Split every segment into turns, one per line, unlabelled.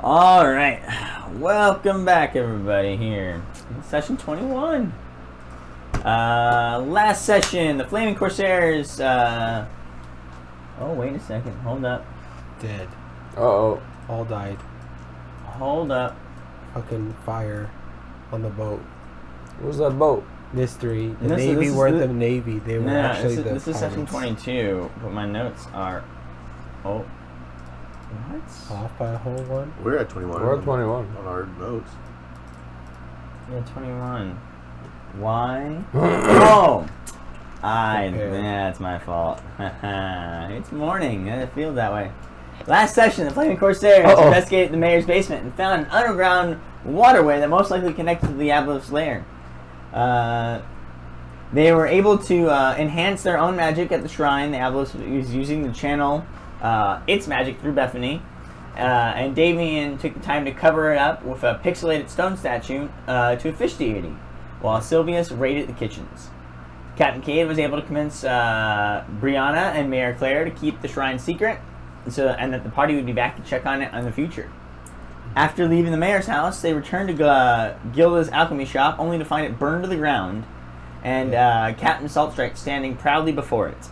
All right, welcome back, everybody. Here, session 21. Last session, the Flaming Corsairs. Oh, wait a second. Hold up.
Dead.
Uh-oh.
All died.
Hold up.
Fucking fire on the boat.
What was that boat?
Mystery. The
This is-
Navy
this is
weren't
the-
the Navy. They were actually the
this is session
pirates.
22, but my notes are. Oh. What?
Off by a whole one.
We're at 21.
We're at 21.
On our notes.
Yeah, 21. Why? Oh! Yeah, it's my fault. It's morning. I feel that way. Last session, the Flaming Corsairs investigated the mayor's basement and found an underground waterway that most likely connected to the Aboleth's lair. They were able to enhance their own magic at the shrine. The Aboleth was using the channel its magic through Bethany. And Damien took the time to cover it up with a pixelated stone statue to a fish deity, while Sylvius raided the kitchens. Captain Cade was able to convince Brianna and Mayor Claire to keep the shrine secret, and that the party would be back to check on it in the future. After leaving the mayor's house, they returned to Gilda's alchemy shop, only to find it burned to the ground, and Captain Saltstrike standing proudly before it.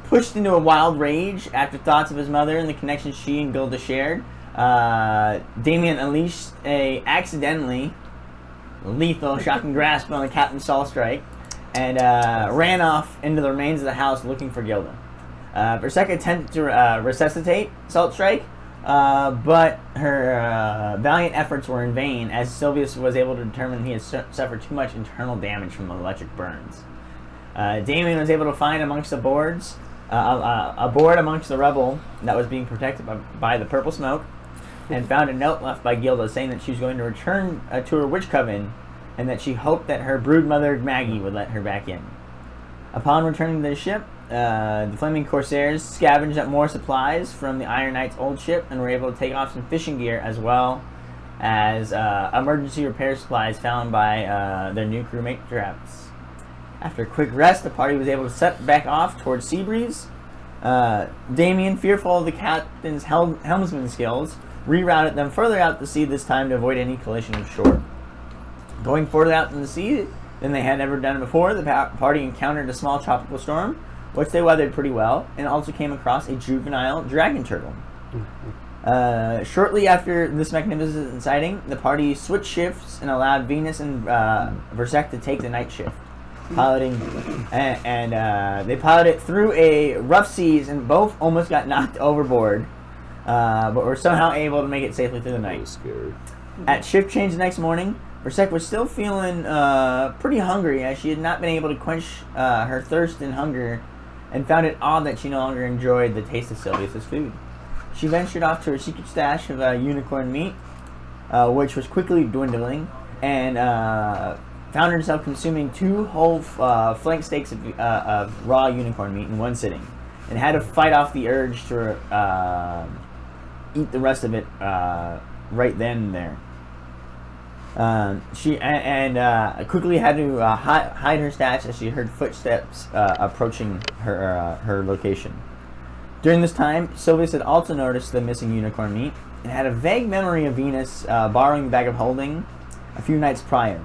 Pushed into a wild rage after thoughts of his mother and the connection she and Gilda shared, Damien unleashed a accidentally lethal shocking grasp on the Captain Saltstrike and ran off into the remains of the house looking for Gilda. Berserk attempted to resuscitate Saltstrike, but her valiant efforts were in vain, as Sylvius was able to determine he had suffered too much internal damage from electric burns. Damien was able to find amongst the boards a board amongst the rubble that was being protected by the purple smoke, and found a note left by Gilda saying that she was going to return to her witch coven, and that she hoped that her brood-mother Maggie would let her back in. Upon returning to the ship, the Flaming Corsairs scavenged up more supplies from the Iron Knight's old ship and were able to take off some fishing gear, as well as emergency repair supplies found by their new crewmate Travis. After a quick rest, the party was able to set back off towards Seabreeze. Damien, fearful of the captain's helmsman skills, rerouted them further out to sea this time to avoid any collision with shore. Going further out in the sea than they had ever done before, the party encountered a small tropical storm, which they weathered pretty well, and also came across a juvenile dragon turtle. Shortly after this magnificent sighting, the party switched shifts and allowed Venus and Berserk to take the night shift. Piloting, and they piloted through a rough seas, and both almost got knocked overboard, but were somehow able to make it safely through the night.
That was scary.
At shift change the next morning, Berserk was still feeling pretty hungry, as she had not been able to quench her thirst and hunger, and found it odd that she no longer enjoyed the taste of Sylvius' food. She ventured off to her secret stash of unicorn meat, which was quickly dwindling, and found herself consuming 2 whole flank steaks of raw unicorn meat in one sitting, and had to fight off the urge to eat the rest of it right then and there. She quickly had to hide her stash as she heard footsteps approaching her location. During this time, Sylvius had also noticed the missing unicorn meat and had a vague memory of Venus borrowing the bag of holding a few nights prior.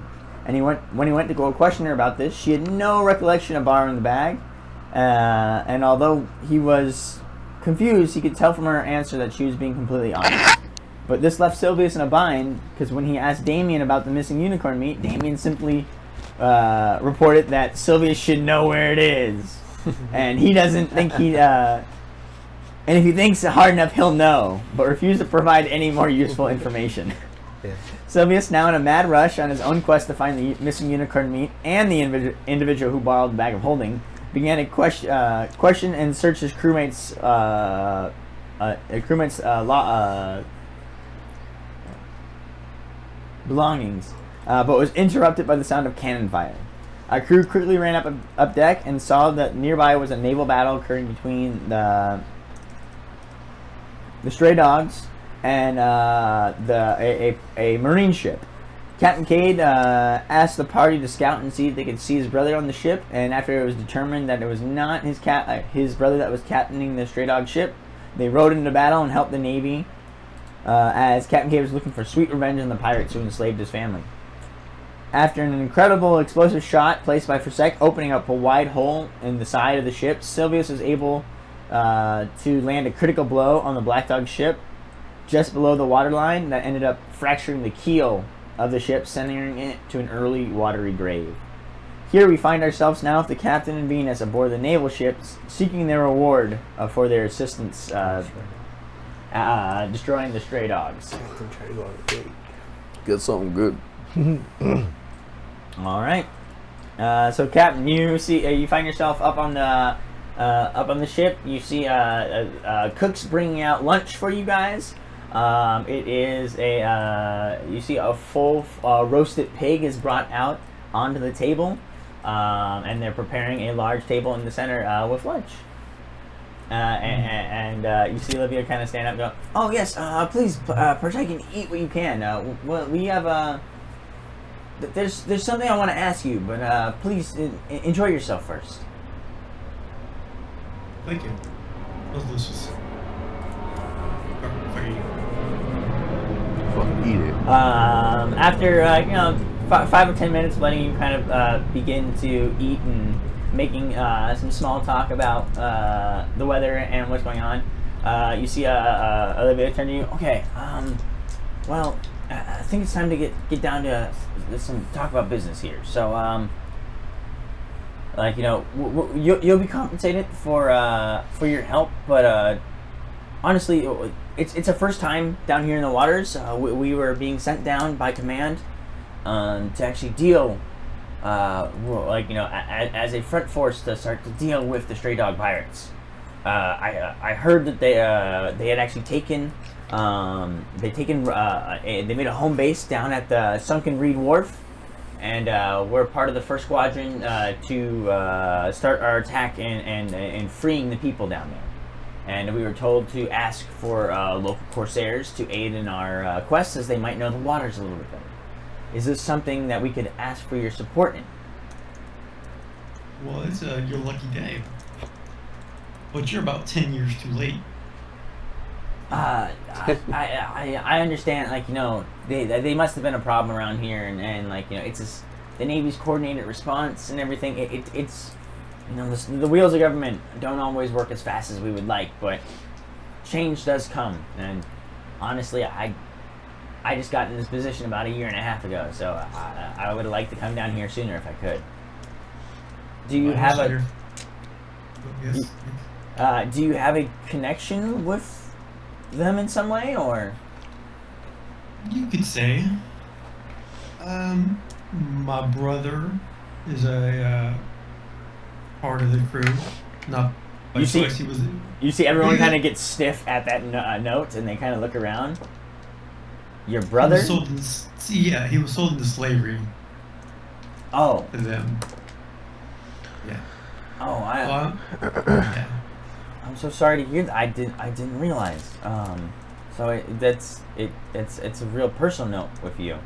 And when he went to go question her about this, she had no recollection of borrowing the bag. And although he was confused, he could tell from her answer that she was being completely honest. But this left Sylvius in a bind, because when he asked Damien about the missing unicorn meat, Damien simply reported that Sylvius should know where it is. And he doesn't think and if he thinks hard enough, he'll know, but refused to provide any more useful information.
Yeah.
Sylvius, now in a mad rush on his own quest to find the missing unicorn meat and the individual who borrowed the bag of holding, began to question and search his crewmates' belongings, but was interrupted by the sound of cannon fire. Our crew quickly ran up deck and saw that nearby was a naval battle occurring between the stray dogs and a marine ship. Captain Cade asked the party to scout and see if they could see his brother on the ship, and after it was determined that it was not his brother that was captaining the stray dog ship, they rode into battle and helped the Navy as Captain K was looking for sweet revenge on the pirates who enslaved his family. After an incredible explosive shot placed by Forsec, opening up a wide hole in the side of the ship, Sylvius was able to land a critical blow on the Black Dog ship just below the waterline that ended up fracturing the keel of the ship, sending it to an early watery grave. Here we find ourselves now with the captain and Venus aboard the naval ships, seeking their reward for their assistance destroying the stray dogs.
Get something good.
All right. So, Captain, you see, you find yourself up on the ship. You see cooks bringing out lunch for you guys. It is you see a full roasted pig is brought out onto the table, and they're preparing a large table in the center with lunch. And you see Olivia kind of stand up and go, "Oh yes, please partake and eat what you can. Well, we have there's something I want to ask you, but please enjoy yourself first."
Thank you. That was delicious.
Fucking eat it.
After 5 or 10 minutes of letting you kind of begin to eat and making some small talk about the weather and what's going on, you see Olivia turn to you. Okay, well, I think it's time to get down to some talk about business here. So, you'll be compensated for your help, but honestly, it's a first time down here in the waters. We were being sent down by command to actually deal, as a front force to start to deal with the stray dog pirates. I heard that they had actually taken they made a home base down at the Sunken Reed Wharf, and we're part of the first squadron to start our attack and freeing the people down there. And we were told to ask for local corsairs to aid in our quest, as they might know the waters a little bit better. Is this something that we could ask for your support in?
Well, it's your lucky day. But you're about 10 years too late.
I understand, they must have been a problem around here, and it's the Navy's coordinated response and everything. It's the wheels of government don't always work as fast as we would like, but change does come. And honestly, I just got in this position about 1.5 years ago, so I would like to come down here sooner if I could. Do you have a do you have a connection with them in some way, or?
You could say. My brother is a part of the crew. Not by choice. He was.
You see everyone kind of gets stiff at that note, and they kind of look around. Your brother?
He was sold into slavery.
Oh.
To them. Yeah.
Oh,
yeah.
I'm so sorry to hear that. I didn't realize. So it's a real personal note with you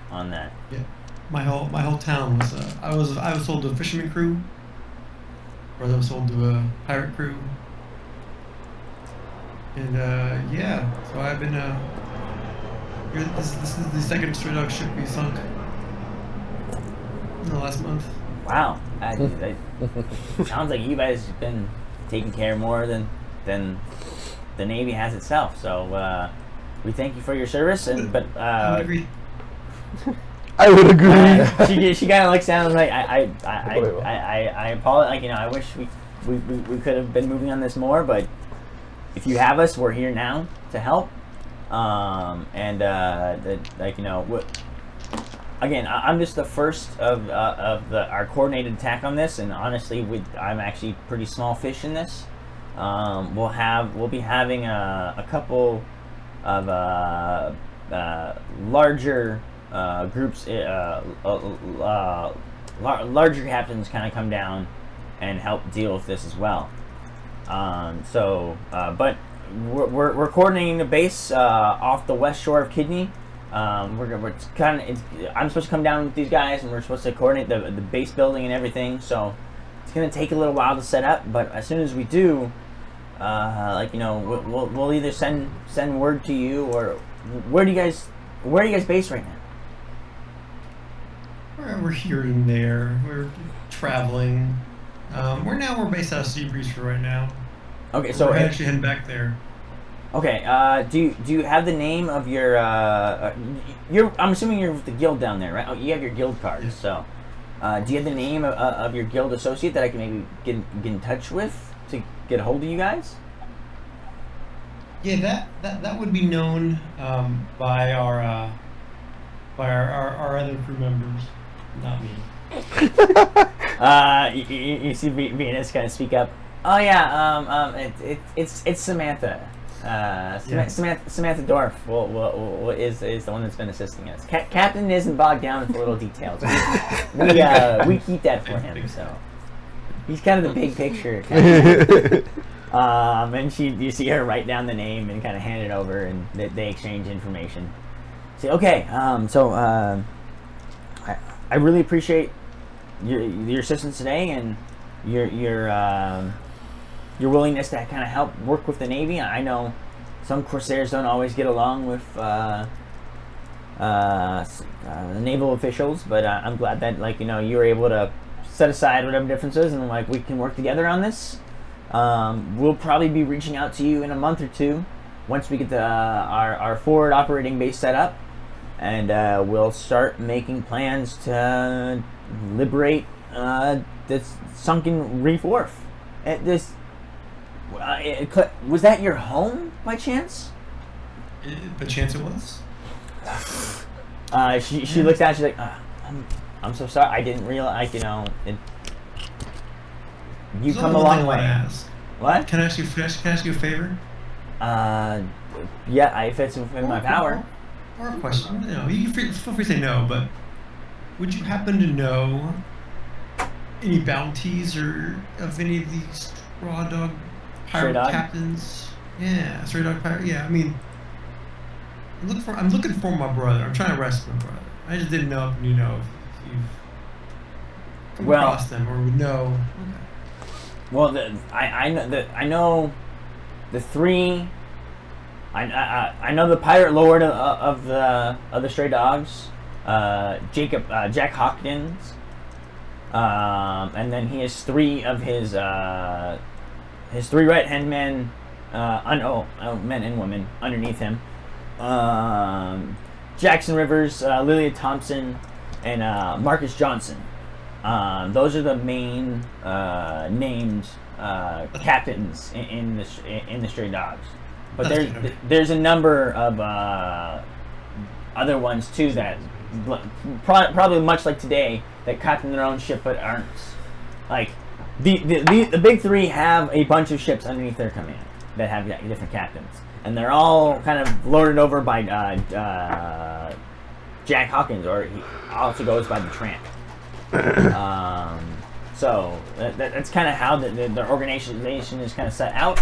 on that.
Yeah. My whole town was I was sold to a fisherman crew. Brother was sold to a pirate crew. And so I've been this is the second stray dog ship we sunk in the last month.
Wow. Sounds like you guys have been taking care more than the Navy has itself. So we thank you for your service, but
I would agree.
I would agree.
She kind of looks down and like I apologize. I wish we could have been moving on this more, but if you have us, we're here now to help. Again, I'm just the first of our coordinated attack on this, and honestly, I'm actually pretty small fish in this. We'll be having a couple of larger groups, larger captains, kind of come down and help deal with this as well. But we're coordinating the base off the west shore of Kidney. I'm supposed to come down with these guys, and we're supposed to coordinate the base building and everything. So it's gonna take a little while to set up, but as soon as we do, we'll either send word to you, where are you guys based right now?
We're here and there. We're traveling. We're based out of Seabreeze for right now.
Okay, so
we're actually heading back there.
Okay. Do you have the name of your I'm assuming you're with the guild down there, right? Oh, you have your guild cards.
Yes.
So, do you have the name of your guild associate that I can maybe get in touch with to get a hold of you guys?
Yeah, that would be known by our other crew members, not me.
You see Venus kind of speak up. Oh yeah, it's Samantha. Samantha Dorff is the one that's been assisting us. Captain isn't bogged down with little details. We keep that for him. So he's kind of the big picture. And you see her write down the name and kind of hand it over, and they exchange information. Say, okay, I really appreciate your assistance today and your willingness to kind of help work with the Navy. I know some Corsairs don't always get along with the naval officials, but I'm glad that you were able to set aside whatever differences and we can work together on this. We'll probably be reaching out to you in a month or two once we get our forward operating base set up, and we'll start making plans to liberate this sunken reef wharf. Was that your home by chance?
By chance it was.
She looks down. She's like, I'm so sorry. I didn't realize. You come a long way. What?
Can I ask you a favor?
Yeah, if it's within my power.
Or a question. You can feel free to say no, but would you happen to know any bounties or of any of these raw dog pirate captains? Yeah, stray dog pirate. Yeah, I mean, I'm looking for my brother. I'm trying to rescue my brother. I just didn't know if you've come across them or would know. Okay.
Well, I know the three. I know the pirate lord of the stray dogs, Jack Hawkins, and then he has three of his three right-hand men, men and women underneath him. Jackson Rivers, Lilia Thompson, and Marcus Johnson. Those are the main named captains in the stray dogs. But there's a number of other ones too that probably much like today that captain their own ship but aren't like the big three have a bunch of ships underneath their command that have different captains, and they're all kind of lorded over by Jack Hawkins, or he also goes by the Tramp. So that's kind of how the organization is kind of set out.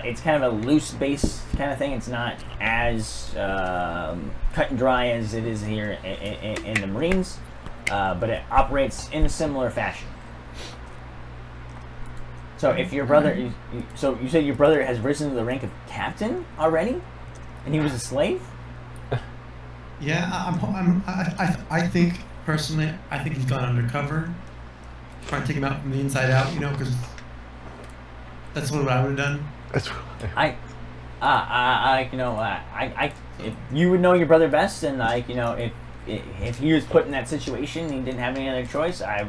It's kind of a loose base kind of thing. It's not as cut and dry as it is here in the Marines, but it operates in a similar fashion. So if your brother, so you said your brother has risen to the rank of captain already, and he was a slave?
Yeah, I think personally, I think he's gone undercover, trying to take him out from the inside out. Because that's what I would have done. If you would know your brother best, and if he was put in that situation and he didn't have any other choice, I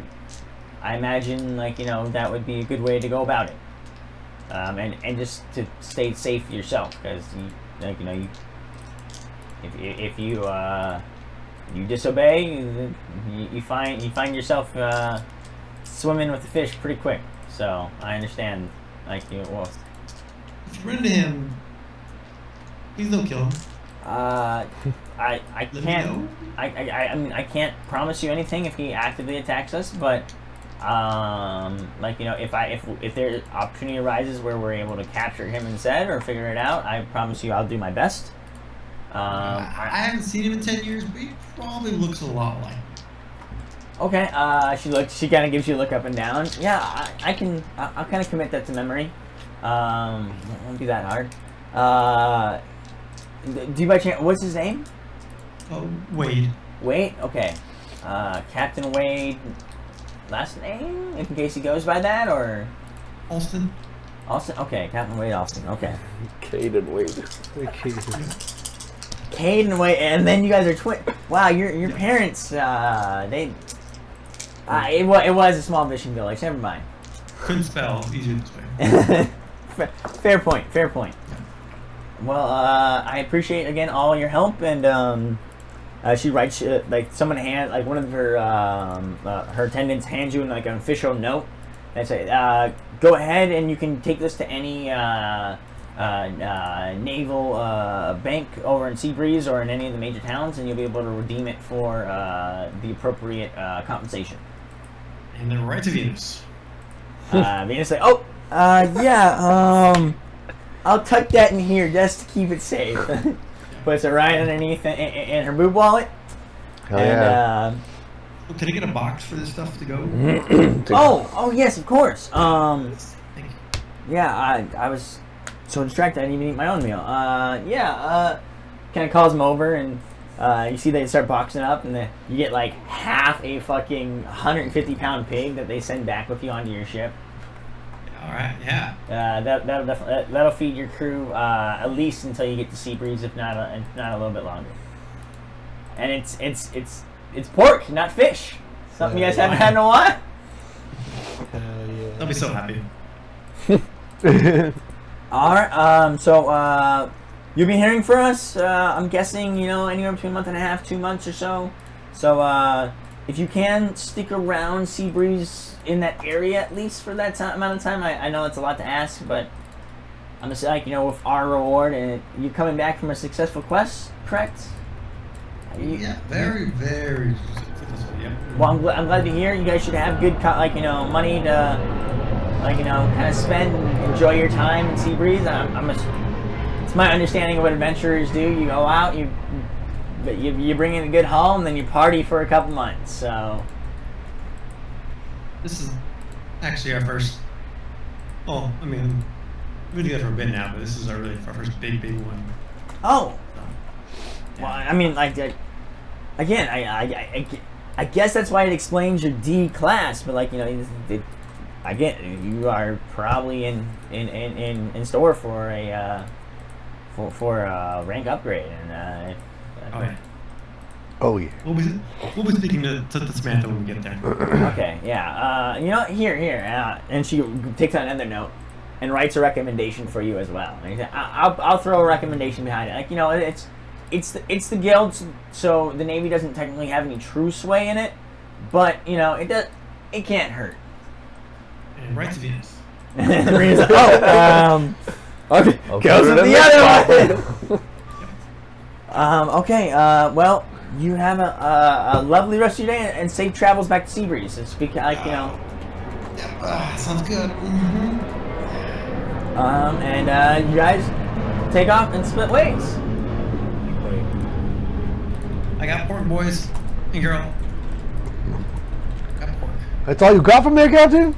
imagine that would be a good way to go about it, and just to stay safe yourself, because if you disobey, you find yourself swimming with the fish pretty quick. So I understand. If you run into him, please don't kill him.
I can't. I mean, I can't promise you anything if he actively attacks us, but if their opportunity arises where we're able to capture him instead or figure it out, I promise you I'll do my best.
I haven't seen him in 10 years, but he probably looks a lot like him.
Okay. She kind of gives you a look up and down. Yeah, I'll kind of commit that to memory. It won't be that hard. Do you by chance? What's his name?
Oh, Wade.
Wade. Okay. Captain Wade. Last name, in case he goes by that, or
Alston.
Austin. Okay, Captain Wade Austin. Okay.
Cade and Wade.
Cade and Wade, and then you guys are twin. Wow, your parents. They. It was a small fishing village. Never mind.
Couldn't spell easier this way.
Fair point. Fair point. Well, I appreciate again all your help, and she writes like someone hand like one of her attendants hands you like an official note. They say, go ahead and you can take this to any naval bank over in Seabreeze or in any of the major towns, and you'll be able to redeem it for the appropriate compensation.
And then right to Venus.
Venus like, oh, yeah, I'll tuck that in here just to keep it safe. Puts it right underneath in her boob wallet.
Hell yeah.
Can I get a box for this stuff to go?
Oh yes, of course.
Thank you.
Yeah, I was so distracted I didn't even eat my own meal. Kind of calls him over, and you see they start boxing up, and then you get like half a fucking 150-pound pig that they send back with you onto your ship.
All right, yeah.
That'll definitely that'll feed your crew at least until you get to Seabreeze, if not a little bit longer. And it's pork, not fish. Something you guys haven't had in a while.
Hell yeah.
They'll be so happy.
All right. So you'll be hearing from us. I'm guessing anywhere between a month and a half, 2 months or so. So if you can stick around Seabreeze in that area at least for that amount of time, I know it's a lot to ask, but I'm just like with our reward and you coming back from a successful quest, correct?
Yeah, very, very successful. Yeah.
Well, I'm glad to hear. You guys should have good money to kind of spend and enjoy your time in Seabreeze. It's my understanding of what adventurers do. You go out, you bring in a good haul, and then you party for a couple months. So
This is actually our first. Oh, I mean, we've been together for a bit now, but this is our first big one.
Oh.
So, yeah.
Well, I mean, like, again, I guess that's why it explains your D class, but again, you are probably in store for a rank upgrade, and
Oh yeah.
Oh yeah.
We'll be speaking to Samantha when we get there.
okay, yeah. Here, and she takes out another note and writes a recommendation for you as well. And I'll throw a recommendation behind it. It's the guild, so the Navy doesn't technically have any true sway in it, but it can't hurt.
And right to Venus.
Rena's like, okay,
I'll
goes
put
with
it in
the
the
other one. Okay, well, you have a lovely rest of your day and safe travels back to Seabreeze. And speak
Yeah, sounds good. Mm-hmm.
And you guys take off and split ways.
I got pork, boys and girl. Got pork.
That's all you got from there, Captain?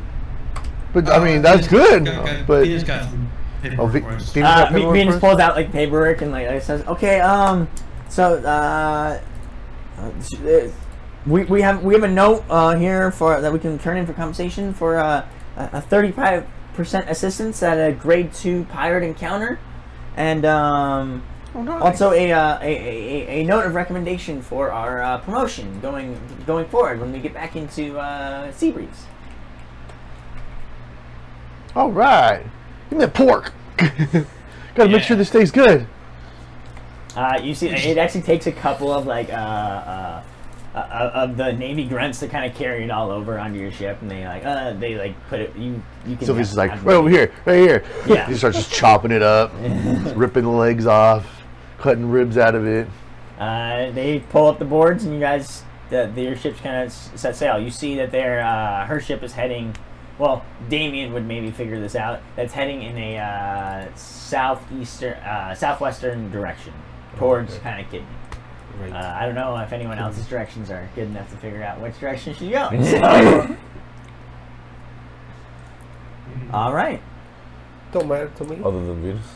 But I mean, that's good. But
Venus got some paperwork for us.
Venus got paperwork
Venus
for us?
pulls out like paperwork and like says, okay, we have a note here for that we can turn in for compensation for a 35% assistance at a grade 2 pirate encounter, and
nice.
also a note of recommendation for our promotion going forward when we get back into Seabreeze.
All right. Give me that pork. Gotta make sure this stays good.
You see, it actually takes a couple of of the Navy grunts to kind of carry it all over onto your ship, and they put it. You can.
Sylvia's just like, right over here, right here.
Yeah.
He starts just chopping it up, ripping the legs off, cutting ribs out of it.
They pull up the boards, and you guys, your ships kind of set sail. You see that her ship is heading. Well, Damien would maybe figure this out. That's heading in a southwestern direction towards kind of Kidney.
Right.
I don't know if anyone else's directions are good enough to figure out which direction she's going. So. All right.
Don't matter to me.
Other than Venus.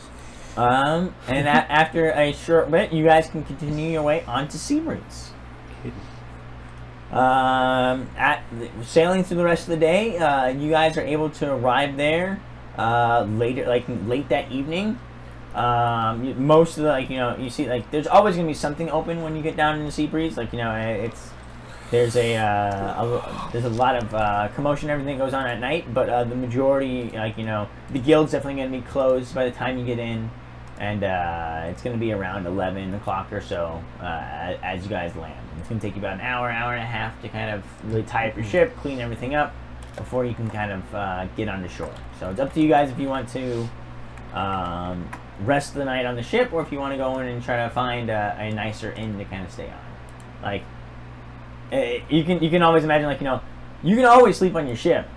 After a short bit, you guys can continue your way onto Seabreeze. Sailing through the rest of the day, you guys are able to arrive there later, like late that evening. Most of the you see there's always gonna be something open when you get down into Seabreeze. There's a lot of commotion, everything goes on at night, but the majority, the guild's definitely gonna be closed by the time you get in, and it's gonna be around 11 o'clock or so as you guys land. It's gonna take you about an hour and a half to kind of really tie up your ship, clean everything up before you can kind of get onto shore. So it's up to you guys if you want to rest the night on the ship, or if you want to go in and try to find a nicer inn to kind of stay on. You can always imagine, you can always sleep on your ship,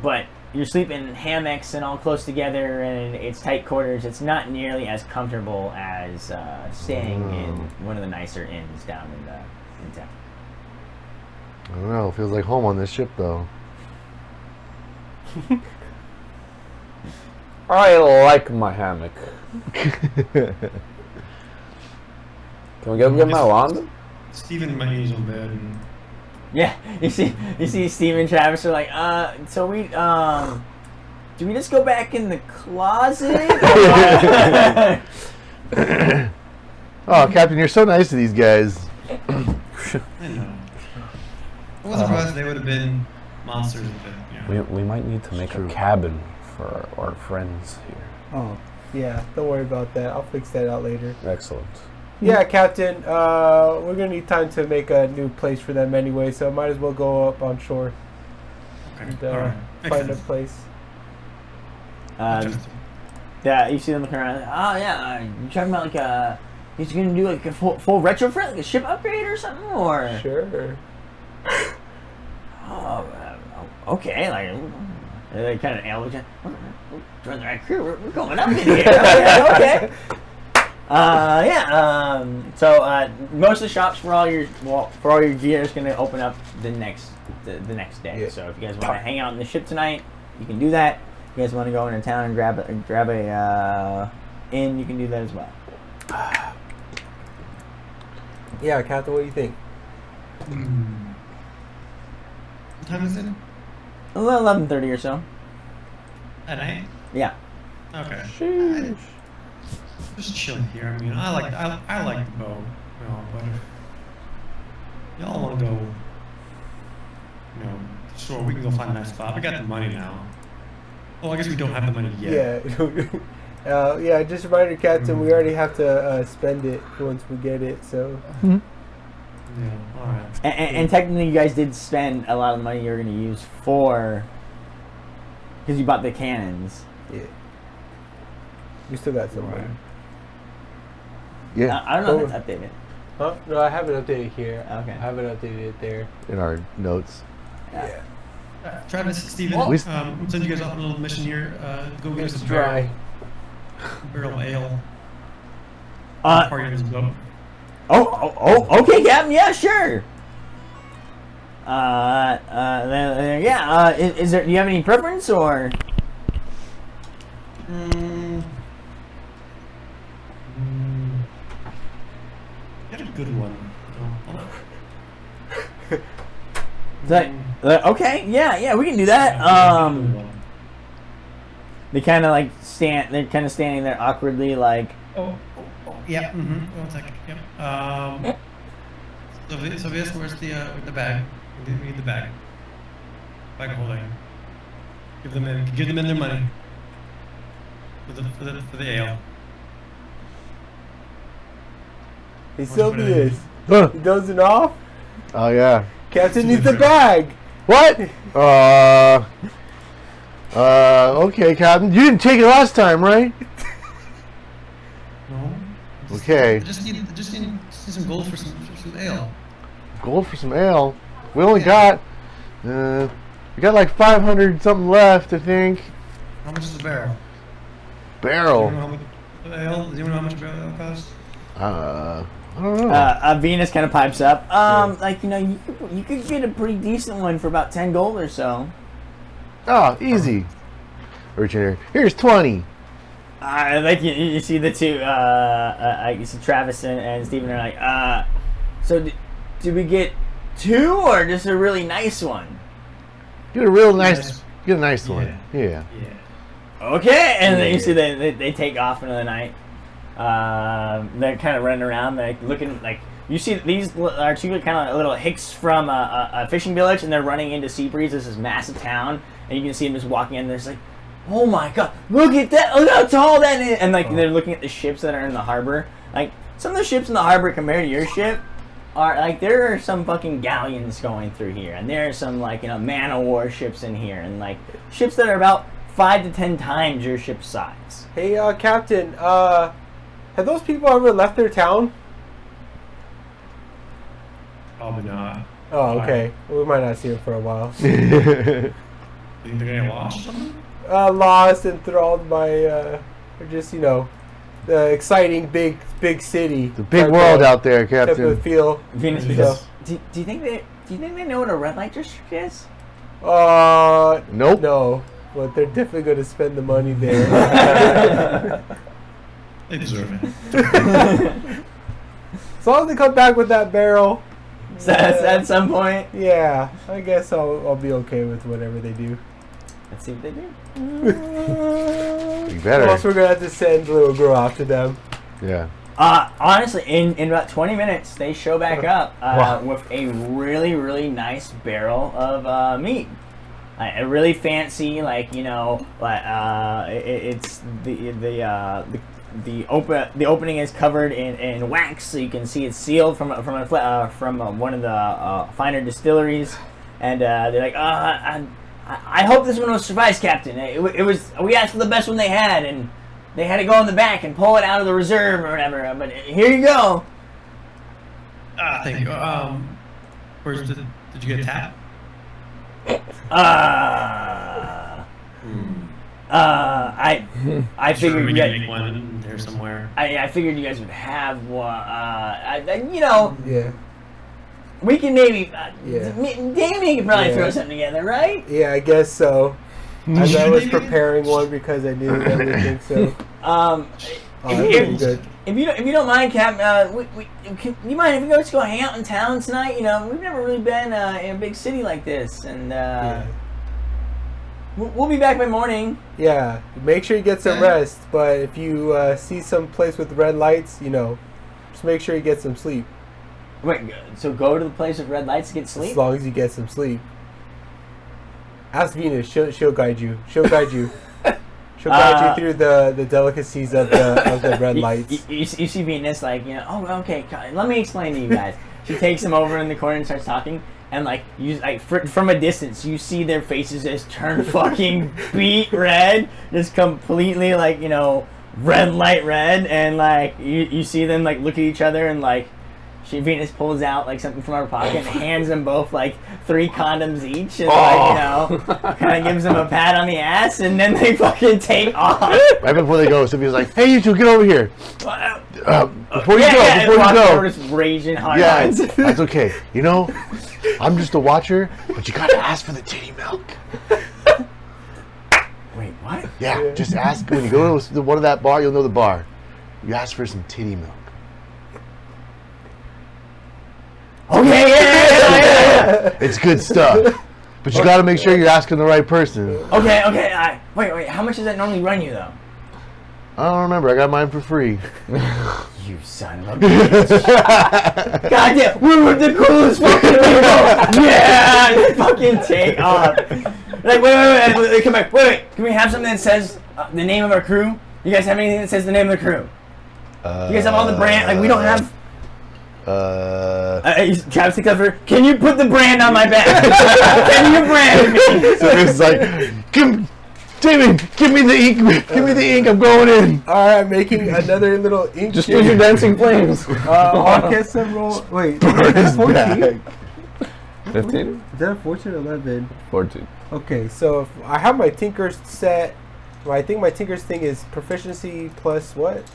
but you're sleeping in hammocks and all close together, and it's tight quarters. It's not nearly as comfortable as staying in one of the nicer inns down in town.
I don't know. It feels like home on this ship, though.
I like my hammock. Can we go get my wand?
Steven might use on bed. And...
Yeah, you see Steve and Travis are like, so we, do we just go back in the closet?
Oh, Captain, you're so nice to these guys.
I know. I wasn't surprised they would have been monsters.
We might need to make a cabin for our friends here.
Oh, yeah. Don't worry about that. I'll fix that out later.
Excellent.
Yeah, Captain. We're gonna need time to make a new place for them anyway, so might as well go up on shore and find a place.
Yeah, you see them looking around. Oh yeah, you talking about he's gonna do a full retrofit, like a ship upgrade or something, or
Sure.
Oh, okay, they kind of elevate. Join the right crew. We're going up in here. Okay. So most of the shops for all your gear is going to open up the next day.
Yeah.
So if you guys want to hang out on the ship tonight, you can do that. If you guys want to go into town and grab a inn, you can do that as well.
Yeah, Captain. What do you think?
What time is it?
11:30 or so.
At night?
Yeah.
Okay. Just chill here. I mean, I like the boat, but if y'all want to go, sure, we can go find a nice spot. We got the money now. Well, I guess we don't have the money yet.
Yeah. Just a reminder, Captain. We already have to spend it once we get it. So.
Yeah. All right.
And technically, you guys did spend a lot of the money you were going to use because you bought the cannons.
Yeah. We still got some money.
Yeah.
I don't know if that's updated.
Huh? No, I haven't updated here.
Okay.
I haven't updated it there.
In our notes.
Yeah.
Travis, Steven,
Well,
we'll send you guys off on a little mission here. Go get us a barrel of ale. Party in his boat.
Okay, Captain. Yeah, sure. Is there? Do you have any preference or?
Get a good one.
Okay, yeah, we can do that. They kind of they're kind of standing there awkwardly, like.
Yeah. Mm-hmm. 1 second. Yep. Sylvius, where's the bag? We need the bag. Bag of holding. Give them in their money. For the ale.
Hey, Sylvius.
Huh.
You dozing off?
Oh, yeah.
Captain needs the bag.
What? Okay, Captain. You didn't take it last time, right?
No.
Okay.
Just need some gold for some ale.
Gold for some ale. We only got, we got like 500 something left, I think.
How much is a barrel?
Barrel.
Do you know how much a barrel ale costs?
I don't know.
Venus kind of pipes up. You could get a pretty decent one for about 10 gold or so.
Oh, easy. Reach in here. Here's 20.
like you see the two, you see Travis and Steven are like, so did we get 2 or just a really nice one?
Get a real nice, get a nice one. Yeah.
Okay, and then you see they take off into the night. They're kind of running around, like looking like you see these are 2 kind of little hicks from a fishing village, and they're running into Seabreeze. This is massive town, and you can see them just walking in. There's like, oh my god, look at that! Look how tall that is! And like they're looking at the ships that are in the harbor. Like some of the ships in the harbor compared to your ship are like there are some fucking galleons going through here, and there are some like man-of-war ships in here, and like ships that are about 5 to 10 times your ship's size.
Hey, Captain, have those people ever left their town?
Probably not.
Oh, okay. We might not see them for a while.
You think they're getting lost or something?
Lost, enthralled by, or just, the exciting big city.
The big world out there,
Type
Captain.
of feel.
Venus,
So,
do you think they know what a red light district is?
Nope.
No. But they're definitely going to spend the money there.
They deserve it.
As long as they come back with that barrel.
So at some point.
Yeah, I guess I'll be okay with whatever they do.
Let's see what they do.
You better.
Plus, we're going to have to send the little girl after them.
Yeah.
Honestly, in about 20 minutes, they show back up with a really, really nice barrel of meat. A really fancy, it's the opening is covered in wax, so you can see it's sealed from one of the finer distilleries, and they're like, I hope this one will suffice, Captain. We asked for the best one they had, and they had to go in the back and pull it out of the reserve or whatever. But here you go.
Thank you. Did you get a tap?
I figured
we
you
can
guys,
make one there somewhere.
I figured you guys would have one.
Yeah.
We can maybe.
Yeah.
Damien can probably throw something together, right?
Yeah, I guess so. As I was preparing one because I knew that we think so. If you don't mind, Cap, you mind if we just go hang out in town tonight? We've never really been in a big city like this, and we'll be back by morning. Yeah, make sure you get some rest. But if you see some place with red lights, just make sure you get some sleep.
Wait, so go to the place with red lights to get sleep?
As long as you get some sleep. Ask Venus; she'll guide you. She'll guide you. She'll guide you through the delicacies of the red lights.
You see Venus oh, okay, let me explain to you guys. She takes them over in the corner and starts talking, and from a distance, you see their faces just turn fucking beet red, just completely red light red, and you see them look at each other and Venus pulls out something from her pocket and hands them both 3 condoms each, and kind of gives them a pat on the ass, and then they fucking take off.
Right before they go, Sophia's like, "Hey, you two, get over here." Before you go,
just raging hard.
Yeah, that's okay. I'm just a watcher, but you gotta ask for the titty milk.
Wait, what?
Yeah, just ask when you go to one of that bar. You'll know the bar. You ask for some titty milk.
Okay, yeah.
It's good stuff. But you got to make sure you're asking the right person.
Okay. Wait. How much does that normally run you, though?
I don't remember. I got mine for free.
You son of a bitch. Goddamn, we were the coolest fucking people. Yeah, they fucking take off. Wait, come back. Wait. Can we have something that says the name of our crew? You guys have anything that says the name of the crew? You guys have all the brand? We don't have... Travis takes over. Can you put the brand on my back? Can you brand me?
So it's Damon, give me the ink. Give me the ink. I'm going in.
All right, making another little ink.
Just use your dancing flames.
I'll get some roll. Wait, is 14?
15?
Is that 14 or 11?
14.
Okay, so if I have my Tinker's set. I think my Tinker's thing is proficiency plus what?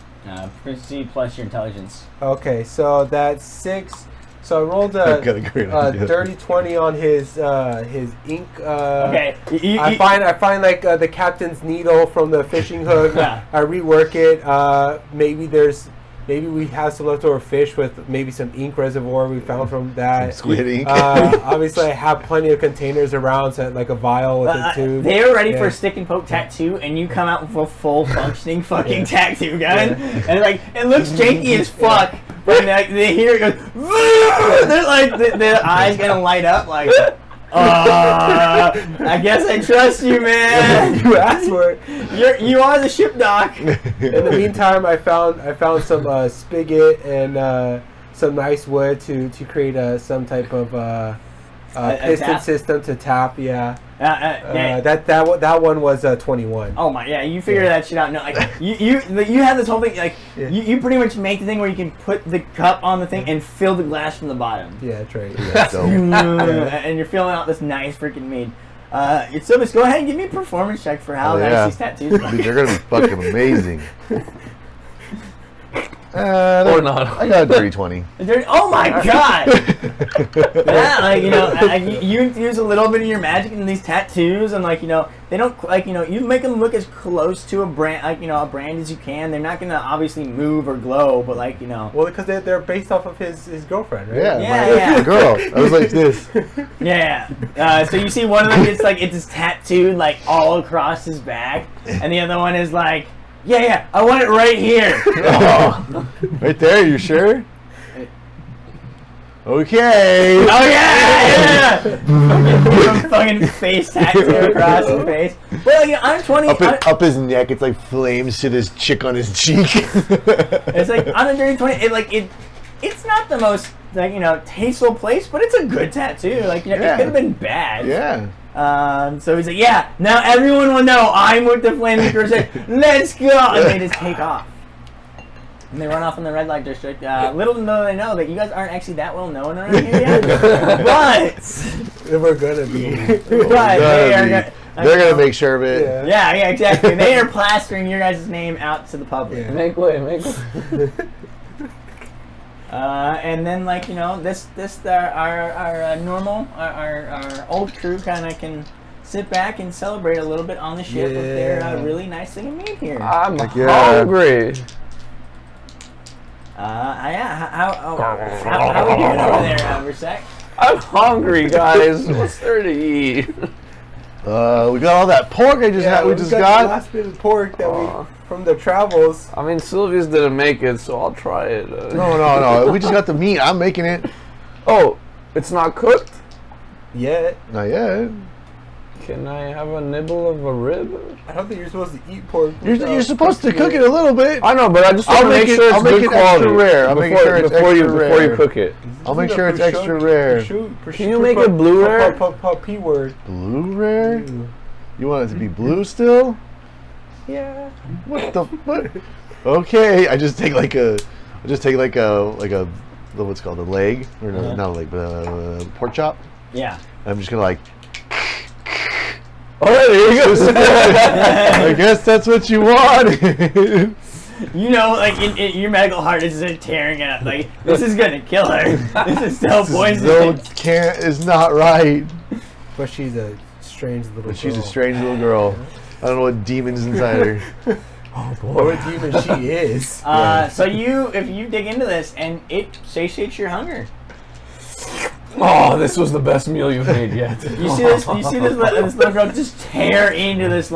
Proficiency plus your intelligence.
Okay, so that's 6. So I rolled
I've got a great idea.
dirty 20 on his ink.
Okay.
I find like the captain's needle from the fishing hook.
Yeah.
I rework it. Maybe we have some leftover fish with maybe some ink reservoir we found from that.
Some squid ink.
Obviously, I have plenty of containers around, so like a vial with a tube.
They are ready for a stick and poke tattoo, and you come out with a full functioning fucking tattoo gun, and like it looks janky as fuck. But they hear it goes, they're like the eyes gonna light up like. I guess I trust you, man.
You asked for it.
You are the ship doc.
In the meantime, I found some spigot and some nice wood to create some type of piston system to tap. Yeah. That one was 21.
Oh my, yeah, you figure that shit out. No, like you have this whole thing, like you pretty much make the thing where you can put the cup on the thing and fill the glass from the bottom.
Yeah, that's right.
And you're filling out this nice freaking mead. Silvis, go ahead and give me a performance check for how nice these tattoos are.
They're gonna be fucking amazing.
Or not.
I got a dirty 20.
Oh my god! Yeah, like you infuse a little bit of your magic in these tattoos, and they don't you make them look as close to a brand a brand as you can. They're not gonna obviously move or glow, but
well, because they're based off of his girlfriend, right?
Yeah, my girl. I was like this.
Yeah. So you see one of them it's tattooed like all across his back, and the other one is like. Yeah, I want it right here.
Right there, you sure? Okay.
Oh yeah. Fucking face tattoo across his face. Well, I'm 20.
Up his neck, it's like flames to this chick on his cheek.
It's like on a dirty 20. It's not the most tasteful place, but it's a good tattoo. It could have been bad.
Yeah.
So he's like, yeah, now everyone will know I'm with the Flaming Crusade. Let's go! And they just take off. And they run off in the red light district. Little do they know that you guys aren't actually that well known around here yet. But
we're gonna be.
They're
gonna make sure of it.
Yeah, exactly. They are plastering your guys' name out to the public.
Yeah. Make way.
And then our normal our old crew kind of can sit back and celebrate a little bit on the ship with their really nice thing of meat here.
I'm hungry.
How are we doing over there, Versek?
I'm hungry, guys. What's there to eat?
We got all that pork we just got.
The last bit of pork that we from the travels.
I mean, Sylvia's didn't make it, so I'll try it.
No. We just got the meat. I'm making it.
Oh, it's not cooked?
Yet.
Not yet.
Can I have a nibble of a rib?
I don't think you're supposed to eat pork.
You're supposed to cook it a little bit.
I know, but I just want to make sure it's good quality.
Extra rare.
Before you cook it.
I'll make sure it's extra rare.
Can you make it blue rare?
P word.
Blue rare? You want it to be blue still?
Yeah.
What the what? Okay, I just take like a what's it called, a leg or no, not a leg, but a pork chop.
Yeah.
I'm just gonna like.
Oh, there you go.
I guess that's what you wanted.
Your medical heart is just tearing up. Like, this is gonna kill her. This is still poison.
Is not right.
But she's a strange little girl.
She's a strange little girl. I don't know what demon's inside her.
Oh boy. Or what demon she is.
So if you dig into this and it satiates your hunger.
Oh, this was the best meal you've made yet.
You see this little girl just tear into this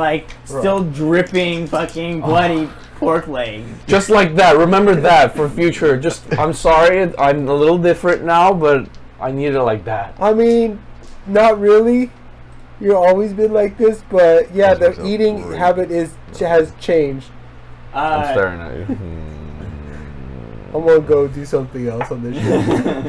still dripping fucking bloody pork leg.
Just like that. Remember that for future. I'm sorry, I'm a little different now, but I need it like that.
I mean, not really. You've always been like this, but yeah, the eating habit has changed.
I'm staring at you.
I'm gonna go do something else on this show.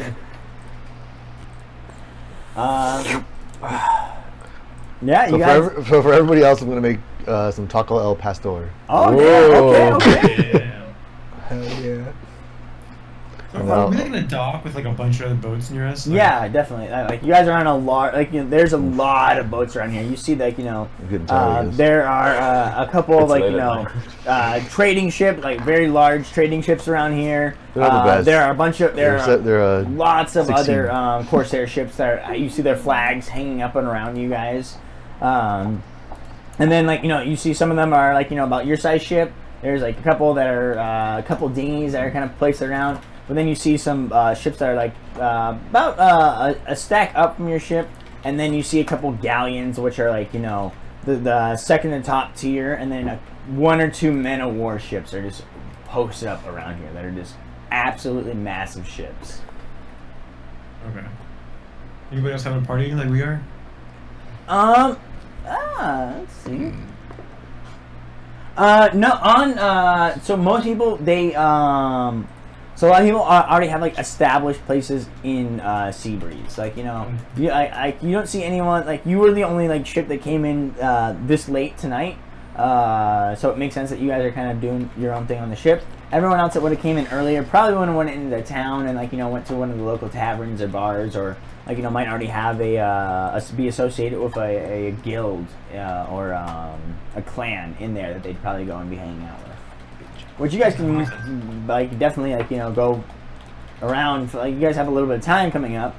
Yeah, you guys.
So for everybody else, I'm gonna make some taco el pastor.
Oh, yeah, okay.
Hell yeah.
And
Are we like in a dock with like a bunch of other boats near us? Like,
Yeah, definitely. Like you guys are on a lot. Like there's a lot of boats around here. You see, like there are a couple of like trading ships, like very large trading ships around here.
They're the best.
There are a bunch of lots of
16.
other Corsair ships that you see their flags hanging up and around you guys. And then like you see some of them are like about your size ship. There's like a couple that are a couple dinghies that are kind of placed around, but then you see some ships that are like about a stack up from your ship, and then you see a couple galleons which are like the second to top tier, and then one or two men of war ships are just posted up around here that are just absolutely massive ships.
Okay. Anybody else having a party like we are?
Let's see. No, so most people, so a lot of people already have like established places in Seabreeze. Like, you don't see anyone, like you were the only like ship that came in this late tonight. So it makes sense that you guys are kind of doing your own thing on the ship. Everyone else that would have came in earlier probably would have went into the town and like, went to one of the local taverns or bars, or like, might already have be associated with a guild or a clan in there that they'd probably go and be hanging out with. Which you guys can like definitely like go around. For, like you guys have a little bit of time coming up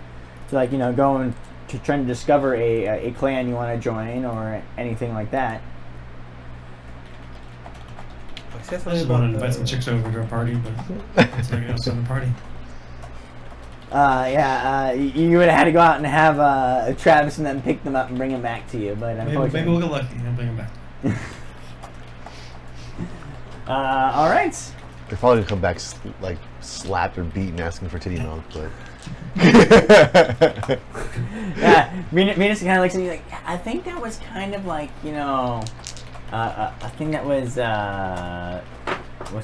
to like go and to try to discover a clan you want to join or anything like that.
I just wanted to invite some chicks over to a party, but it's like a summer party.
You would have had to go out and have Travis and them pick them up and bring them back to you, but unfortunately,
maybe we'll get lucky and bring them back.
all right.
They're probably gonna come back like slapped or beaten, asking for titty milk, but.
Yeah, Venus kind of looks at you like, I think that was kind of like I think that was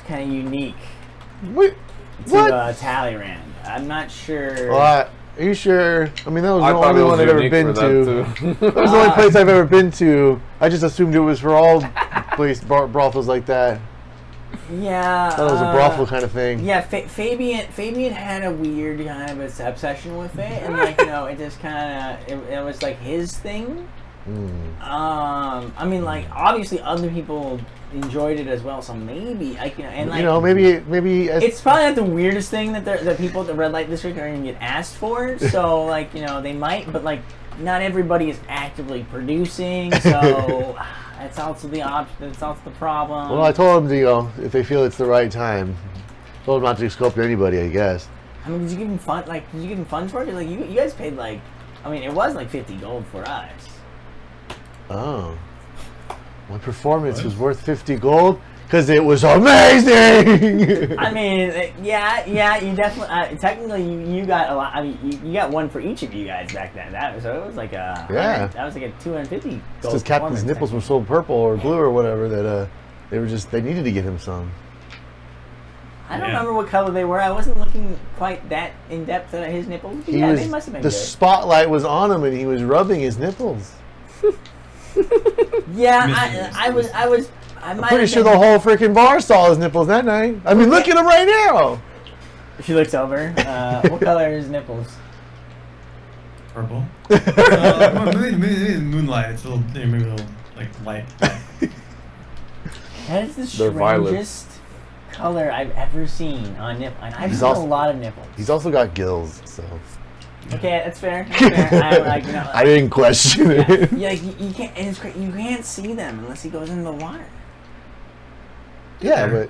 kind of unique.
What?
To Talleyrand. I'm not sure.
What? Are you sure? I mean, that was the
thought
only
it was
one I've ever
unique
been
for
to.
that,
That was the only place I've ever been to. I just assumed it was for all brothels like that.
Yeah.
Thought it was a brothel kind of thing.
Yeah, Fabian had a weird kind of obsession with it, and like it just kind of it was like his thing. I mean, like obviously other people enjoyed it as well, so maybe maybe
it's
probably not the weirdest thing that people at the red light district are gonna get asked for. So like they might, but like not everybody is actively producing, so that's also the option. That's also the problem.
Well, I told them if they feel it's the right time, told them not to sculpt anybody, I guess.
I mean, did you give them fun? Like, did you give them funds for it? Like, you guys paid like, I mean, it was like 50 gold for us.
Oh. My performance was worth 50 gold because it was amazing.
I mean, yeah, you definitely. Technically, you got a lot. I mean, you got one for each of you guys back then. So it was like a that was like a 250 gold.
Because Captain's nipples were so purple or blue or whatever that they needed to give him some.
I don't remember what color they were. I wasn't looking quite that in depth at his nipples. But they must have been
the
good.
spotlight was on him and he was rubbing his nipples.
Yeah, I'm
pretty sure the whole freaking bar saw his nipples that night. I mean, look at him right now.
She looks over. What color are his nipples?
Purple. Maybe moonlight. It's a little, maybe a little like light.
That is the strangest color I've ever seen on nipple. And I've seen a lot of nipples.
He's also got gills, so.
Okay, that's fair. I
didn't question it.
Yeah, you can't. And it's great. You can't see them unless he goes into the water.
Yeah, but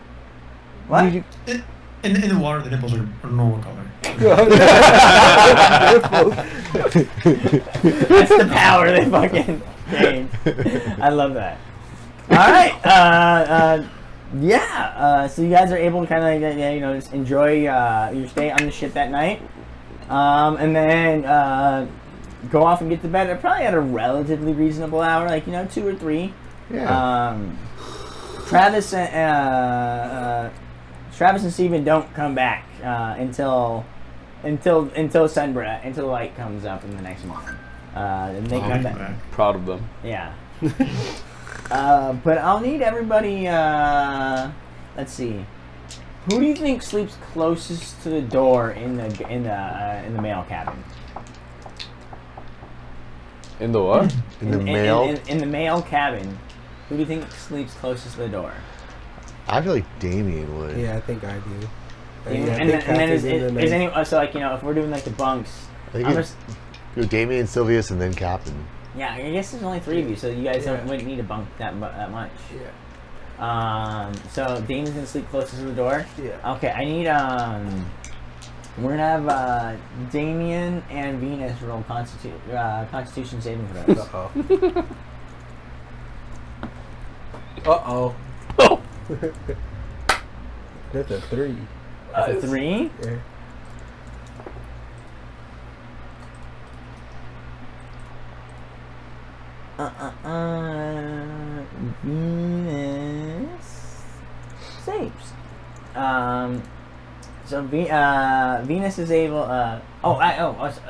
what?
In the water, the nipples are normal color.
That's the power they fucking gained. I love that. All right. So you guys are able to kind of just enjoy your stay on the ship that night. And then go off and get to bed probably at a relatively reasonable hour, like 2 or 3.
Yeah.
Travis and Steven don't come back until sunbright, until the light comes up in the next morning. And they come back.
Proud of them.
Yeah. But I'll need everybody. Let's see. Who do you think sleeps closest to the door in the male cabin?
In the what?
In the male?
In the male cabin, who do you think sleeps closest to the door?
I feel like Damien would.
Yeah, I think I do.
And then is any so like if we're doing like the bunks,
I think go Damien, Sylvius, and then Captain.
Yeah, I guess there's only 3 of you, so you guys wouldn't need a bunk that much.
Yeah.
So Damien's gonna sleep closest to the door.
Yeah.
Okay, I need we're gonna have Damien and Venus roll Constitution saving throws.
Uh-oh. That's a 3.
That's a 3?
Yeah.
Venus saves. So Venus is able.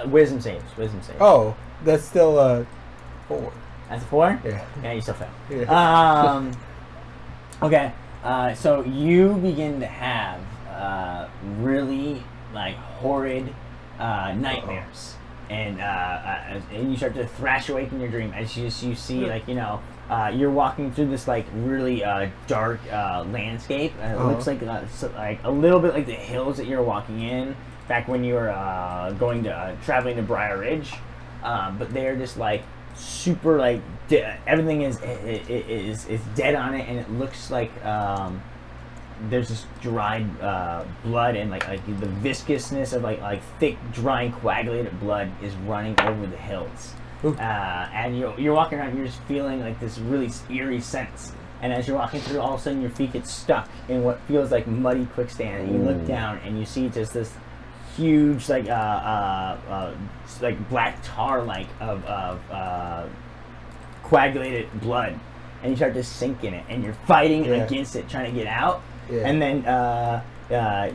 Wisdom saves. Wisdom saves.
Oh, that's still 4.
That's a 4.
Yeah.
Yeah, you still fail.
Yeah.
Okay. So you begin to have really like horrid nightmares. And you start to thrash awake in your dream as you see like you're walking through this like really dark landscape. It looks like a little bit like the hills that you're walking in back when you were traveling to Briar Ridge, but they're just like super like everything is dead on it, and it looks like there's this dried blood and like the viscousness of like thick, drying, coagulated blood is running over the hills. And you're walking around, you're just feeling like this really eerie sense. And as you're walking through, all of a sudden your feet get stuck in what feels like muddy quicksand. And you look down and you see just this huge like black tar of coagulated blood. And you start to sink in it, and you're fighting against it, trying to get out. Yeah. And then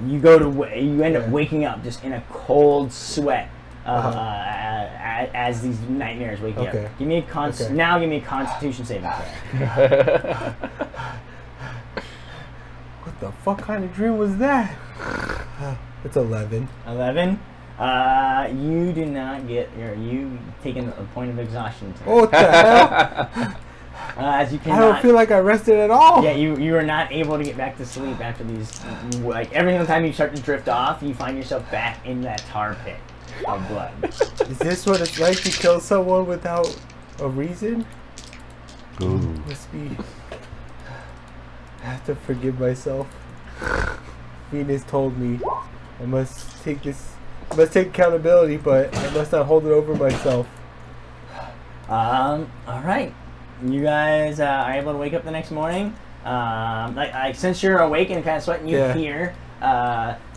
you end up waking up just in a cold sweat as these nightmares wake you up. Give me a now. Give me a Constitution saving throw.
What the fuck kind of dream was that? It's 11.
11. You do not get you taking a point of exhaustion.
Oh, what the hell?
As you cannot,
I don't feel like I rested at all.
Yeah, you are not able to get back to sleep after these. Like every single time you start to drift off, you find yourself back in that tar pit of blood.
Is this what it's like to kill someone without a reason?
Ooh.
Must be. I have to forgive myself. Venus told me I must take accountability, but I must not hold it over myself.
All right. You guys are able to wake up the next morning. Since you're awake and kind of sweating, you hear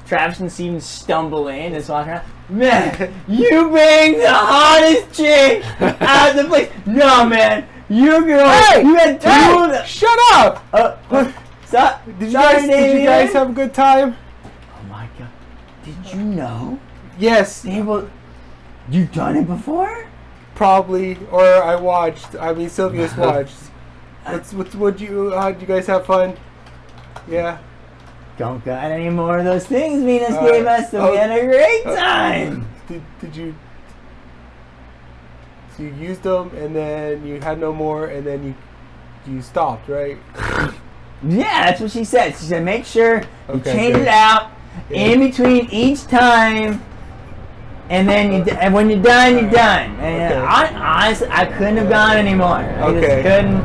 Travis and Steven stumble in and walking around. Man, you banged the hottest chick out of the place. No, man, you had 2 of them.
Shut up! Did you guys have a good time?
Oh my god! Did you know?
Yes.
You've done it before?
Probably, or I watched. I mean, Sylvius watched. Did you guys have fun? Yeah.
Don't got any more of those things Venus gave us, so we had a great time.
Did you? So you used them, and then you had no more, and then you stopped, right?
Yeah, that's what she said. She said make sure you change it out in between each time. And then and when you're done, you're done. And honestly, I couldn't have gone anymore. I just couldn't.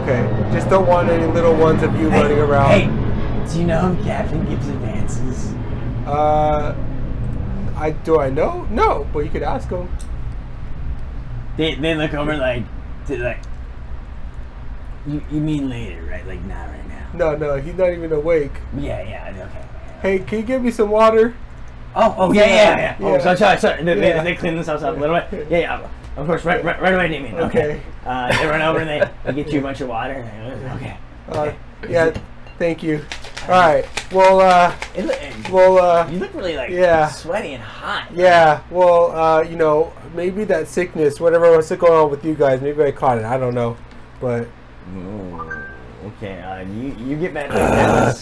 Okay. Just don't want any little ones of you running around.
Hey, do you know if Captain gives advances?
Do I know? No, but you could ask him.
They look over like you mean later, right? Like not right now.
No, he's not even awake.
Yeah, okay.
Hey, can you give me some water?
Oh, yeah. Oh, sorry. They clean themselves up a little bit. Yeah. Of course, right away, Damien. Okay. They run over and they get you a bunch of water. Okay.
Yeah, thank you. All right. Well,
you look really sweaty and hot.
Yeah. Well, maybe that sickness, whatever was going on with you guys, maybe I caught it. I don't know, but.
Okay. You get better.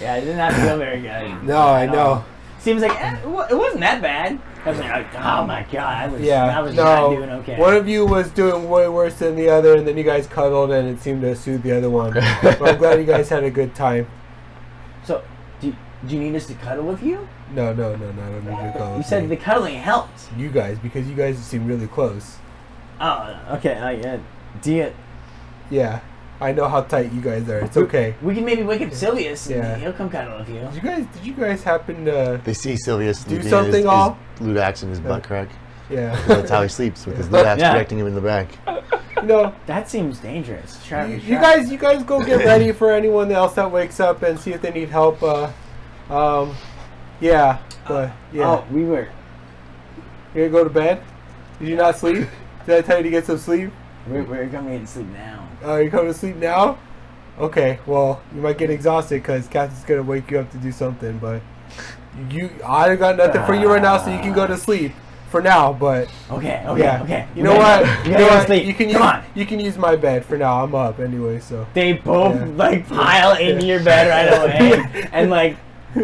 Yeah, it did not feel very good.
No, I know.
Seems like it wasn't that bad. I was like, oh my god, I was
no,
not doing okay.
One of you was doing way worse than the other, and then you guys cuddled, and it seemed to soothe the other one. But I'm glad you guys had a good time.
So, do you need us to cuddle with you?
No, I don't need you to cuddle.
You said the cuddling helped.
You guys, because you guys seem really close.
Oh, okay. Do you?
Yeah, I know how tight you guys are. It's okay.
We can maybe wake up Sylvius and he'll come cuddle with you.
Did you guys happen to
They see Sylvius
do something
his
all?
Ludax in his butt crack.
Yeah.
That's how he sleeps, with his Ludax protecting him in the back.
That seems dangerous.
You guys go get ready for anyone else that wakes up and see if they need help. Yeah.
Oh, we were.
You gonna go to bed? Did you not sleep? Did I tell you to get some sleep?
We're coming to sleep now.
Oh, you're coming to sleep now? Okay, well, you might get exhausted because Kathy's going to wake you up to do something, but I got nothing for you right now, so you can go to sleep for now, but...
Okay.
You know what?
Sleep.
You can use my bed for now. I'm up anyway, so...
They both, pile into your bed right away and,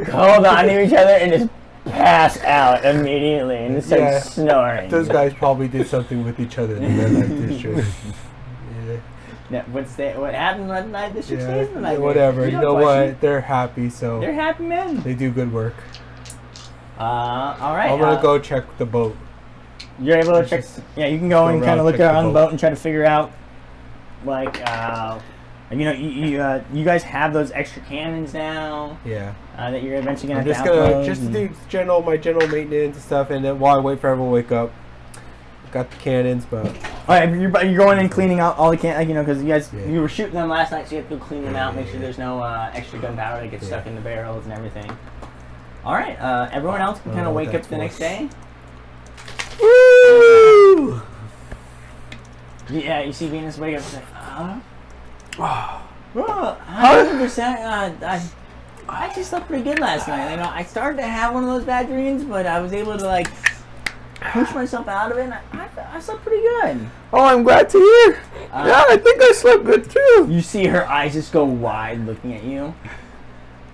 hold on to each other and just pass out immediately and just start snoring.
Those guys probably did something with each other in the red light district.
Yeah. What happened that night? This should stay in the night.
Whatever. You know what? They're happy, so
they're happy men.
They do good work.
All right.
I'm gonna go check the boat.
You're able to check. Yeah, you can go and kind of look around the boat and try to figure out, you guys have those extra cannons now.
Yeah.
That you're eventually gonna.
I'm just gonna do my general maintenance and stuff, and then while I wait for everyone to wake up, got the cannons, but.
All right, you're going and cleaning out all the because you were shooting them last night, so you have to clean them out, make sure there's no extra gunpowder that gets stuck in the barrels and everything. All right, everyone else can kind of wake up the next day.
Woo!
Yeah, you see Venus wake up and say, 100%. I actually slept pretty good last night. I started to have one of those bad dreams, but I was able to push myself out of it, and I slept pretty good.
Oh, I'm glad to hear. Yeah, I think I slept good too.
You see her eyes just go wide looking at you.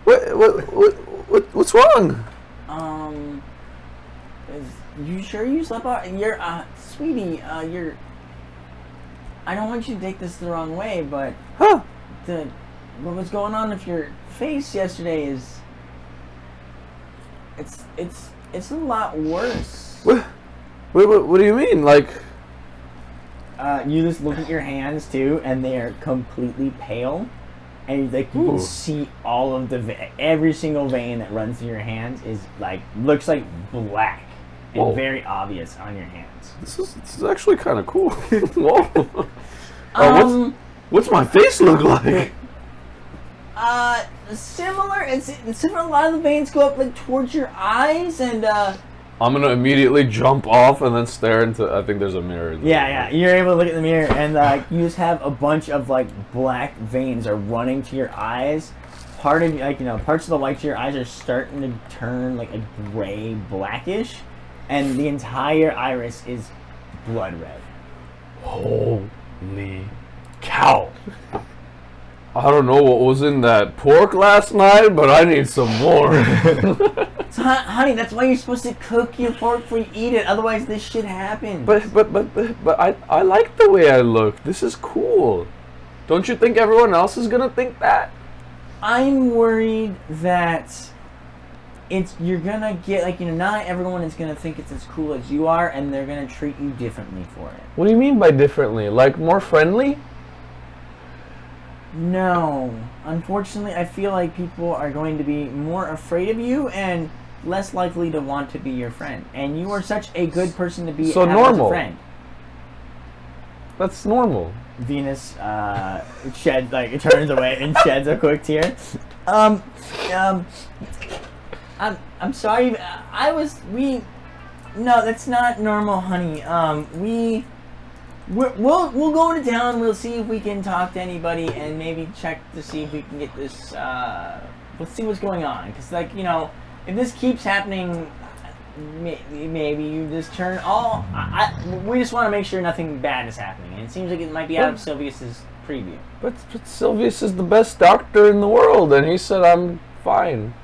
What's wrong?
You sure you slept out? Sweetie, I don't want you to take this the wrong way, but what was going on with your face yesterday is it's a lot worse.
What do you mean?
You just look at your hands too, and they are completely pale, and you can see all of every single vein that runs through your hands is looks like black and very obvious on your hands.
This is actually kind of cool. Whoa. What's my face look like?
Similar. It's similar. A lot of the veins go up towards your eyes, and
I'm gonna immediately jump off and then stare into. I think there's a mirror.
Yeah. You're able to look at the mirror, and you just have a bunch of black veins are running to your eyes. Part of parts of the whites of your eyes are starting to turn a gray blackish, and the entire iris is blood red.
Holy cow! I don't know what was in that pork last night, but I need some more.
So, honey, that's why you're supposed to cook your pork before you eat it. Otherwise, this shit happens.
But I like the way I look. This is cool. Don't you think everyone else is gonna think that?
I'm worried that you're gonna get not everyone is gonna think it's as cool as you are, and they're gonna treat you differently for it.
What do you mean by differently? More friendly?
No. Unfortunately, I feel like people are going to be more afraid of you and less likely to want to be your friend. And you are such a good person to be as a friend.
That's normal.
Venus sheds it turns away and sheds a quick tear. I'm sorry. No, that's not normal, honey. We'll go into town. We'll see if we can talk to anybody and maybe check to see if we can get this. Let's see what's going on, because if this keeps happening, maybe you just turn all. We just want to make sure nothing bad is happening, and it seems like it might be out of Sylvius's preview.
But Sylvius is the best doctor in the world, and he said I'm fine.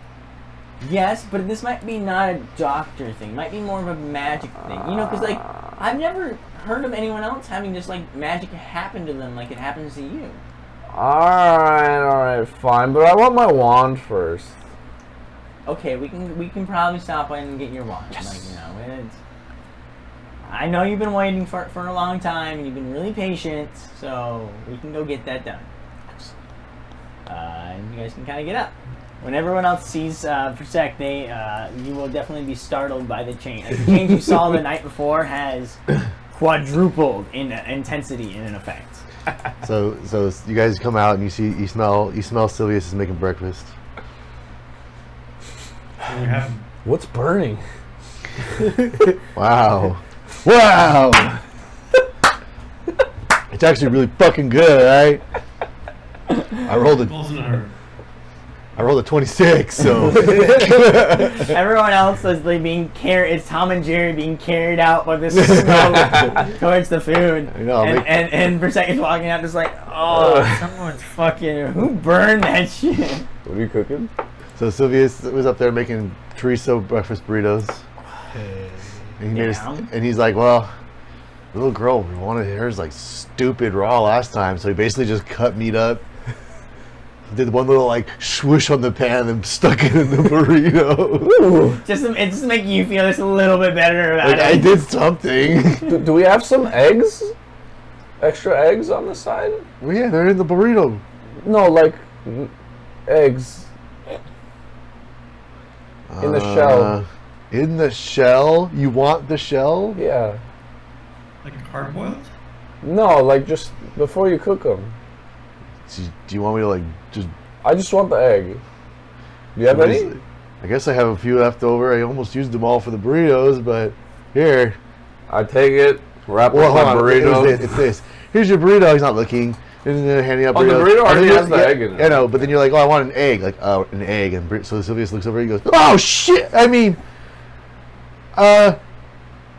Yes, but this might be not a doctor thing. It might be more of a magic thing. You know, because, like, I've never heard of anyone else having just, like, magic happen to them like it happens to you.
Alright, fine. But I want my wand first.
Okay, we can probably stop by and get your wand. Yes. Like, you know, I know you've been waiting for a long time, and you've been really patient, so we can go get that done. And you guys can kind of get up. When everyone else sees Versek, you will definitely be startled by the change. The change you saw the night before has quadrupled in intensity and in effect.
So you guys come out and you smell Sylvius is making breakfast.
What's burning?
Wow. It's actually really fucking good, right? I rolled a 26, so
everyone else is like being carried. It's Tom and Jerry being carried out by this smoke towards the food.
I know,
and Versek is walking out just like, oh, someone's fucking, who burned that shit?
What are you cooking?
So Sylvius was up there making chorizo breakfast burritos. And he's like, well, the little girl wanted hers like stupid raw last time, so he basically just cut meat up. Did one little like swoosh on the pan and then stuck it in the burrito.
just to make you feel just a little bit better about
like,
it.
I did something.
Do we have some eggs? Extra eggs on the side?
Well, yeah, they're in the burrito.
No, like eggs. In the shell.
In the shell? You want the shell?
Yeah.
Like hard boiled?
No, like just before you cook them.
Do you want me to like just...
I just want the egg. Do you have any?
I guess I have a few left over. I almost used them all for the burritos, but here.
I take it, wrap it
hold
on my burrito.
It's this. Here's your burrito. He's not looking. And then handing out burritos.
The burrito already has the egg in it.
I know, but then you're like, oh, I want an egg. Like, oh, an egg. And so Sylvius looks over and he goes, oh, shit. I mean,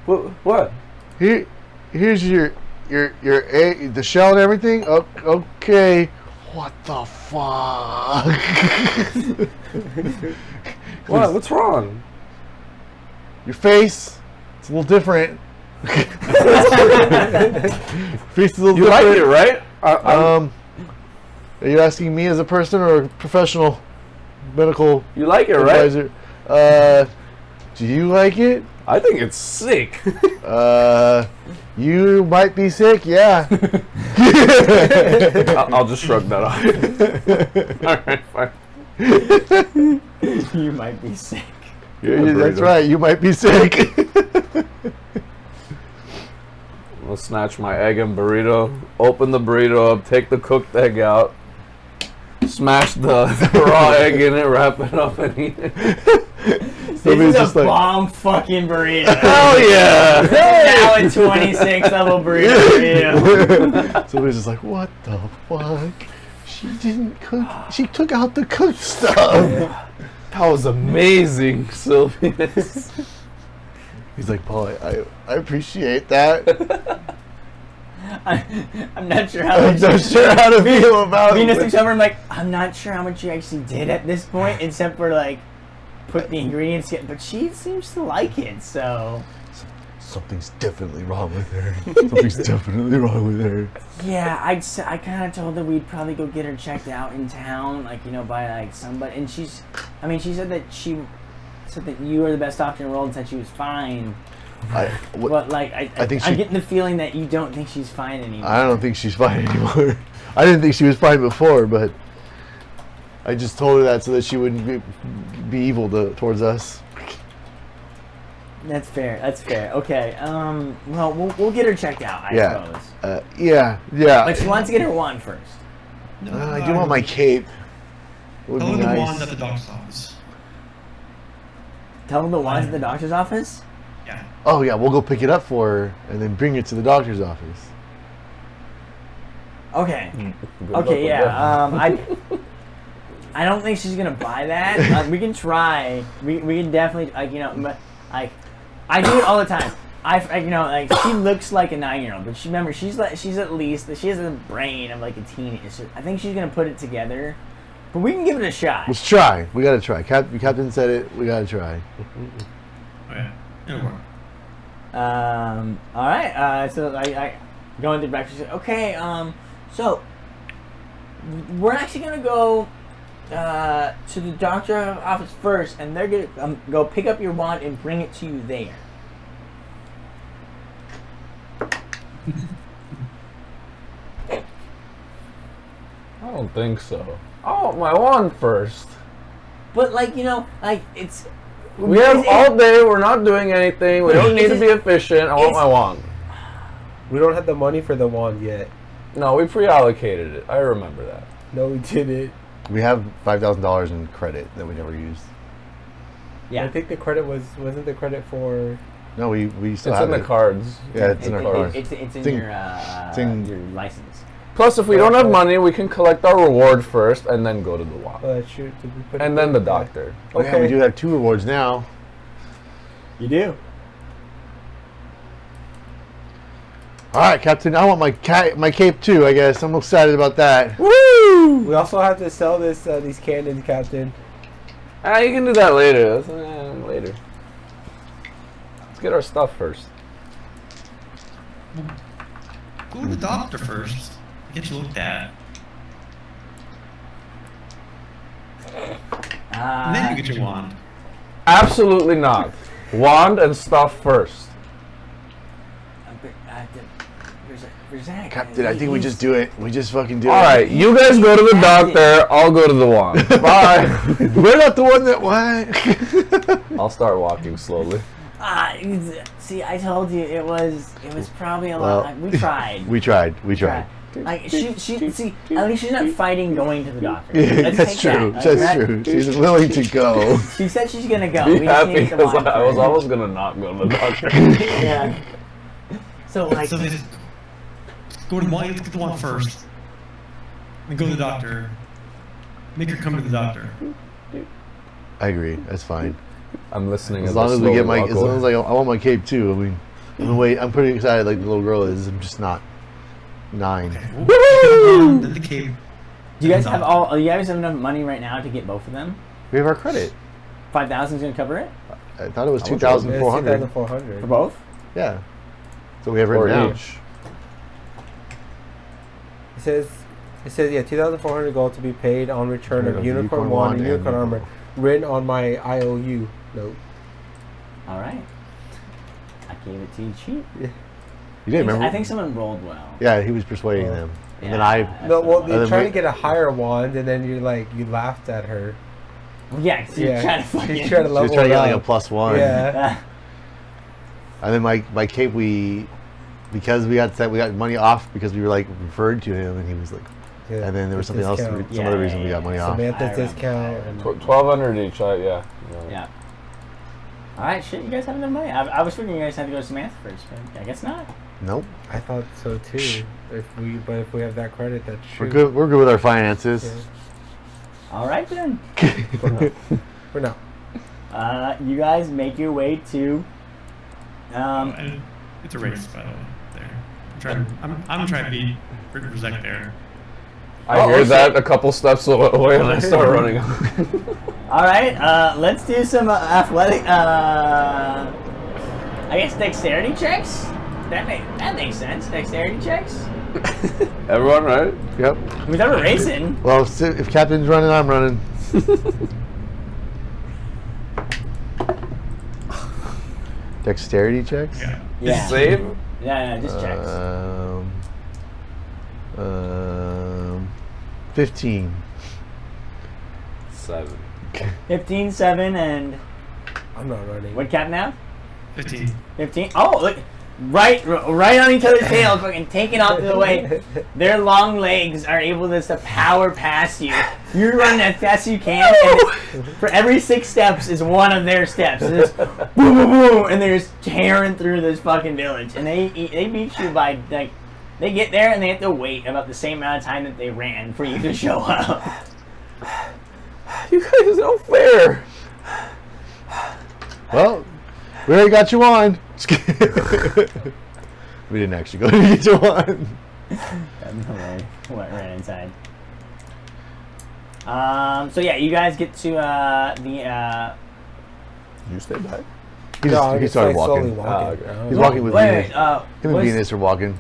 What?
Here's your egg, the shell and everything. Oh, okay. What the fuck?
What? What's wrong?
Your face. It's a little different. Face is a little
You
different.
like it, right?
Are you asking me as a person or a professional medical
You like it,
advisor? Do you like it?
I think it's sick.
You might be sick, yeah.
I'll just shrug that off. Alright, fine.
You might be sick.
That's right, you might be sick.
I'll snatch my egg and burrito, open the burrito up, take the cooked egg out, smash the raw egg in it, wrap it up, and eat it.
This is a bomb fucking burrito.
Hell yeah!
Now a 26 level burrito.
Somebody's just like, what the fuck? She didn't cook. She took out the cooked stuff.
That was amazing, Sylvius.
He's like, Paul, I appreciate that.
I'm not sure how
I'm not sure how to feel about
Venus
it.
looks over and I'm like, I'm not sure how much you actually did at this point, except for like put the ingredients in, but she seems to like it, so
Something's definitely wrong with her. Something's definitely wrong with her.
yeah, I kind of told her we'd probably go get her checked out in town, like, you know, by like somebody, and she said that you were the best doctor in the world and said she was fine. But like I think I'm getting the feeling that you don't think she's fine anymore.
I don't think she's fine anymore. I didn't think she was fine before, but I just told her that so that she wouldn't be evil towards us.
That's fair. Okay. Well, we'll get her checked out, I suppose.
Yeah.
But she wants to get her wand first.
No,
I do want my cape. It would
tell
be
her the
nice.
wand at the doctor's office.
Tell them the wand's at the doctor's office?
Yeah.
Oh yeah, we'll go pick it up for her and then bring it to the doctor's office.
Okay.
Good luck
Okay,
with
yeah. I don't think she's gonna buy that. We can try. We can definitely, like, you know, like, I do it all the time. You know, like, she looks like a 9-year-old, but she's at least, she has a brain of like a teenager. So I think she's gonna put it together. But we can give it a shot.
Let's try. We gotta try. Captain said it. We gotta try.
Okay. It'll work.
All right. So I go into breakfast. Okay. So we're actually gonna go to the doctor's office first, and they're gonna go pick up your wand and bring it to you there.
I don't think so. I want my wand first.
But like it's.
We have all day. We're not doing anything. We don't need to be efficient. I want my wand.
We don't have the money for the wand yet.
No, we pre-allocated it. I remember that.
No, we didn't.
We have $5,000 in credit that we never used.
Yeah.
I think the credit wasn't the credit for.
No, we still
It's
have
in
it.
the cards.
Yeah, it's in our cards.
It's in your license.
Plus, if we don't have money, we can collect our reward first and then go to the wand.
Shoot, did we put
And then the doctor.
Oh, yeah, we do have 2 rewards now.
You do.
All right, Captain. I want my cape too. I guess I'm excited about that.
Woo! We also have to sell these cannons, Captain.
You can do that later. Later. Let's get our stuff first.
Go to the doctor first. Get you looked at. And then you get your wand.
Absolutely not. Wand and stuff first.
Captain, I think we just do it. We just fucking do it.
All right, you guys go to the doctor. I'll go to the wand. Bye.
We're not the one that what?
I'll start walking slowly.
See, I told you it was probably a lot. We tried.
We tried.
Like she see, at least she's not fighting going to the doctor.
Yeah,
Let's
that's
take
true.
that.
That's true. She's willing to go.
She said she's gonna go.
Be
We just
happy
need the
because
wand
I was
first.
almost gonna not go to the doctor.
Yeah. So like,
So just go to one. Let's get the wand first. And go to the doctor. Make her come to the doctor.
I agree. That's fine.
I'm listening.
As long as we get my, as long as I want my cape too. I mean, wait. I'm pretty excited, like the little girl is. I'm just not 9.
Okay. Well, the cape.
do you guys have all? You guys have enough money right now to get both of them?
We have our credit.
5,000 is gonna cover it
I thought it was
How much
2,400.
2,400.
for both.
Yeah. So we have
or
written down.
each.
It says yeah, 2,400 gold to be paid on return of unicorn wand and unicorn armor, written on my IOU note.
All right. I gave it to you cheap.
You did remember?
I think someone rolled well.
Yeah, he was persuading them, and then I.
No, well,
then
they're trying
we-
to get a higher wand, and then you laughed at her.
Yeah, so you're trying to fucking.
She's trying to
She
level
was trying to get like
it
a
up.
+1.
Yeah.
And then my cape, because we got money off because we were like referred to him, and he was like,
Yeah.
and then there was something else,
Discount.
some other reason we got money off.
Samantha's
I
discount. And
1,200 each. Yeah.
Yeah. All right, shit. You guys have enough money. I was figuring you guys had to go to Samantha first, but I guess not.
Nope,
I thought so too. If we have that credit, that's true.
we're good. We're good with our finances.
Yeah.
All right then.
For now.
You guys make your way to.
And it's a race, by the way. There. I'm trying to beat Rizek there.
I hear that a couple steps away and I start running.
All right. Let's do some athletic. I guess dexterity checks. That makes sense. Dexterity checks.
Everyone, right?
Yep.
Who's ever racing?
Well, if Captain's running, I'm running. Dexterity checks.
Yeah.
Yeah.
Save?
Yeah, just checks.
15.
7.
15, 7, and
I'm not running.
what Captain have?
15.
15. Oh, look. Right on each other's tails, fucking taking off to the way. Their long legs are able to power past you. You're running as fast as you can, and for every 6 steps is one of their steps. It's just boom, boom, boom, and they're just tearing through this fucking village. And they beat you by, like, they get there and they have to wait about the same amount of time that they ran for you to show up.
You guys are fair.
Well, we already got you on. We didn't actually go to get you on.
No way. What ran inside? So yeah, you guys get to the.
You stay back.
He started walking.
Okay.
He's walking with
wait,
Venus. Him and Venus are walking.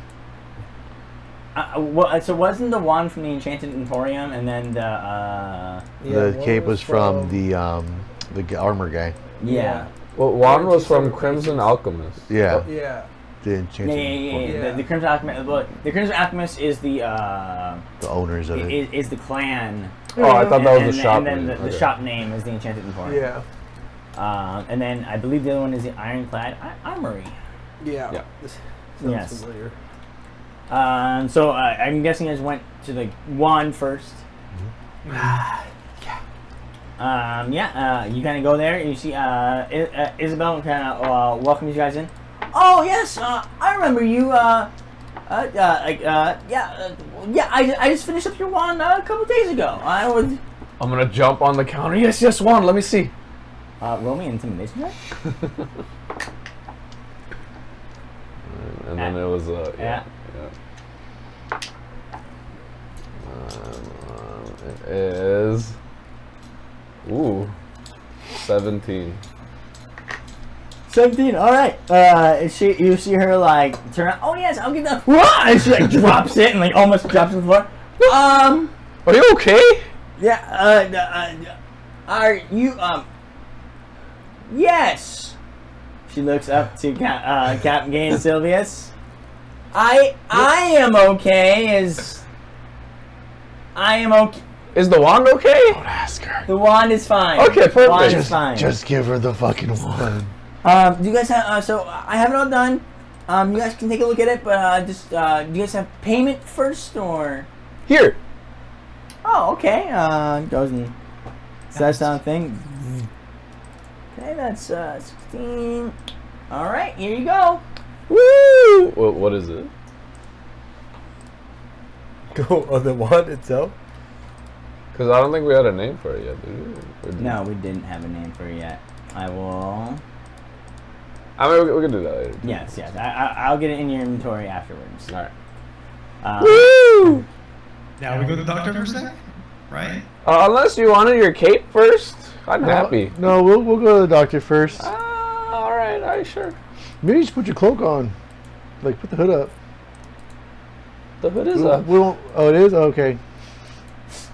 So wasn't the wand from the Enchanted Emporium, and then
The cape was from the armor guy.
Yeah.
Well, wand was from Crimson Alchemist.
Yeah.
Yeah.
The Enchanted Emporium.
Yeah. The Crimson Alchemist. Well, the Crimson Alchemist is the
owners of it.
Is the clan.
Oh, I thought that was the shop
And
name.
then the shop name is the Enchanted Emporium.
Yeah.
And then I believe the other one is the Ironclad Armory.
Yeah.
Yeah.
This
Yes.
sounds familiar.
So I'm guessing you guys went to the wand first. You kind of go there and you see Isabel kind of welcomes you guys in. Oh yes, I remember you. I just finished up your wand a couple days ago.
I'm gonna jump on the counter. Yes, wand. Let me see.
Roll me an intimidation check.
And then it was
Yeah.
It is 17.
17. All right. You see her like turn around. Oh yes, I'll get that. And she like drops it and like almost drops on the floor.
Are you okay?
Yeah. Are you Yes. She looks up to Captain Gain Sylvius. I am okay. I am okay.
Is the wand okay?
Don't ask her.
The wand is fine.
Okay, perfect.
The wand is fine.
Just give her the fucking wand.
Do you guys have? So I have it all done. You guys can take a look at it, but do you guys have payment first or?
Here.
Oh, okay. Goes and says something. Okay, that's 16. All right, here you go.
Woo! What is it?
Go on the wand itself.
Because I don't think we had a name for it yet, did we?
No, we didn't have a name for it yet. I will.
I mean, we can do that later.
Yes. I'll get it in your inventory afterwards.
All right.
Woo!
Now we go to the doctor for a sec, right?
Unless you wanted your cape first, I'm happy.
No, we'll go to the doctor first.
All right, sure.
Maybe just put your cloak on. Like, put the hood up.
The hood is up.
We won't, oh, it is? Okay.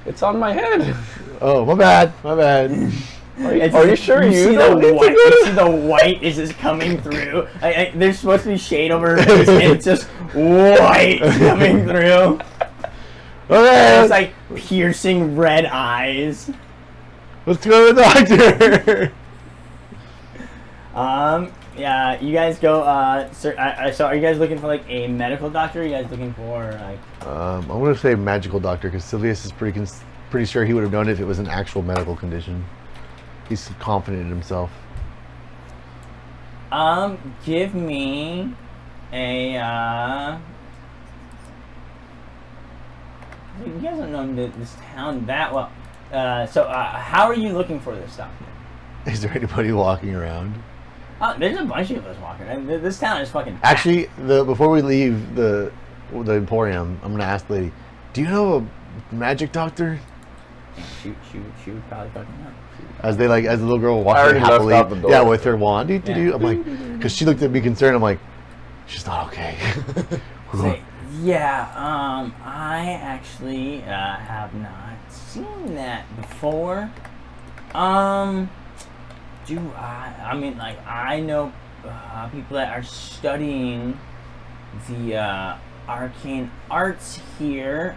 It's on my head.
Oh, my bad.
Are you sure you
see
don't
the
need
white?
to go
You
to
see the white is just coming through. There's supposed to be shade over her face, and it's just white coming through.
Okay.
It's like piercing red eyes.
Let's go to the doctor.
Yeah, you guys go. So are you guys looking for like a medical doctor? Or are you guys looking for like?
I'm gonna say magical doctor because Sylvius is pretty sure he would have known if it was an actual medical condition. He's confident in himself.
Give me a. You guys don't know this town that well. How are you looking for this stuff?
Is there anybody walking around?
There's a bunch of us walking. This town is fucking.
Actually, before we leave the Emporium, I'm gonna ask the lady, do you know a magic doctor?
She would probably fucking know.
As the little girl walks
already left
happily,
out the door.
yeah, with her wand. I'm like, because she looked at me concerned. I'm like, she's not okay.
I actually have not seen that before. I mean, like, I know people that are studying the arcane arts here.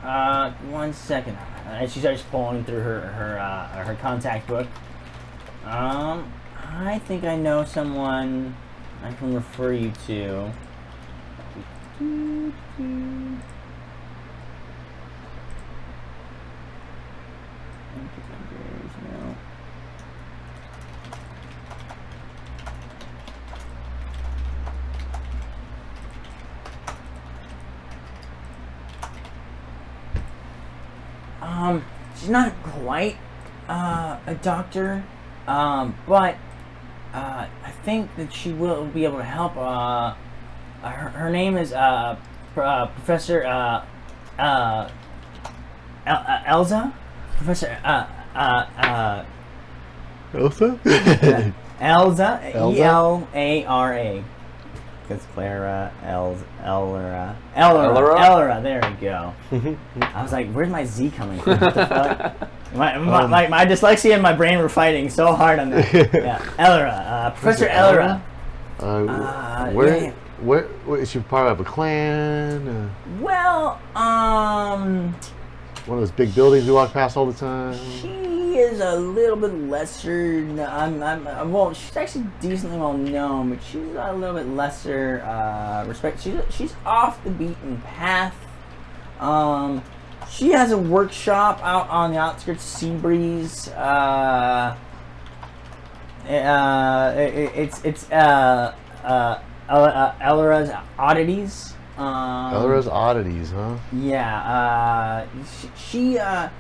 1 second. And she starts pulling through her contact book. I think I know someone I can refer you to. She's not quite a doctor, but I think that she will be able to help. Her name is Professor Elza. Professor
Elsa?
Elza,
Elza?
Elara. Because Clara, Elra. There we go. I was like, where's my Z coming from? What the fuck? My dyslexia and my brain were fighting so hard on that. Yeah, Elra. Professor Elra.
Where is she part of a clan?
Well,
one of those big buildings we walk past all the time.
she is a little bit lesser. Well, she's actually decently well known, but she's a little bit lesser respect. She's off the beaten path. She has a workshop out on the outskirts of Seabreeze. It's Elra's Oddities.
Elra's Oddities, huh?
Yeah. She's a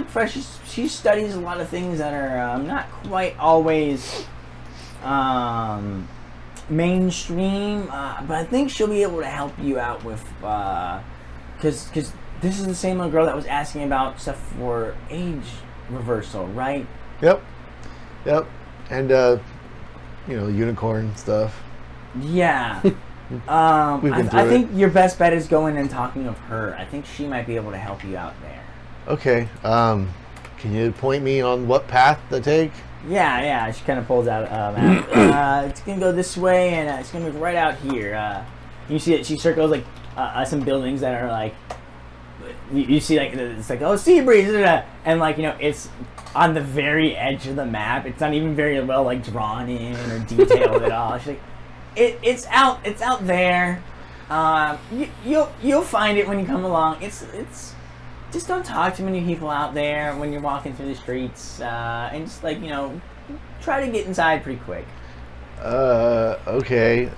professor. She studies a lot of things that are not quite always mainstream, but I think she'll be able to help you out with because this is the same little girl that was asking about stuff for age reversal, right?
Yep. And unicorn stuff.
Yeah. I think your best bet is going and talking of her. I think she might be able to help you out there.
Okay. Can you point me on what path to take?
Yeah. She kind of pulls out a map. It's gonna go this way, and it's gonna move right out here. You see that she circles like some buildings that are like. You see like it's like Seabreeze, and like it's on the very edge of the map. It's not even very well like drawn in or detailed at all. She's like, it's out there. You'll find it when you come along. It's just don't talk to many people out there when you're walking through the streets, and just like try to get inside pretty quick.
Okay.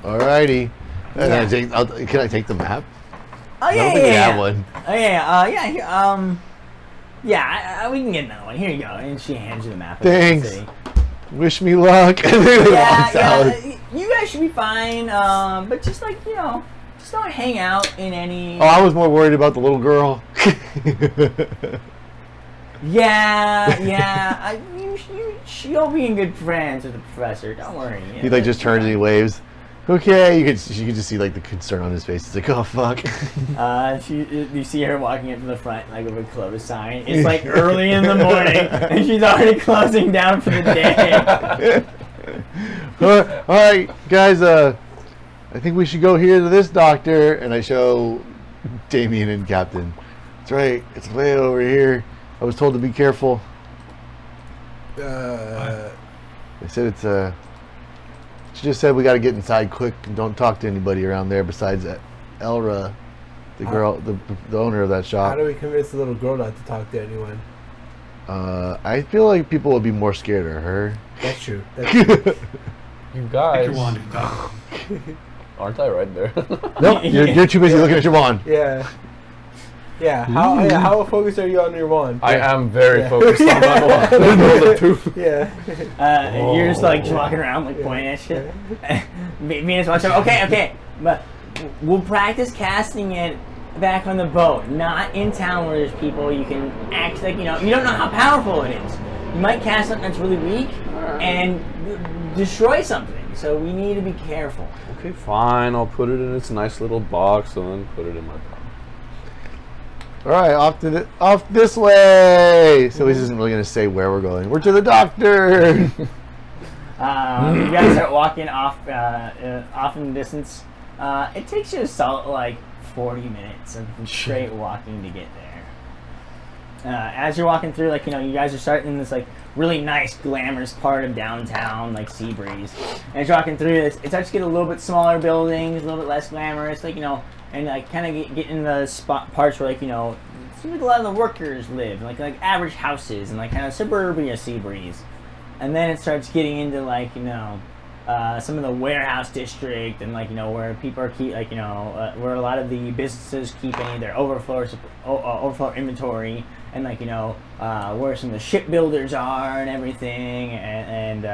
Alrighty.
Yeah.
Can I take the map?
Oh yeah,
I don't think we have one.
Oh yeah, yeah. We can get another one. Here you go. And she hands you the map.
Thanks. Wish me luck.
Yeah. You guys should be fine. But just like just don't hang out in any.
Oh, I was more worried about the little girl.
Yeah. You'll be in good friends with the professor. Don't worry.
He just turns and he waves. Okay, you could just see like the concern on his face. It's like, oh fuck.
You see her walking up to the front like with a close sign. It's like early in the morning, and she's already closing down for the day.
All right, guys. I think we should go here to this doctor, and I show Damien and Captain. That's right. It's way over here. I was told to be careful. They said it's She just said we got to get inside quick and don't talk to anybody around there besides Elra, the girl, the owner of that shop.
How do we convince the little girl not to talk to anyone?
I feel like people would be more scared of her.
That's true.
You guys.
Your wand, go.
Aren't I right there?
Nope, you're too busy looking at your wand.
Yeah. How focused are you on your wand?
I am very focused on my wand.
Yeah.
You're just like walking around like pointing at shit. Venus walks up. Okay, but we'll practice casting it back on the boat, not in town where there's people. You can act like you don't know how powerful it is. You might cast something that's really weak and destroy something. So we need to be careful.
Okay, fine. I'll put it in its nice little box and then put it in my pocket.
All right, off this way. So this isn't really going to say where we're going. We're to the doctor.
You guys start walking off in the distance. It takes you a solid like 40 minutes of straight walking to get there. As you're walking through, you guys are starting in this really nice, glamorous part of downtown, Seabreeze. And as you're walking through this, it starts to get a little bit smaller buildings, a little bit less glamorous, and kind of get in the parts where it seems like a lot of the workers live, like average houses and kind of suburbia Seabreeze. And then it starts getting into some of the warehouse district and where people are where a lot of the businesses keep any of their overflow inventory, and where some of the shipbuilders are and everything, and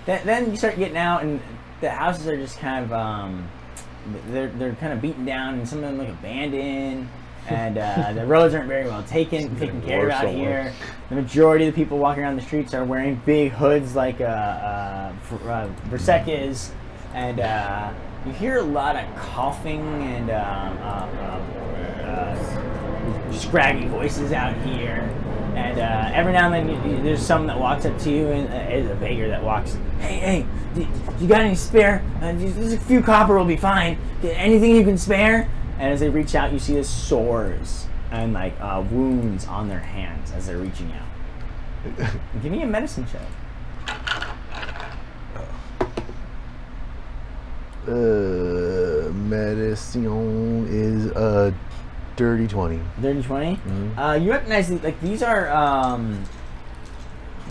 then you start getting out and the houses are just kind of they're kind of beaten down and some of them abandoned, and the roads aren't very well taken care of out here. The majority of the people walking around the streets are wearing big hoods like Versek is, and you hear a lot of coughing and scraggy voices out here. And every now and then there's someone that walks up to you, and it's a beggar that walks. Hey, you got any spare? Just a few copper will be fine. Anything you can spare? And as they reach out, you see the sores and like wounds on their hands as they're reaching out. Give me a medicine check.
Medicine is dirty 20.
Dirty 20?
Mm-hmm.
You recognize like these are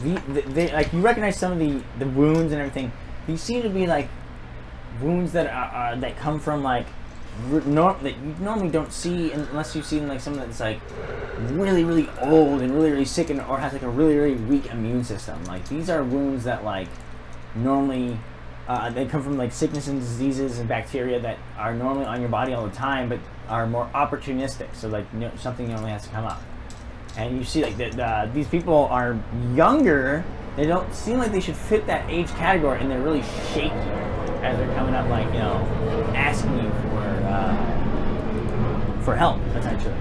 like you recognize some of the wounds and everything. These seem to be like wounds that are that come from like that you normally don't see unless you've seen like someone that's like really old and really sick or has like a really weak immune system. Like these are wounds that like normally they come from like sickness and diseases and bacteria that are normally on your body all the time, but are more opportunistic. So like something normally has to come up, and you see like these people are younger. They don't seem like they should fit that age category, and they're really shaky as they're coming up, like asking you for help essentially.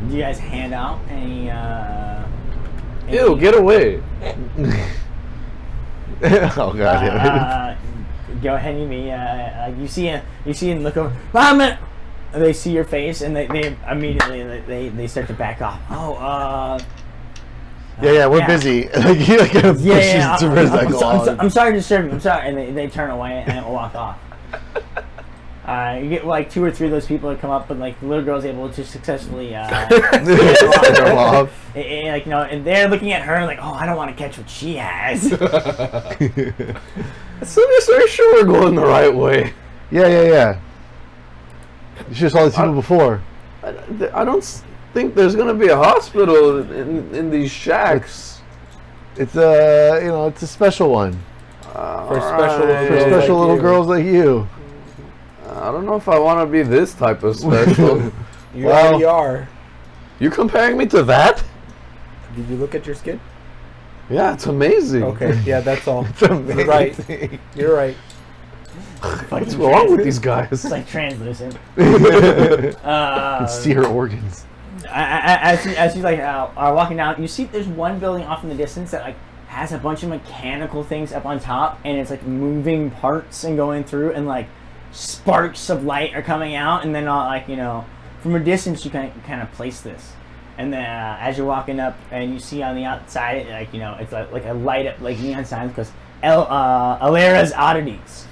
Do you guys hand out any?
Ew! Get away!
Oh god!
Go ahead and you see him look over. Mom, they see your face and they immediately they start to back off.
We're busy. He kind of pushes
I'm sorry to disturb you. I'm sorry, and they turn away and walk off. You get like 2 or 3 of those people that come up, but like the little girl's able to successfully off. And they're looking at her and like, oh, I don't want to catch what she has.
So are you sure we're going the right way?
Yeah. You should have saw these people before.
I don't think there's gonna be a hospital in these shacks.
It's it's a special one
For special
little girls like you.
I don't know if I want to be this type of special.
You already are.
You comparing me to that?
Did you look at your skin?
Yeah, it's amazing.
Okay, yeah, that's all.
It's amazing.
You're right. You're right.
What's wrong with these guys?
It's like translucent.
You can see her organs.
As you like are walking down, you see there's one building off in the distance that like has a bunch of mechanical things up on top, and it's like moving parts and going through, and like sparks of light are coming out, and then from a distance you kind of place this, and then as you're walking up and you see on the outside it's like a light up like neon signs because Alera's Oddities.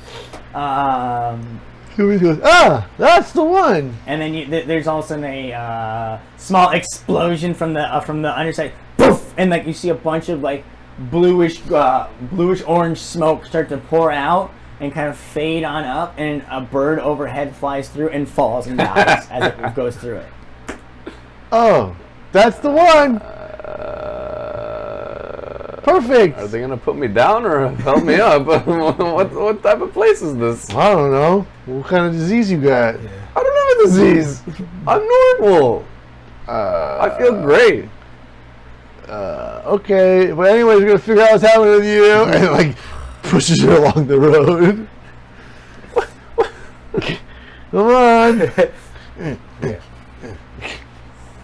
He goes, that's the one.
And then there's all of a sudden a small explosion from the underside, poof, and like you see a bunch of like bluish orange smoke start to pour out and kind of fade on up, and a bird overhead flies through and falls and dies as it goes through it.
Oh, that's the one. Perfect.
Are they gonna put me down or help me up? What type of place is this?
I don't know. What kind of disease you got?
Yeah.
I don't have a disease. I'm normal. I feel great.
Okay, but anyways, we're gonna figure out what's happening with you, and like pushes her along the road. Come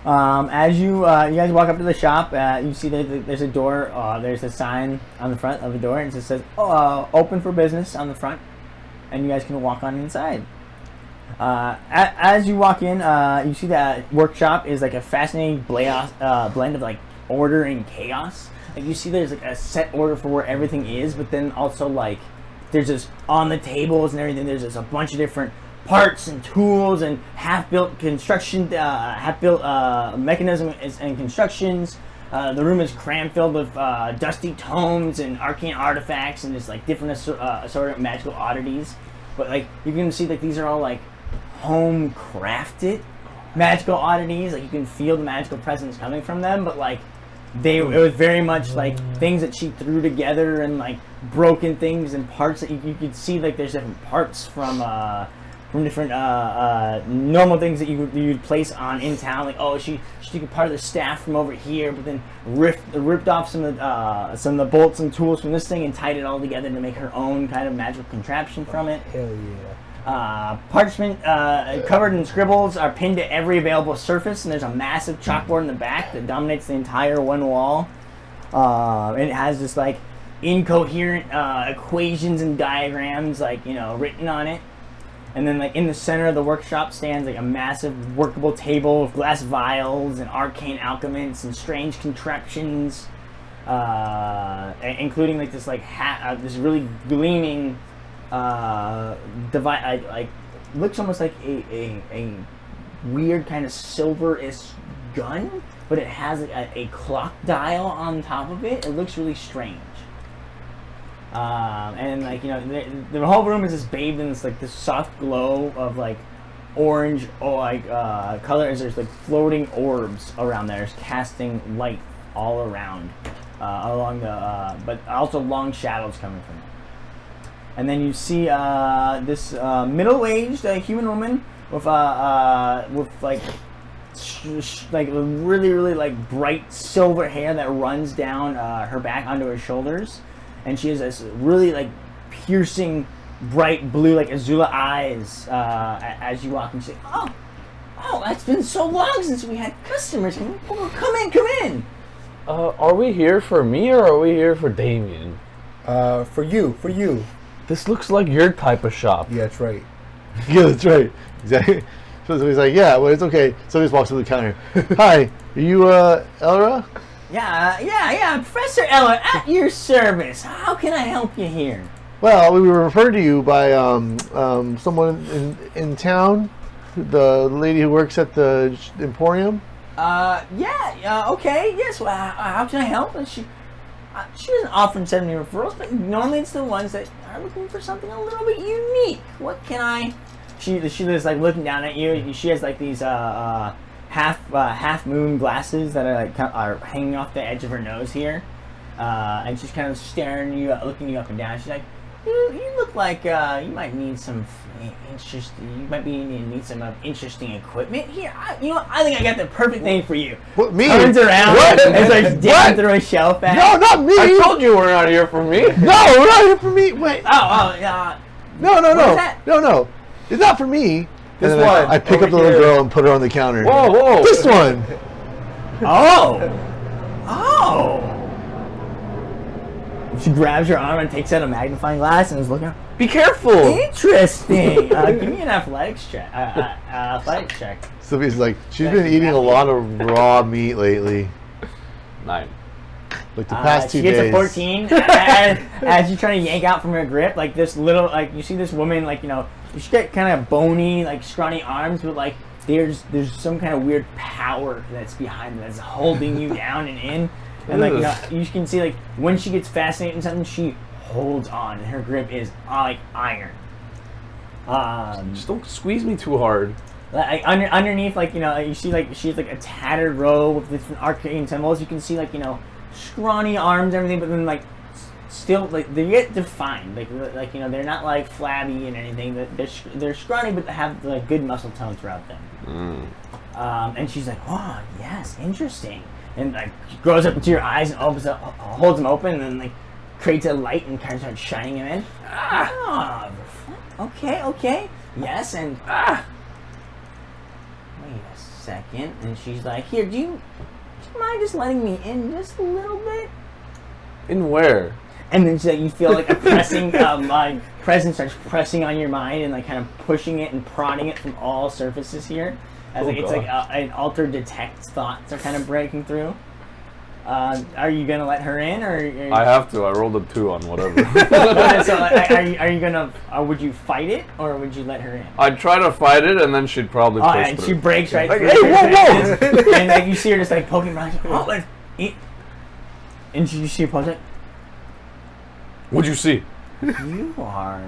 on.
As you guys walk up to the shop, you see that there's a door. There's a sign on the front of the door, and it says "Open for business" on the front, and you guys can walk on inside. As you walk in, you see that workshop is like a fascinating blend of like order and chaos. Like you see, there's like a set order for where everything is, but then also like there's just on the tables and everything. There's just a bunch of different parts and tools and half-built construction, mechanism and constructions. The room is cram-filled with dusty tomes and arcane artifacts and just like different assorted magical oddities. But like you can see that these are all like home-crafted magical oddities. Like you can feel the magical presence coming from them, but like it was very much like things that she threw together and like broken things and parts that you could see like there's different parts from different normal things that you'd place on in town. Like, oh, she took a part of the staff from over here, but then ripped off some of the bolts and tools from this thing and tied it all together to make her own kind of magical contraption from it.
Hell yeah.
Parchment covered in scribbles are pinned to every available surface, and there's a massive chalkboard in the back that dominates the entire one wall. And it has this like incoherent equations and diagrams written on it. And then like in the center of the workshop stands like a massive workable table with glass vials and arcane alchements and strange contraptions, including like this this really gleaming device. Looks almost like a weird kind of silver-ish gun, but it has a clock dial on top of it. It looks really strange. And the whole room is just bathed in this soft glow of like orange color, as there's like floating orbs around there, just casting light all around along the but also long shadows coming from it. And then you see this middle-aged human woman with really bright silver hair that runs down her back onto her shoulders. And she has this really piercing, bright blue Azula eyes as you walk. And she's like, "Oh, that's been so long since we had customers. Come in."
Are we here for me or are we here for Damien?
For you.
This looks like your type of shop.
Yeah, that's right.
Yeah, that's right. Exactly. So he's like, yeah, well, it's okay. So he just walks to the counter. Hi, are you Elra?
Yeah, Professor Eller, at your service. How can I help you here?
Well, we were referred to you by someone in town, the lady who works at the Emporium.
Okay, yes. Well, how can I help? And she doesn't often send me referrals, but normally it's the ones that are looking for something a little bit unique. What can I? She is looking down at you. She has these half moon glasses that are hanging off the edge of her nose here, and she's kind of looking you up and down. She's like, you look like you might need some interesting equipment here. I think I got the perfect thing for you.
What, me?
Turns around and starts digging through a shelf bag.
No, not me.
I told you we're not here for me.
No, we're not here for me. Wait.
Yeah.
No.
that?
No. It's not for me.
This
and then
one.
I pick
over
up the little
here.
girl and put her on the counter.
Whoa.
This one.
Oh. She grabs your arm and takes out a magnifying glass and is looking.
Be careful.
Interesting. Give me an athletics check. Athletics check.
Sylvia's like, she's been eating a lot of raw meat lately.
9.
Like the past 2
she
days.
gets a 14 as you're trying to yank out from her grip. Like this little, you see this woman, she's got kind of bony, scrawny arms, but there's some kind of weird power that's behind them that's holding you down and in. And you can see when she gets fascinated in something, she holds on, and her grip is like iron.
Just don't squeeze me too hard.
Underneath, you see she's a tattered robe with different arcane symbols. You can see scrawny arms, everything, but then still they get defined. They're not flabby and anything. They're scrawny, but they have good muscle tone throughout them. And she's like, "Oh yes, interesting." And she goes up to your eyes and holds them open, and then creates a light and kind of starts shining them in. Okay. Yes, and wait a second. And she's like, "Here, do you mind just letting me in just a little bit?"
In where?
And then you feel a pressing, presence starts pressing on your mind and kind of pushing it and prodding it from all surfaces here. As it's an alter detect thoughts are kind of breaking through. Are you gonna let her in, or?
I have to. I rolled a 2 on whatever.
So, are you gonna? Would you fight it, or would you let her in?
I'd try to fight it, and then she'd probably push
And
through.
she breaks right through.
Hey, whoa!
And you see her just poking around. And she pulls it.
What'd you see?
You are.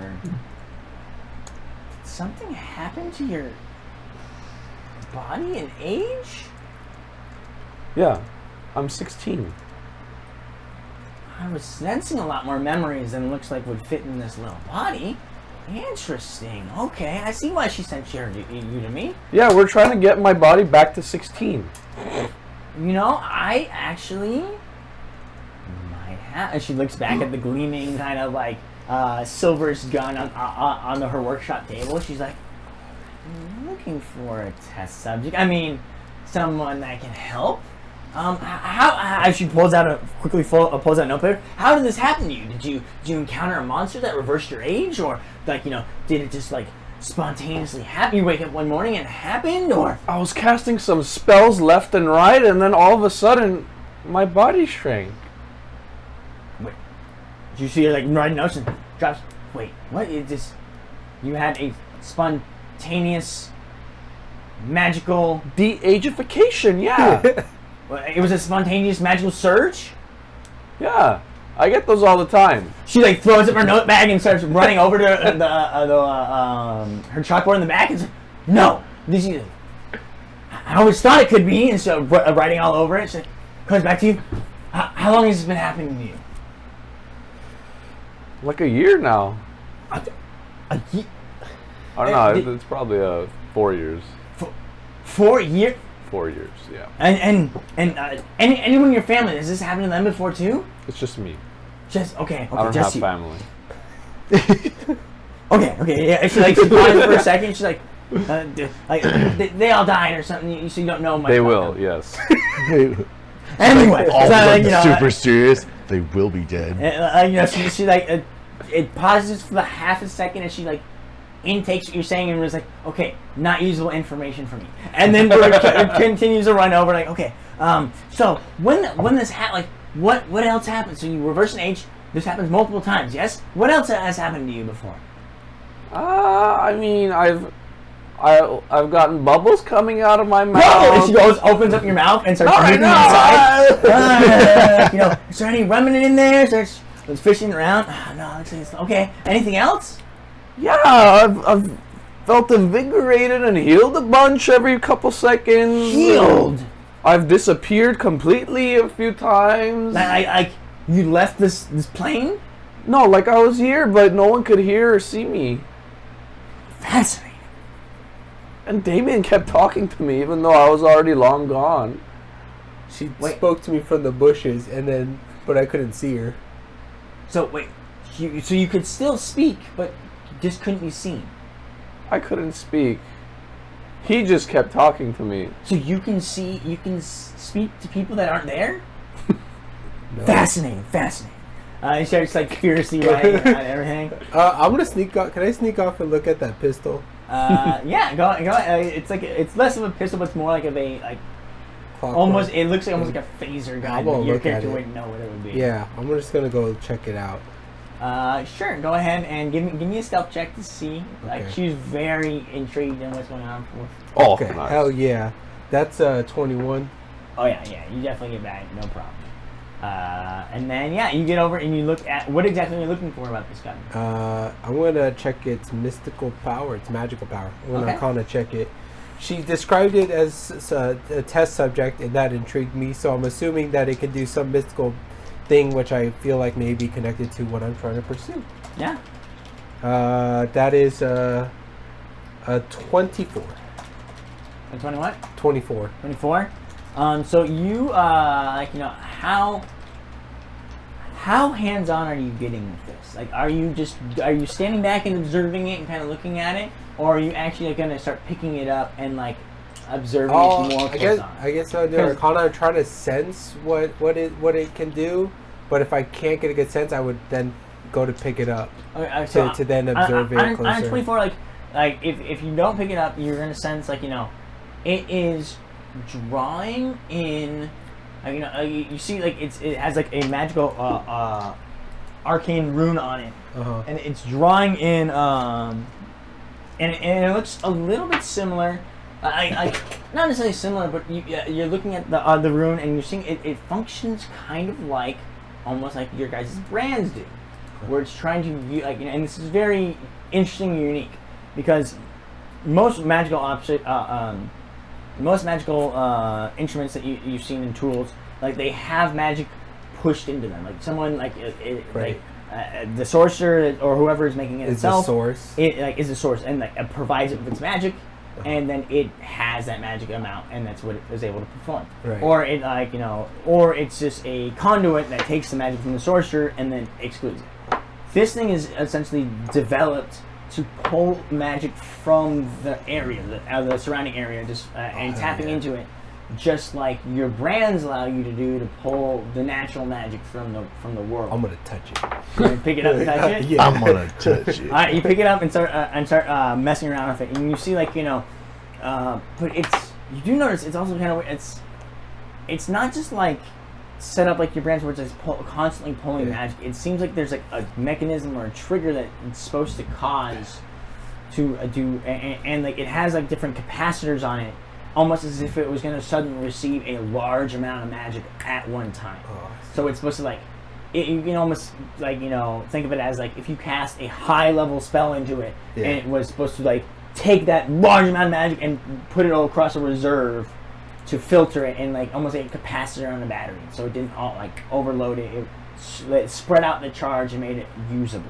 Something happened to your body and age?
Yeah, I'm 16.
I was sensing a lot more memories than looks like would fit in this little body. Interesting. Okay, I see why she sent you to me.
Yeah, we're trying to get my body back to 16.
You know, I actually might have. And she looks back at the gleaming kind of like silverish gun on her workshop table. She's like, I'm looking for a test subject. I mean, someone that can help. How she pulls out pulls out a notepad. How did this happen to you? Did you encounter a monster that reversed your age, or like did it just like spontaneously happen? You wake up one morning and it happened, or
I was casting some spells left and right, and then all of a sudden, my body shrank.
Wait, did you see her like writing notes and drops? Wait, what is this? You had a spontaneous, magical
de-ageification. Yeah.
It was a spontaneous magical surge?
Yeah, I get those all the time.
She like throws up her note bag and starts running over to her chalkboard in the back and says, no, this is, I always thought it could be, and so writing all over it. She comes back to you. How long has this been happening to you?
Like a year now.
A year?
I don't know, it's probably 4 years.
4 years?
4 years, yeah.
And anyone in your family, has this happened to them before too?
It's just me.
Okay,
I don't
just
have family.
Okay, yeah. She pauses for a second. She's like they all died or something. So you don't know much.
They will, yes.
Anyway,
all
so,
super serious. They will be dead.
She it pauses for half a second, and she intakes what you're saying and was like, okay, not usable information for me. And then continues to run over, like, okay, so when this what else happened? So you reverse an age. This happens multiple times, yes? What else has happened to you before?
I mean, I've gotten bubbles coming out of my mouth.
No! And she goes, opens up your mouth and starts moving inside. Is there any remnant in there? Starts fishing around. No, it's okay. Anything else?
Yeah, I've felt invigorated and healed a bunch every couple seconds.
Healed?
I've disappeared completely a few times.
You left this plane?
No, I was here, but no one could hear or see me.
Fascinating.
And Damien kept talking to me, even though I was already long gone.
She spoke to me from the bushes, but I couldn't see her.
So wait, so you could still speak, but just couldn't be seen.
I couldn't speak. He just kept talking to me.
So you can speak to people that aren't there?
No.
Fascinating. He starts curiously writing on everything.
I'm gonna sneak off. Can I sneak off and look at that pistol?
Yeah, go. It's it's less of a pistol, but it's more like almost. It looks almost like a phaser gun. But your character wouldn't know what it would be.
Yeah, I'm just gonna go check it out.
Sure. Go ahead and give me a stealth check to see.
Okay.
She's very intrigued in what's going on.
Oh,
okay.
Nice.
Hell yeah, that's 21.
Oh yeah, you definitely get back, no problem. And then you get over and you look at what exactly you're looking for about this gun.
I'm gonna check its mystical power, its magical power. I'm gonna
Okay.
kind of check it. She described it as a test subject, and that intrigued me. So I'm assuming that it can do some mystical thing, which I feel like may be connected to what I'm trying to pursue.
Yeah.
That is a 24.
And 20 what?
24.
24. So you how hands-on are you getting with this? Are you standing back and observing it and kind of looking at it, or are you actually going to start picking it up and observing it more close on?
I guess I'll do Arcana. I'm trying to sense what it can do, but if I can't get a good sense, I would then go to pick it up to then observe it closer.
On 24, if you don't pick it up, you're going to sense it is drawing in. You see, it has a magical arcane rune on it, and it's drawing in, and it looks a little bit similar. Not necessarily similar, but you're looking at the rune, and you're seeing it functions kind of almost like your guys' brands do, where it's trying to and this is very interesting and unique because most magical instruments that you've seen in tools, they have magic pushed into them. Someone the sorcerer or whoever is making it
Is
itself
the source.
it like is the source and like it provides it with its magic, and then it has that magic amount, and that's what it is able to perform.
Right.
Or it or it's just a conduit that takes the magic from the sorcerer and then excludes it. This thing is essentially developed to pull magic from the area, the surrounding area, just and tapping into it, just like your brands allow you to do to pull the natural magic from the world.
I'm gonna touch it.
You wanna pick it up and touch it.
Yeah.
I'm gonna touch it.
All right, you pick it up and start messing around with it, and you see but you do notice it's also kind of it's not just like set up like your brands where it's just constantly pulling magic. It seems like there's like a mechanism or a trigger that it's supposed to cause to do, and like it has like different capacitors on it, almost as if it was going to suddenly receive a large amount of magic at one time. So it's supposed to like, you can almost like think of it as like if you cast a high level spell into it, and it was supposed to like take that large amount of magic and put it all across a reserve to filter it, and like almost like a capacitor on the battery, so it didn't all like overload it. It spread out the charge and made it usable.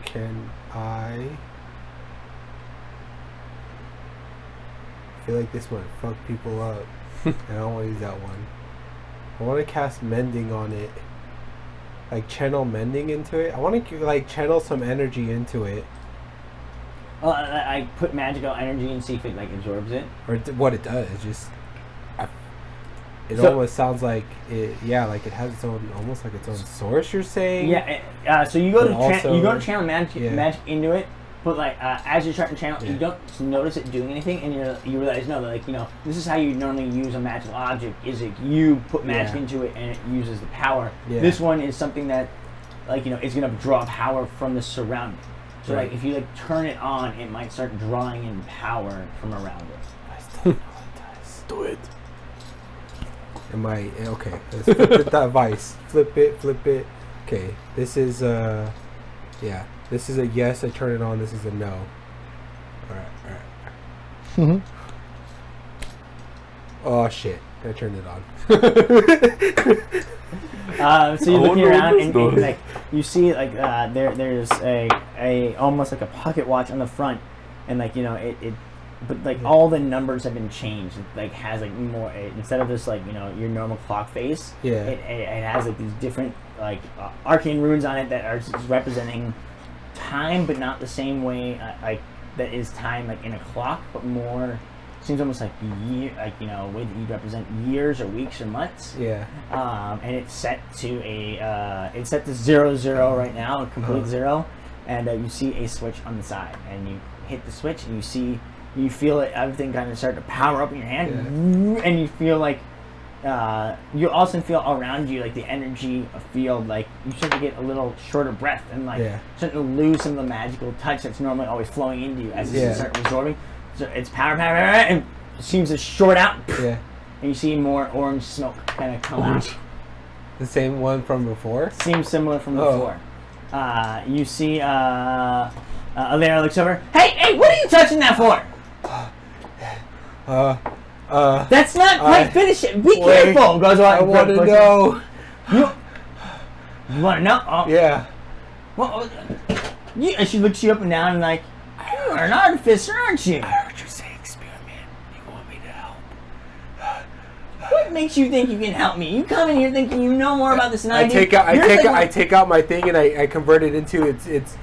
Can I feel like this might fuck people up? I don't want to use that one. I want to cast mending on it, like channel mending into it. I want to like channel some energy into it.
Well, I put magical energy and see if it like absorbs it.
Or what it does, it
So-
almost sounds like it. Yeah, like it has its own, almost like its own source. You're saying?
Yeah. So you go
But
to you go to
also-
channel magic into it, but like as you're starting to channel, you don't notice it doing anything, and you realize this is how you normally use a magical object. Is it you put magic into it and it uses the power.
Yeah.
This one is something that it's gonna draw power from the surrounding. So like if you like turn it on, it might start drawing in power from around it.
I still know it does.
Do it.
Am I okay? Let's flip that vice. Flip it. Okay, this is this is a yes. I turn it on. This is a no. All right. Oh shit! I turned it on.
So you're looking around and like you see like there's a almost like a pocket watch on the front, and like but like all the numbers have been changed. It like has like more instead of just like your normal clock face.
Yeah.
It has like these different like arcane runes on it that are just representing time, but not the same way like that is time like in a clock, but more. Seems almost like way that you represent years or weeks or months.
Yeah.
And it's set to 00 right now, a complete 0, and you see a switch on the side, and you hit the switch, and you feel it, everything kind of start to power up in your hand, and you feel like you also feel around you like the energy field, like you start to get a little shorter breath and like start to lose some of the magical touch that's normally always flowing into you as it starts absorbing. So it's power, and it seems to short out.
Yeah.
And you see more orange smoke kind of come out.
The same one from before?
Seems similar from before. You see Alera looks over. Hey, what are you touching that for? That's not quite finished yet. Be careful. Goes on.
I want to know.
You want to know? Oh.
Yeah.
Well, and she looks you up and down and like, you are an artificer, aren't you?
I heard you say experiment. You want me to help?
What makes you think you can help me? You come in here thinking you know more about this than I do.
I take out my thing and I convert it into its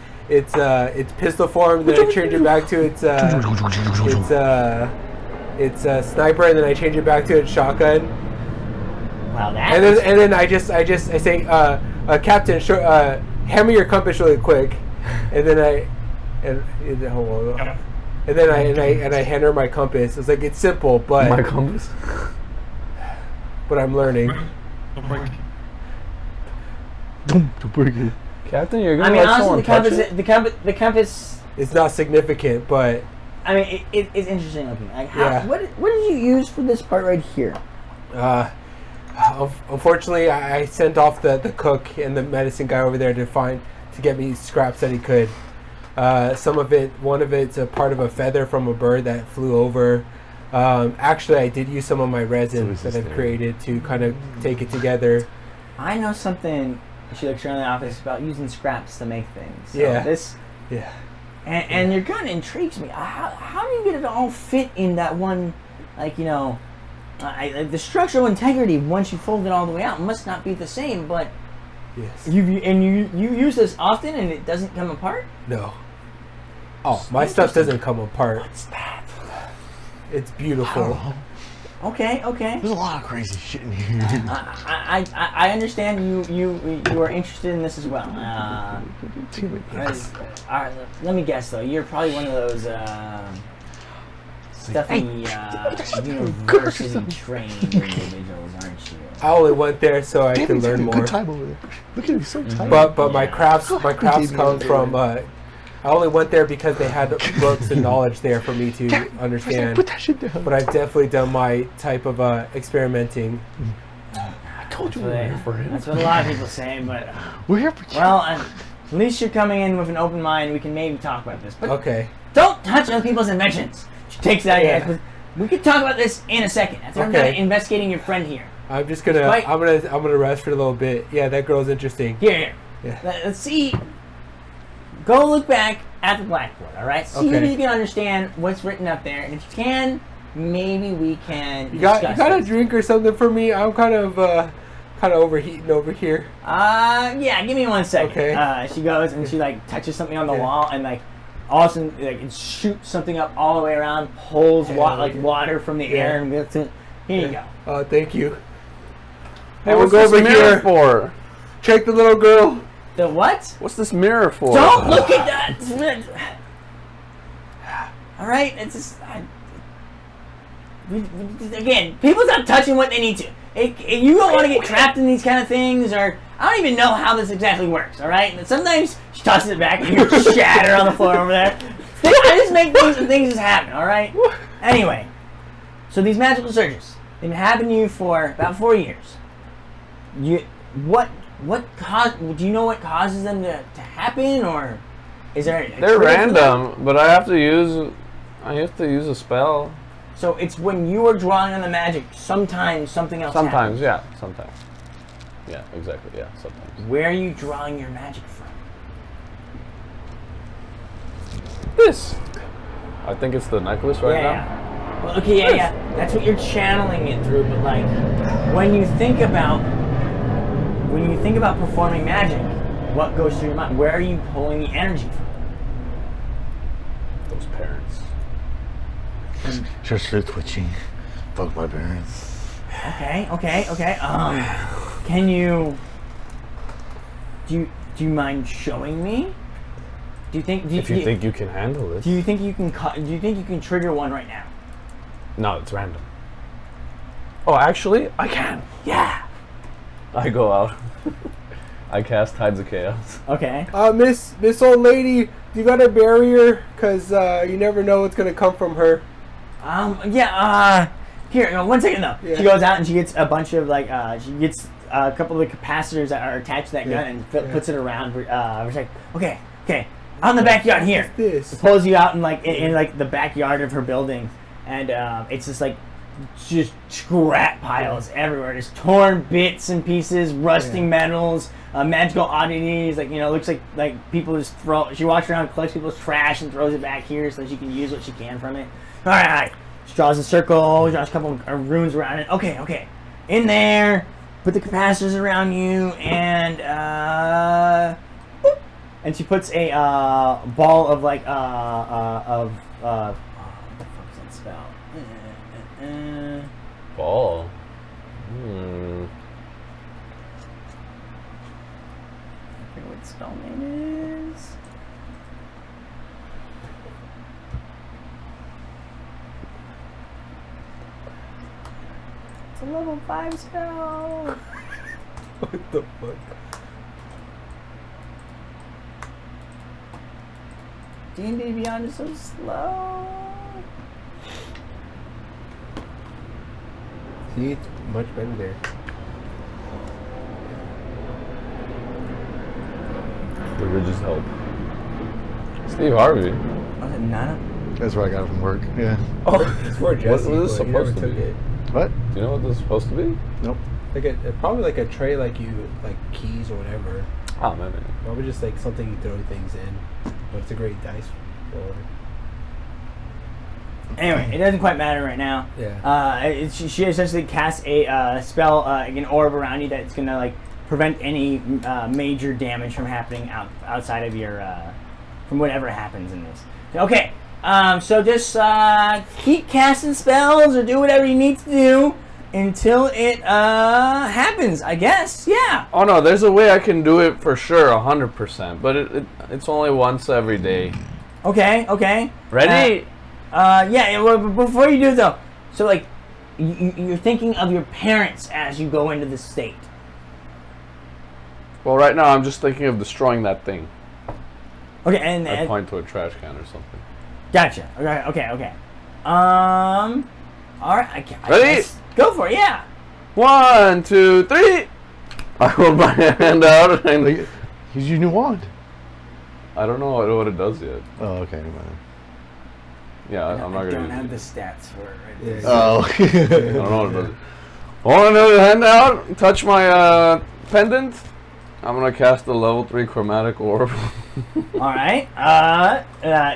pistol form. Then I change it back to its sniper, and then I change it back to its shotgun.
Wow,
and then I say, Captain, hammer your compass really quick, and then and then I hand her my compass. It's like it's simple, but
My compass.
but I'm learning.
Don't break it.
Captain, you're gonna
I mean,
let someone touch
honestly,
it?
the compass.
It's not significant, but
I mean, it's interesting looking. Like, what did you use for this part right here?
Unfortunately, I sent off the cook and the medicine guy over there to get me scraps that he could. One of it's a part of a feather from a bird that flew over. Actually, I did use some of my resin
So
that I've created to kind of take it together.
I know something. She looks around the office about using scraps to make things. So
Yeah.
Yeah. And your gun intrigues me. How do you get it to all fit in that one, like, you know, the structural integrity once you fold it all the way out must not be the same, but
Yes.
you use this often and it doesn't come apart?
No. Oh, my stuff doesn't come apart.
What's that?
It's
I don't
beautiful.
know.
Okay.
There's a lot of crazy shit in here.
I understand you are interested in this as well.
Yes.
Let me guess though, you're probably one of those stuffy university trained individuals, aren't you?
I only went there so I can learn more.
Good time over there. Look at him, so tight.
But my crafts come from. I only went there because they had books and knowledge there for me to understand.
Put that shit down.
But I've definitely done my type of experimenting.
I told you we were here for him.
That's what a lot of people say, but
We're here for you.
well, at least you're coming in with an open mind. We can maybe talk about this, but
Okay.
don't touch other people's inventions. She takes that.
Yeah.
We could talk about this in a second. After I'm done
Okay.
investigating your friend here.
I'm just gonna.
Wait.
I'm gonna rest for a little bit. Yeah, that girl's interesting.
Here.
Yeah.
Let's see. Go look back at the blackboard, all right? See
Okay.
if you can understand what's written up there, and if you can, maybe we can.
You got a
this.
drink or something for me? I'm kind of overheating over here.
Yeah. Give me 1 second.
Okay.
She goes and she like touches something on the wall, and like all of a sudden like it shoots something up all the way around, pulls water from the air, and gets it. Here you go.
Oh, thank you.
Hey,
we'll
what's
go
this
over
mirror
here.
for?
Check the little girl.
The what?
What's this mirror for?
Don't look at that. All right, it's just. Again, people stop touching what they need to. You don't want to get trapped in these kind of things, or I don't even know how this exactly works. All right, and sometimes she tosses it back and you shatter on the floor over there. I just make things and things just happen. All right. Anyway, so these magical surges, they've been happening to you for about 4 years. Do you know what causes them to happen, or is there?
They're random, but I have to use a spell.
So it's when you are drawing on the magic. Sometimes something else.
Sometimes,
happens.
yeah. Sometimes. Yeah, exactly. Yeah, sometimes.
Where are you drawing your magic from?
This. I think it's the necklace right now.
Yeah. Well, okay, yeah. That's what you're channeling it through. But like, when you think about performing magic, what goes through your mind? Where are you pulling the energy from?
Those parents.
Just twitching. Fuck my parents.
Okay. Can you? Do you mind showing me? Do you think?
If you think you can handle it.
Do you think you can? Do you think you can trigger one right now?
No, it's random. Oh, actually, I can.
Yeah.
I go out. I cast Tides of Chaos.
Okay.
Miss old lady, you got a barrier? Cause you never know what's gonna come from her.
Here, no, 1 second though.
Yeah.
She goes out and she gets a bunch of she gets a couple of the capacitors that are attached to that gun and puts it around. She's like, okay, out in the backyard here.
What's this?
It pulls you out in the backyard of her building, and it's just like just scrap piles everywhere, just torn bits and pieces, rusting metals, magical oddities. Like looks like people just throw. She walks around, collects people's trash, and throws it back here so she can use what she can from it. All right. She draws a circle, draws a couple of runes around it. Okay. In there, put the capacitors around you, and boop. And she puts a ball of what the fuck is that spell?
Ball.
I forget what the spell name is. It's a level 5 spell.
What the fuck?
D&D Beyond is so slow.
See, it's much better there.
Religious help. Steve Harvey.
Was it Nana?
That's where I got it from work. Yeah.
Oh, it's for Jesse.
What was this
but he never
supposed to
took
be?
it.
What?
Do you know what this is supposed to be?
Nope.
Probably like a tray, like keys or whatever.
Oh, maybe.
Probably just like something you throw things in. But it's a great dice roller.
Anyway, it doesn't quite matter right now.
Yeah.
She essentially casts a spell, an orb around you that's gonna like prevent any major damage from happening outside of your from whatever happens in this. Okay, so just keep casting spells or do whatever you need to do until it happens, I guess. Yeah.
Oh no, there's a way I can do it for sure, 100%. But it's only once every day.
Okay.
Ready?
Yeah. Well, before you do though, so like you're thinking of your parents as you go into this state.
Well, right now I'm just thinking of destroying that thing.
Okay, and
I point to a trash can or something.
Gotcha. Okay. All right. I
Ready?
guess, go for it. Yeah.
1, 2, 3. I hold my hand out and
Use your new wand.
I don't know what it does yet.
Oh, okay. Never mind.
Yeah, I'm not
I
gonna.
don't
use
have
it.
the stats for it right there.
Oh.
I don't know what it does. Hold another hand out. Touch my pendant. I'm gonna cast the level 3 chromatic orb.
All right.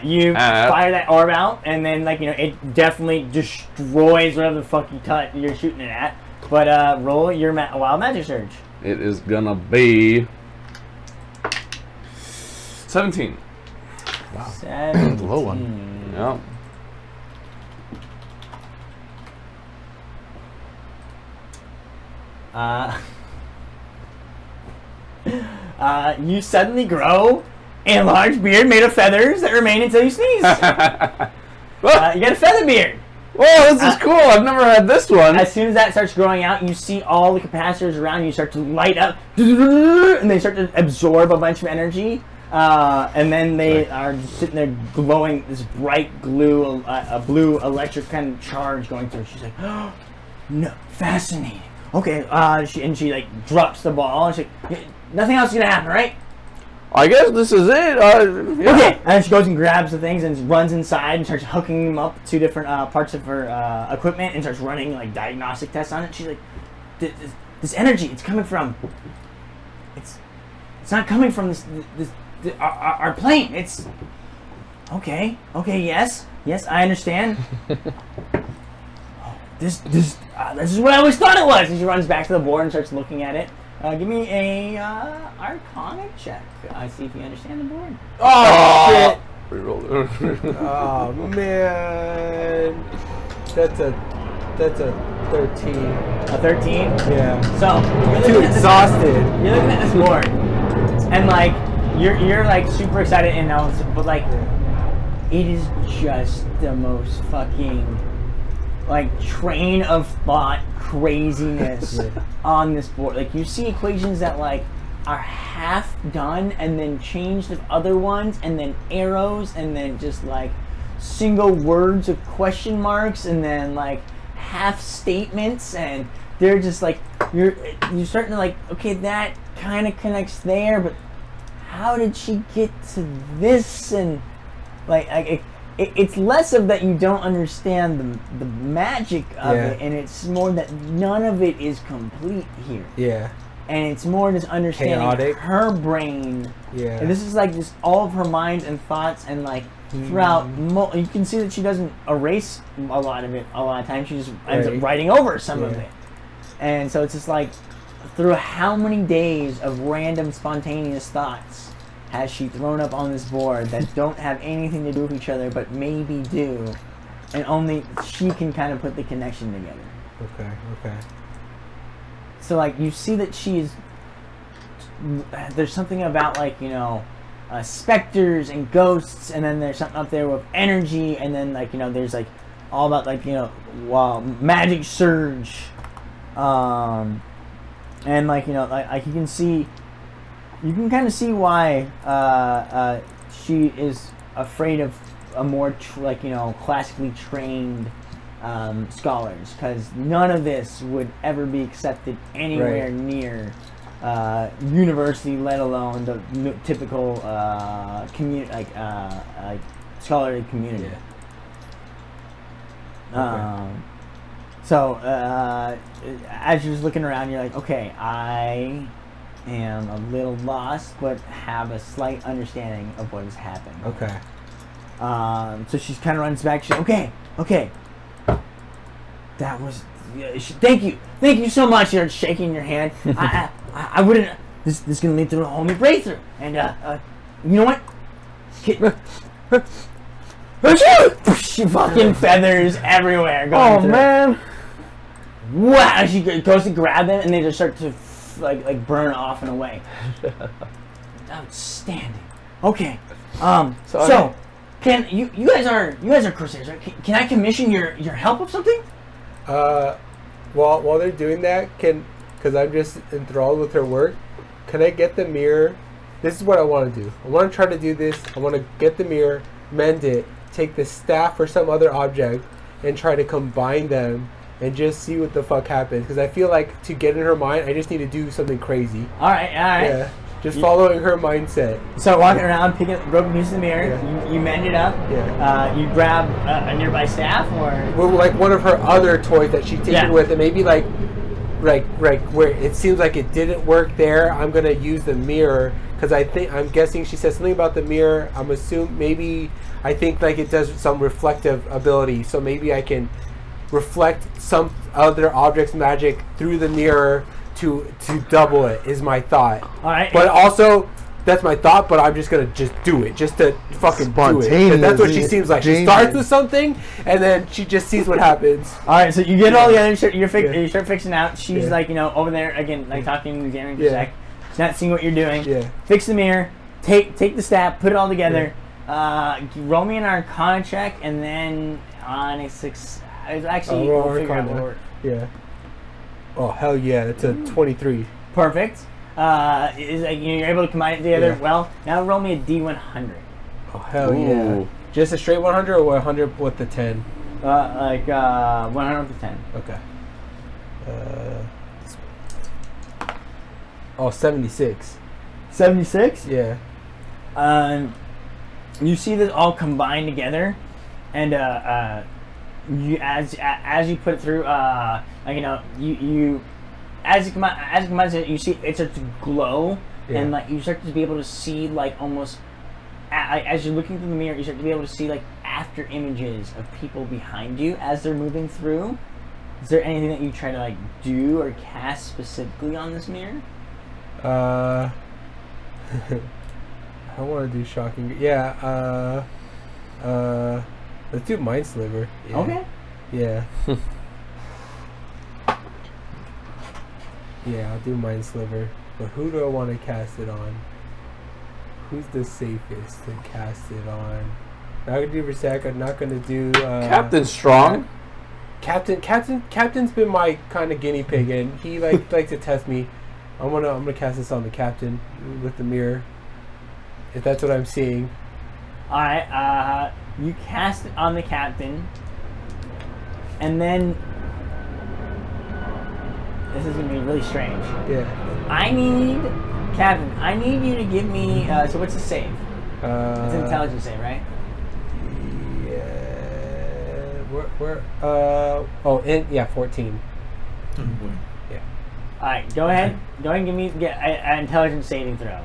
You fire that orb out, and then it definitely destroys whatever the fuck you're shooting it at. But roll your wild magic surge.
It is gonna be 17.
Wow.
17.
Low one.
Yeah.
You suddenly grow a large beard made of feathers that remain until you sneeze. You got a feather beard.
Whoa, this is cool. I've never had this one.
As soon as that starts growing out, you see all the capacitors around you start to light up, and they start to absorb a bunch of energy. And then they are just sitting there glowing this bright blue electric kind of charge going through. She's like, oh, no, fascinating. Okay, she like drops the ball. And she's like, nothing else is gonna happen, right?
I guess this is it. Yeah.
Okay, and then she goes and grabs the things and runs inside and starts hooking them up to different parts of her equipment and starts running like diagnostic tests on it. She's like, this energy, it's coming from. It's not coming from our plane. It's okay. Yes, I understand. This is what I always thought it was. And she runs back to the board and starts looking at it. Give me a Arcana check. I see if you understand the board.
Oh, shit.
Reroll it.
Oh man, that's a 13.
A 13.
Yeah.
So you're
Too
looking at
exhausted.
You're looking at this board, and like you're like super excited and all, but like it is just the most fucking like train of thought craziness on this board. Like you see equations that like are half done and then changed of other ones and then arrows and then just like single words of question marks and then like half statements, and they're just like you're starting to like, okay, that kind of connects there, but how did she get to this? And like it's less of that you don't understand the magic of it, and it's more that none of it is complete here.
Yeah.
And it's more just understanding
Chaotic.
her brain.
Yeah.
And this is like just all of her minds and thoughts, and like throughout, you can see that she doesn't erase a lot of it. A lot of times she just ends up writing over some of it. And so it's just like, through how many days of random spontaneous thoughts has she thrown up on this board that don't have anything to do with each other, but maybe do, and only she can kind of put the connection together.
Okay.
So like you see that there's something about like specters and ghosts, and then there's something up there with energy, and then like there's like all about like magic surge, and like like you can kind of see why she is afraid of a more classically trained scholars, because none of this would ever be accepted anywhere near university, let alone the typical community, like scholarly community. So as you're just looking around, you're like, okay, I am a little lost, but have a slight understanding of what is happening.
Okay.
So she kind of runs back. She's okay. That was. Thank you so much. You're shaking your hand. I wouldn't. This is gonna lead to a whole new breakthrough. And you know what? She fucking feathers everywhere. Going
man!
Wow! She goes to grab them, and they just start to like burn off and away. Outstanding. Okay. So can you guys are Crusaders, right? Can I commission your help with something?
While they're doing that, because I'm just enthralled with her work, can I get the mirror? This is what I want to do. I want to try to do this. I want to get the mirror, mend it, take the staff or some other object, and try to combine them and just see what the fuck happens. Because I feel like to get in her mind, I just need to do something crazy.
All right.
Yeah. Just following her mindset.
So walking around, picking up broken pieces of the mirror,
Yeah.
you mend it up.
Yeah.
You grab a nearby staff, or
Well, like one of her other toys that she takes
Yeah.
with, and maybe like where it seems like it didn't work there. I'm gonna use the mirror because I'm guessing she said something about the mirror. I think like it does some reflective ability, so maybe I can reflect some other object's magic through the mirror to double it. Is my thought.
all right.
But also, that's my thought. But I'm just gonna do it, just to fucking do it. 'Cause that's what she seems like. She starts with something, and then she just sees what happens.
all right. So you get all the other shit. You start fixing out. She's
Yeah.
like over there again, like talking, examining for a sec. She's not seeing what you're doing.
Yeah.
Fix the mirror. Take the staff. Put it all together. Roll me an Arcana check, and then on a six. Actually,
roll
we'll figure out
Arcana.
what
Yeah. Oh hell yeah! It's a 23.
Perfect. Is like you're able to combine it together.
Yeah.
Well, now roll me a D100.
Oh hell yeah!
Ooh.
Just a straight 100 or 100 with the 10?
100 with the 10.
Okay. 76.
76.
Yeah.
You see this all combined together, and you as you put it through, you as it combines it, you see it starts to glow,
Yeah.
and like you start to be able to see like almost as you're looking through the mirror, you start to be able to see like after images of people behind you as they're moving through. Is there anything that you try to like do or cast specifically on this mirror?
I want to do shocking. Yeah. Let's do Mind Sliver. Yeah.
Okay.
Yeah. Yeah, I'll do Mind Sliver. But who do I want to cast it on? Who's the safest to cast it on? Not gonna do Berserk. I'm not gonna do
Captain Strong.
Captain's been my kind of guinea pig, and he likes to test me. I'm gonna cast this on the captain with the mirror. If that's what I'm seeing.
All right. You cast it on the captain, and then this is gonna be really strange.
Yeah.
Captain, I need you to give me. So what's the save? It's an intelligence save, right?
Yeah. 14.
Oh boy.
Yeah.
All right. Go ahead. Go ahead and give me an intelligence saving throw.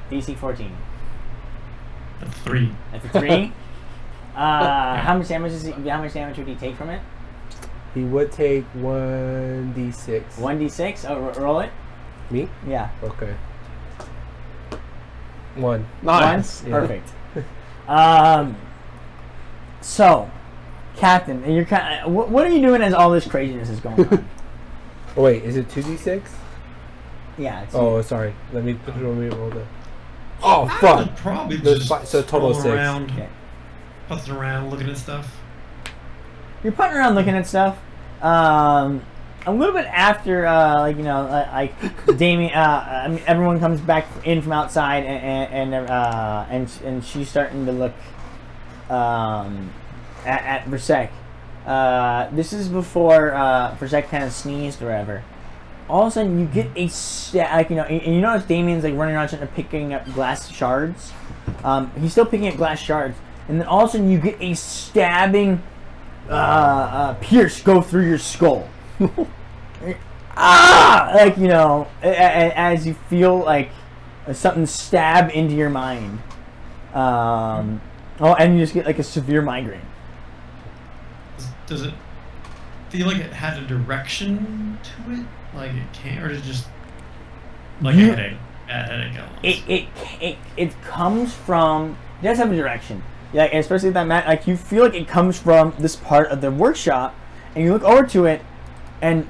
DC 14.
That's 3.
That's a 3. How much damage would he take from it?
He would take 1d6.
1d6. Oh, roll it.
Me?
Yeah.
Okay. 1.
Nice.
One? Perfect. So, Captain, you're kind of, what are you doing as all this craziness is going on?
Oh, wait, is it 2d6?
Yeah. It's
Oh, sorry. Let me roll that. Oh, fuck.
Probably
There's
just
so a total of 6.
around,
Okay.
putzing around, looking at stuff.
You're putting around looking at stuff. A little bit after, Damien, everyone comes back in from outside, and she's starting to look at Versek. This is before Versek kind of sneezed or whatever. All of a sudden, you get a and you notice Damien's like running around trying to picking up glass shards. He's still picking up glass shards, and then all of a sudden you get a stabbing pierce go through your skull. Like, you know, as you feel like something stab into your mind. And you just get like a severe migraine.
Does it feel like it had a direction to it? Like it came, or is it just like a headache? Bad headache.
It comes from. It does have a direction. Yeah, especially that like you feel like it comes from this part of the workshop, and you look over to it, and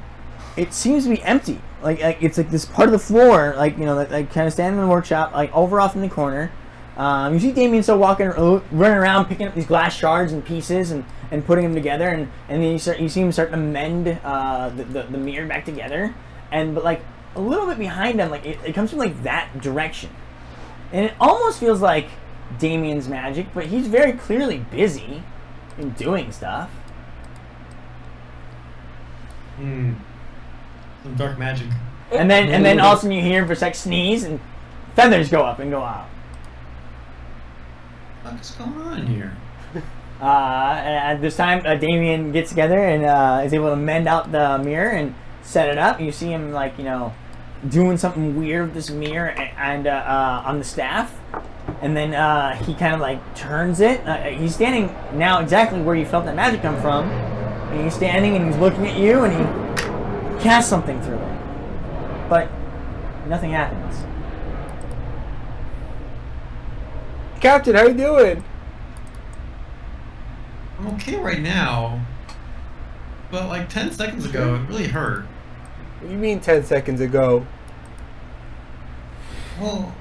it seems to be empty. Like it's like this part of the floor, like, you know, like kind of standing in the workshop, like over off in the corner. You see Damien still running around, picking up these glass shards and pieces and putting them together, and then you see him start to mend the mirror back together. But like a little bit behind him, like it comes from like that direction, and it almost feels like Damien's magic, but he's very clearly busy in doing stuff.
Some dark magic.
And then all of a sudden you hear Versek sneeze and feathers go up and go out.
What's going on here?
At this time, Damien gets together and is able to mend out the mirror and set it up. You see him, like, you know, doing something weird with this mirror and on the staff. And then he kind of like turns it. He's standing now exactly where you felt that magic come from. And he's standing and he's looking at you and he casts something through it. But nothing happens.
Captain, how you doing?
I'm okay right now, but like 10 seconds ago, it really hurt.
What do you mean 10 seconds ago?
Well,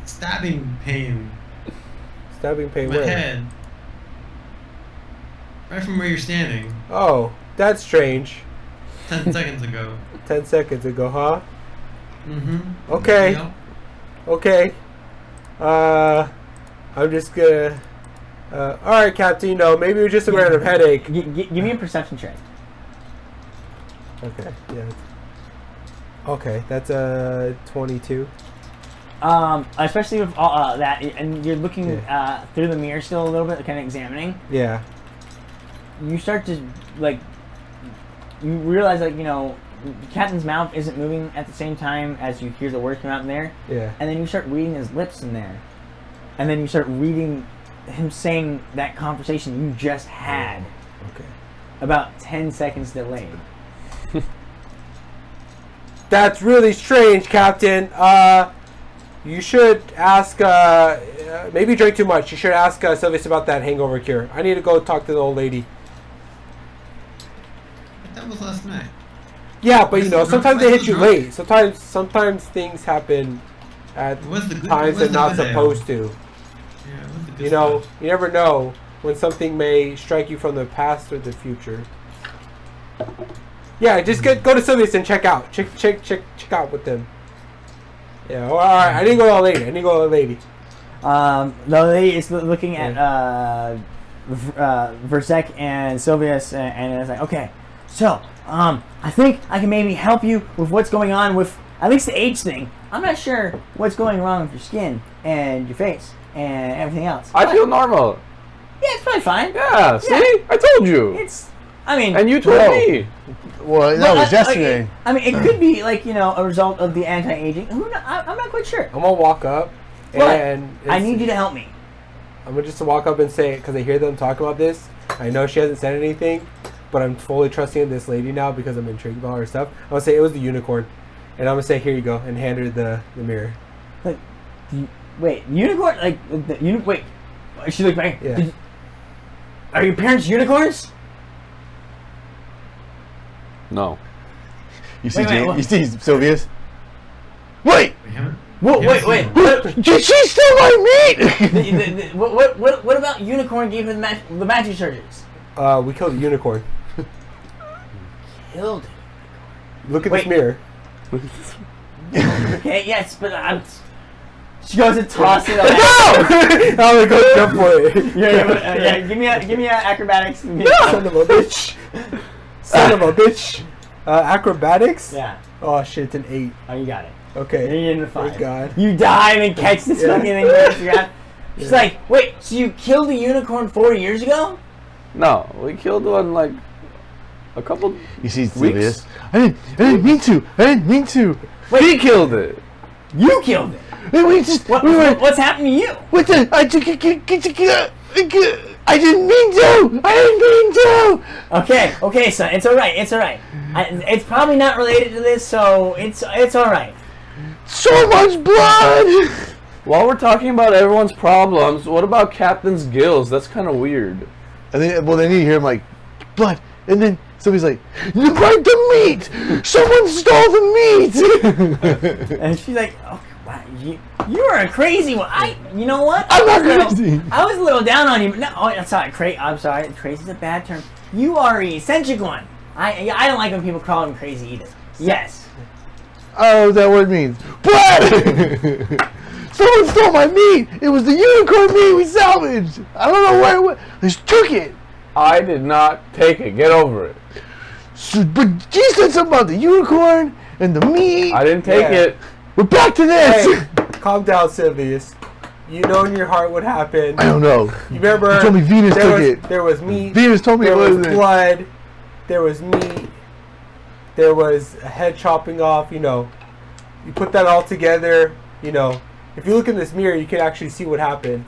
stabbing pain.
Stabbing pain
My
where?
head. Right from where you're standing.
Oh, that's strange.
10 seconds ago.
10 seconds ago, huh?
Mm-hmm.
Okay.
Yep.
Okay. I'm just gonna... alright, Captain, you know, maybe it was just a random headache.
Give me a perception check.
Okay, yeah. Okay, that's 22.
Especially with all that, and you're looking through the mirror still a little bit, kind of examining.
Yeah.
You start to, like, you realize, like, you know, the captain's mouth isn't moving at the same time as you hear the words come out in there.
Yeah.
And then you start reading his lips in there. And then you start reading him saying that conversation you just had.
Okay.
About 10 seconds delayed.
That's really strange, Captain. You should ask, maybe you drank too much. You should ask Sylvius about that hangover cure. I need to go talk to the old lady.
But that was last night.
Yeah, but you know, sometimes they hit you late. Sometimes things happen at times they're not supposed to.
Yeah,
You know, you never know when something may strike you from the past or the future. Yeah, just go to Sylvius and check out. Check out with them. Yeah, all right. I didn't go to a lady.
The lady is looking at Versek and Sylvius, and it's like, okay, so I think I can maybe help you with what's going on with at least the age thing. I'm not sure what's going wrong with your skin and your face and everything else.
I feel normal.
Yeah, it's probably fine.
Yeah, see? I told you. And you told me.
Well, that was yesterday.
I mean, it could be, like, you know, a result of the anti-aging. I'm not quite sure.
I'm gonna walk up, and
I need you to help me.
I'm gonna just walk up and say, because I hear them talk about this. I know she hasn't said anything, but I'm fully trusting in this lady now because I'm intrigued about her stuff. I'm gonna say it was the unicorn, and I'm gonna say, here you go, and hand her the mirror.
Like, wait, unicorn? Like, wait. She looked back.
Yeah.
Are your parents unicorns?
No.
You see,
Wait,
you see Sylvius? Wait!
Wait.
She's still my meat!
What about unicorn gave her the magic surges?
We killed a unicorn.
Killed it.
Look at this mirror.
Okay, yes, but she goes and tosses it.
I'm gonna go jump for it.
Yeah. Give me a acrobatics.
Son of a bitch. Son of a bitch. Acrobatics?
Yeah.
Oh shit, it's an 8.
Oh, you got it.
Okay.
You're in the 5.
Thank God.
You dive and catch this fucking thing. She's like, wait, so you killed a unicorn 4 years ago?
No, we killed one like a couple.
You see,
weeks.
I didn't mean to. I didn't mean to.
Wait, he killed it.
You killed it.
We just.
What's happened to you?
What the? I didn't mean to. I didn't mean to.
Okay, son. It's all right. It's all right. It's probably not related to this, so it's all right.
So much blood.
While we're talking about everyone's problems, what about Captain's gills? That's kind of weird.
And then you hear him like, blood, and then somebody's like, you brought the meat. Someone stole the meat.
And she's like, oh, wow, you are a crazy one. You know what?
I'm not crazy.
I was a little down on you, but no, I'm sorry. I'm sorry. Crazy's a bad term. You are an eccentric one. I don't like when people call him crazy either. Yes.
Oh, is that what it means? Blood. Someone stole my meat. It was the unicorn meat we salvaged. I don't know where it went. They just took it.
I did not take it. Get over it.
So, but you said something about the unicorn and the meat.
I didn't take it.
We're back to this.
Hey, calm down, Sylvius. You know in your heart what happened.
I don't know.
You remember?
You told me Venus took it.
There was meat.
Venus told me
there
it
was
wasn't.
blood. There was meat. There was a head chopping off. You know, you put that all together. You know, if you look in this mirror, you can actually see what happened.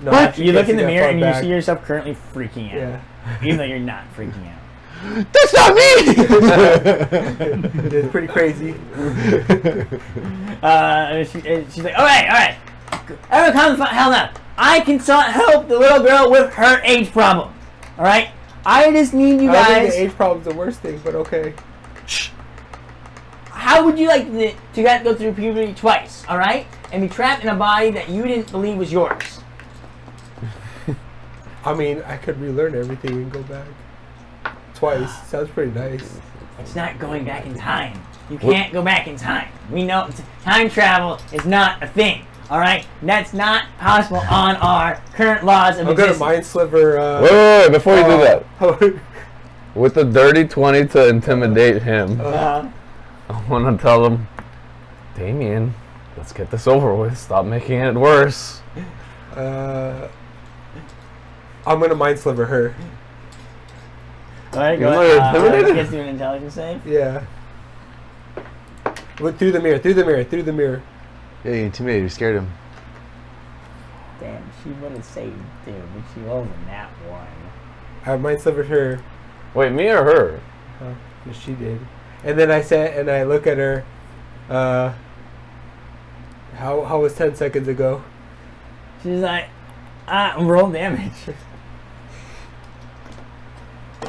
No,
What?
actually,
You look
can't
in the
see that
mirror
far
and
back.
you see yourself currently freaking out.
Yeah.
Even though you're not freaking out.
That's not me.
It's pretty crazy.
She's like, all right. Everyone calm the hell down. I can help the little girl with her age problem. All right? I just need you
I don't think
guys.
the age problem's the worst thing, but okay.
How would you like to go through puberty twice, all right? And be trapped in a body that you didn't believe was yours?
I mean, I could relearn everything and go back twice. Sounds pretty nice.
It's not going back in time. You can't go back in time. We know time travel is not a thing. All right, that's not possible on our current laws of
I'm gonna
existence.
mind sliver.
Wait, before you do that. With the dirty 20 to intimidate him, I want to tell him, Damien, let's get this over with. Stop making it worse.
I'm gonna mind sliver her.
All right,
You're
go
not
ahead.
intimidated?
Let's do an intelligence save.
Yeah. Look through the mirror.
Yeah, you intimidated. You scared him.
Damn, she would have saved, dude, but she rolled in that one.
I mind slivered her.
Wait, me or her?
Yes, she did. And then I look at her. How was 10 seconds ago?
She's like, roll damage.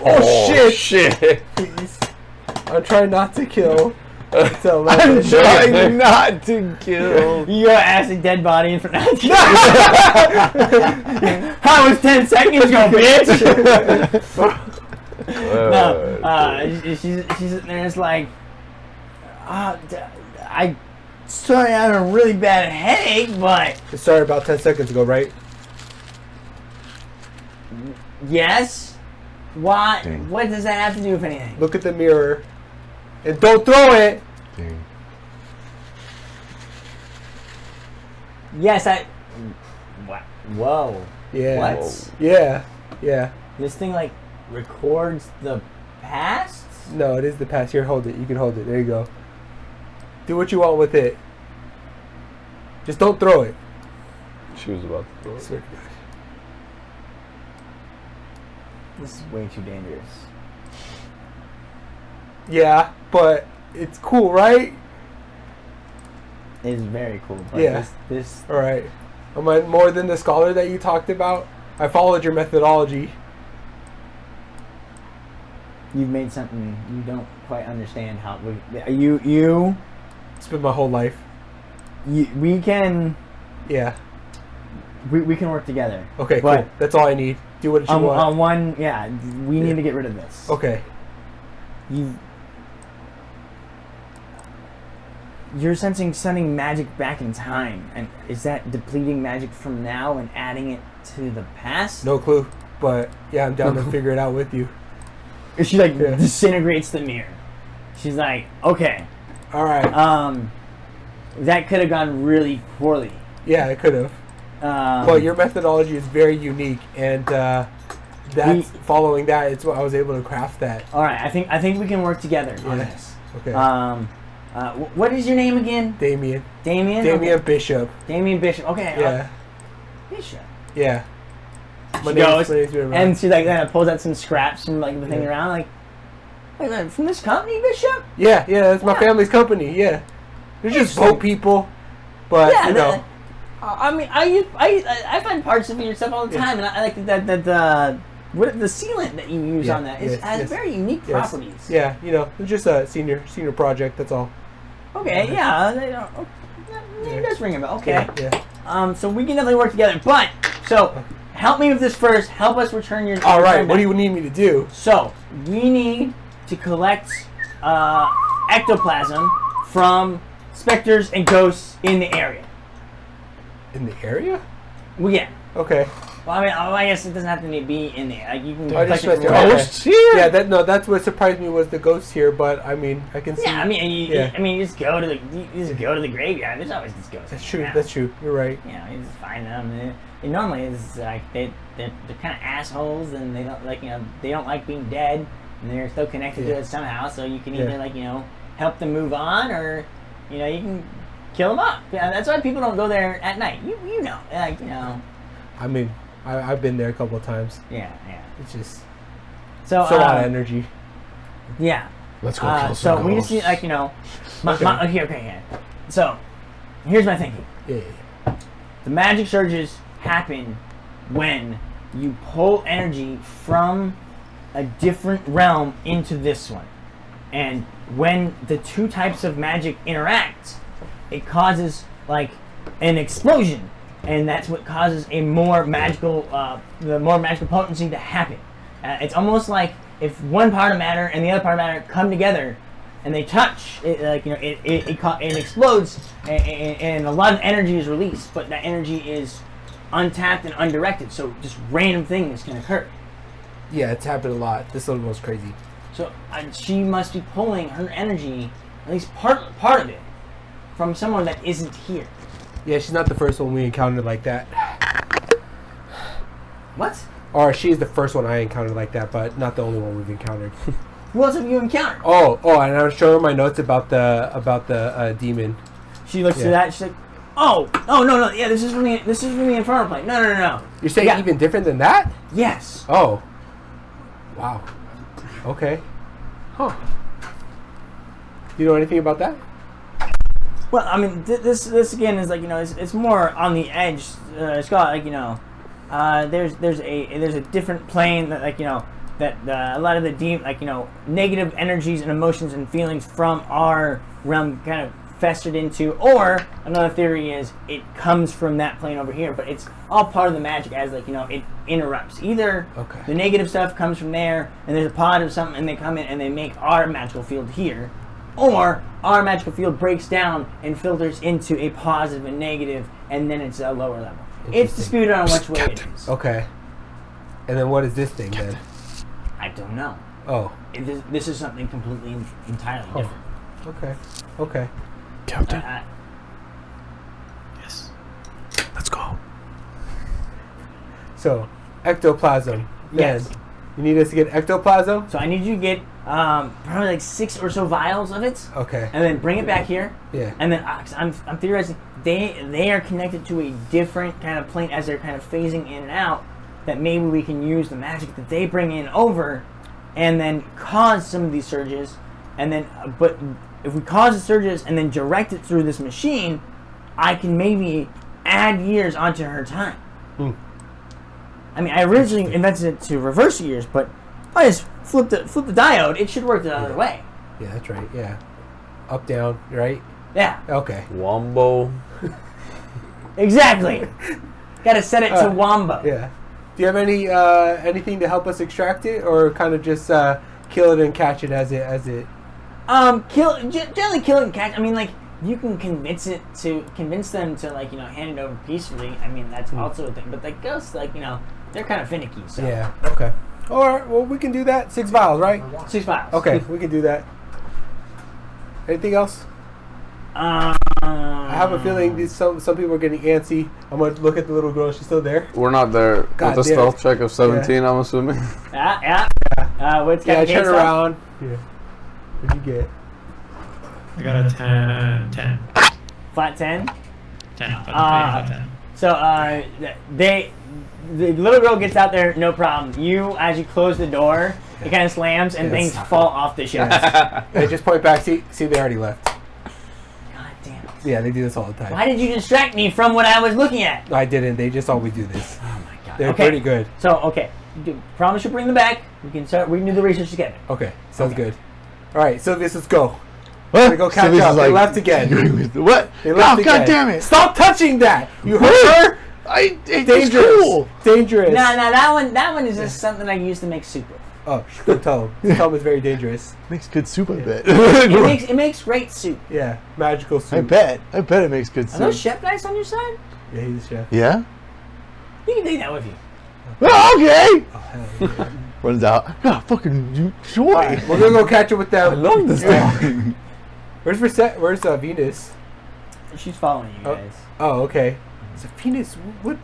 Oh, shit.
Please. I'm trying not to kill. It's
I'm
11.
trying not to kill.
You got acid dead body in front of you. How was 10 seconds ago, bitch? She's sitting there. It's like, I started having a really bad headache, but
It started about 10 seconds ago, right?
yes. Why?
Dang.
What does that have to do with anything?
Look at the mirror. And don't throw it!
Dang.
Yes, Whoa.
Yeah.
What?
Yeah.
This thing like records the past?
No, it is the past. Here, hold it. You can hold it. There you go. Do what you want with it. Just don't throw it.
She was about to throw it.
Swear to God.
This is way too dangerous.
Yeah, but it's cool, right?
It is very cool. But
Yeah.
This
All right. Am I more than the scholar that you talked about? I followed your methodology.
you've made something you don't quite understand how you
It's been my whole life.
we can
Yeah.
we can work together.
Okay,
But-
cool. That's all I need. Do what you want.
On one, yeah, we need to get rid of this.
Okay.
You're sending magic back in time, and is that depleting magic from now and adding it to the past?
No clue. But yeah, I'm down to figure it out with you.
She like
Yeah.
disintegrates the mirror. She's like, okay,
All right.
that could have gone really poorly.
Yeah, it could have. But your methodology is very unique, and following that, it's what I was able to craft that.
All right, I think we can work together on this.
Okay.
What is your name again?
Damien.
Damien.
Damien
Okay.
Bishop.
Damien Bishop. Okay.
Yeah.
Bishop.
Yeah.
She goes, and she like then pulls out some scraps from like the thing around, like, wait, from this company, Bishop?
Yeah, that's my family's company. Yeah, they're just boat people, but you know.
I mean, I find parts of your stuff all the time, and I like that the sealant that you use on that has very unique properties.
Yeah, you know, it's just a senior project. That's all.
Okay, it does ring a bell. Okay.
Yeah.
So we can definitely work together, but help me with this first. Help us return your.
All right. What do you need me to do?
So we need to collect ectoplasm from specters and ghosts in the area.
In the area?
Well, yeah.
Okay.
Well, I mean, I guess it doesn't have to be in there. Like you can
collect
collect it from
ghosts here.
Yeah, that's what surprised me was the ghosts here. But I mean, I can see.
Yeah, I mean, you just go to the graveyard. There's always these ghosts.
That's true. That's true. You're right.
You know, you just find them. And normally it's like they're kind of assholes, and they don't they don't like being dead, and they're still connected to it somehow. So you can either help them move on, or you can kill them up. Yeah, that's why people don't go there at night. You know.
I mean, I've been there a couple of times.
Yeah.
It's just
so
a lot of energy.
Yeah.
Let's go kill some
So we just need okay. So here's my thinking.
Yeah.
The magic surges happen when you pull energy from a different realm into this one, and when the two types of magic interact, it causes like an explosion, and that's what causes a more magical, the more magical potency to happen. It's almost like if one part of matter and the other part of matter come together, and they touch, it explodes, and a lot of energy is released, but that energy is untapped and undirected, so just random things can occur.
Yeah, it's happened a lot. This one was crazy.
So she must be pulling her energy, at least part of it, from someone that isn't here.
Yeah, she's not the first one we encountered like that.
What?
Or she's the first one I encountered like that, but not the only one we've encountered.
Who else have you encountered?
Oh, and I was showing her my notes about the demon.
She looks at that. She's like, "Oh, no, yeah, this is from the Inferno plane. No.
You're saying even different than that?
Yes.
Oh. Wow. Okay. Huh. Do you know anything about that?
Well, I mean, this again is like it's more on the edge. Scott, there's a different plane that that a lot of the deep negative energies and emotions and feelings from our realm kind of festered into, or another theory is it comes from that plane over here, but it's all part of the magic as it interrupts. Either the negative stuff comes from there and there's a pod of something and they come in and they make our magical field here, or our magical field breaks down and filters into a positive and negative, and then it's a lower level. It's disputed on which way it is.
Okay. And then what is this thing then?
I don't know.
Oh.
This is something completely entirely different.
Okay.
Captain.
Yes.
Let's go.
So, ectoplasm. Man,
Yes.
you need us to get ectoplasm?
So I need you to get probably like 6 or so vials of it.
Okay.
And then bring it back here.
Yeah.
And then I'm theorizing they are connected to a different kind of plane as they're kind of phasing in and out, that maybe we can use the magic that they bring in over and then cause some of these surges, and then but if we cause the surges and then direct it through this machine, I can maybe add years onto her time. I mean, I originally invented it to reverse years, but if I just flip the diode, it should work the other way.
Yeah, that's right. Yeah. Up, down, right?
Yeah.
Okay.
Wombo.
Exactly. Got to set it to Wombo.
Yeah. Do you have anything to help us extract it, or kind of just kill it and catch it as it?
Generally kill it and catch. I mean, like, you can convince them to hand it over peacefully. I mean, that's also a thing. But like ghosts, they're kind of finicky. So
Yeah. Okay. All right. Well, we can do that. 6 vials, right?
6 vials.
Okay, we can do that. Anything else?
I
have a feeling some people are getting antsy. I'm gonna look at the little girl. She's still there.
We're not there.
God
With a
damn.
stealth check of 17, I'm assuming.
Yeah. What's
Yeah,
got
turn around. Yeah. What'd you get?
I got a 10.
Flat 10.
10. Flat 10.
So the little girl gets out there, no problem. You, as you close the door, it kind of slams and things fall off the shelves.
Hey, just point back. See, they already left.
God damn it.
Yeah, they do this all the time.
Why did you distract me from what I was looking at?
I didn't. They just always do this.
Oh my god.
They're
Okay.
pretty good.
So, okay. Promise you'll bring them back. We can do the research together.
Okay, sounds good. All right, Sylvius, let's go.
What?
We're gonna go catch
Sylvius
up.
is
They
like,
left again.
What?
They left again.
God damn it!
Stop touching that! You hurt her.
It's
Dangerous.
cool.
Dangerous.
No, that one is just something I used to make soup with.
Oh, don't tell him. Tell him it's very dangerous.
Makes good soup, I bet.
It makes great soup.
Yeah, magical soup.
I bet it makes good
Are
soup.
those chef guys on your side?
Yeah, he's a chef.
Yeah?
You can take that with you.
Oh, okay!
Oh, hell yeah.
Runs out. God, fucking you, joy.
All right, we're gonna go catch up with them.
I love this thing.
Where's Venus?
She's following you guys.
Oh, okay. So Venus, what?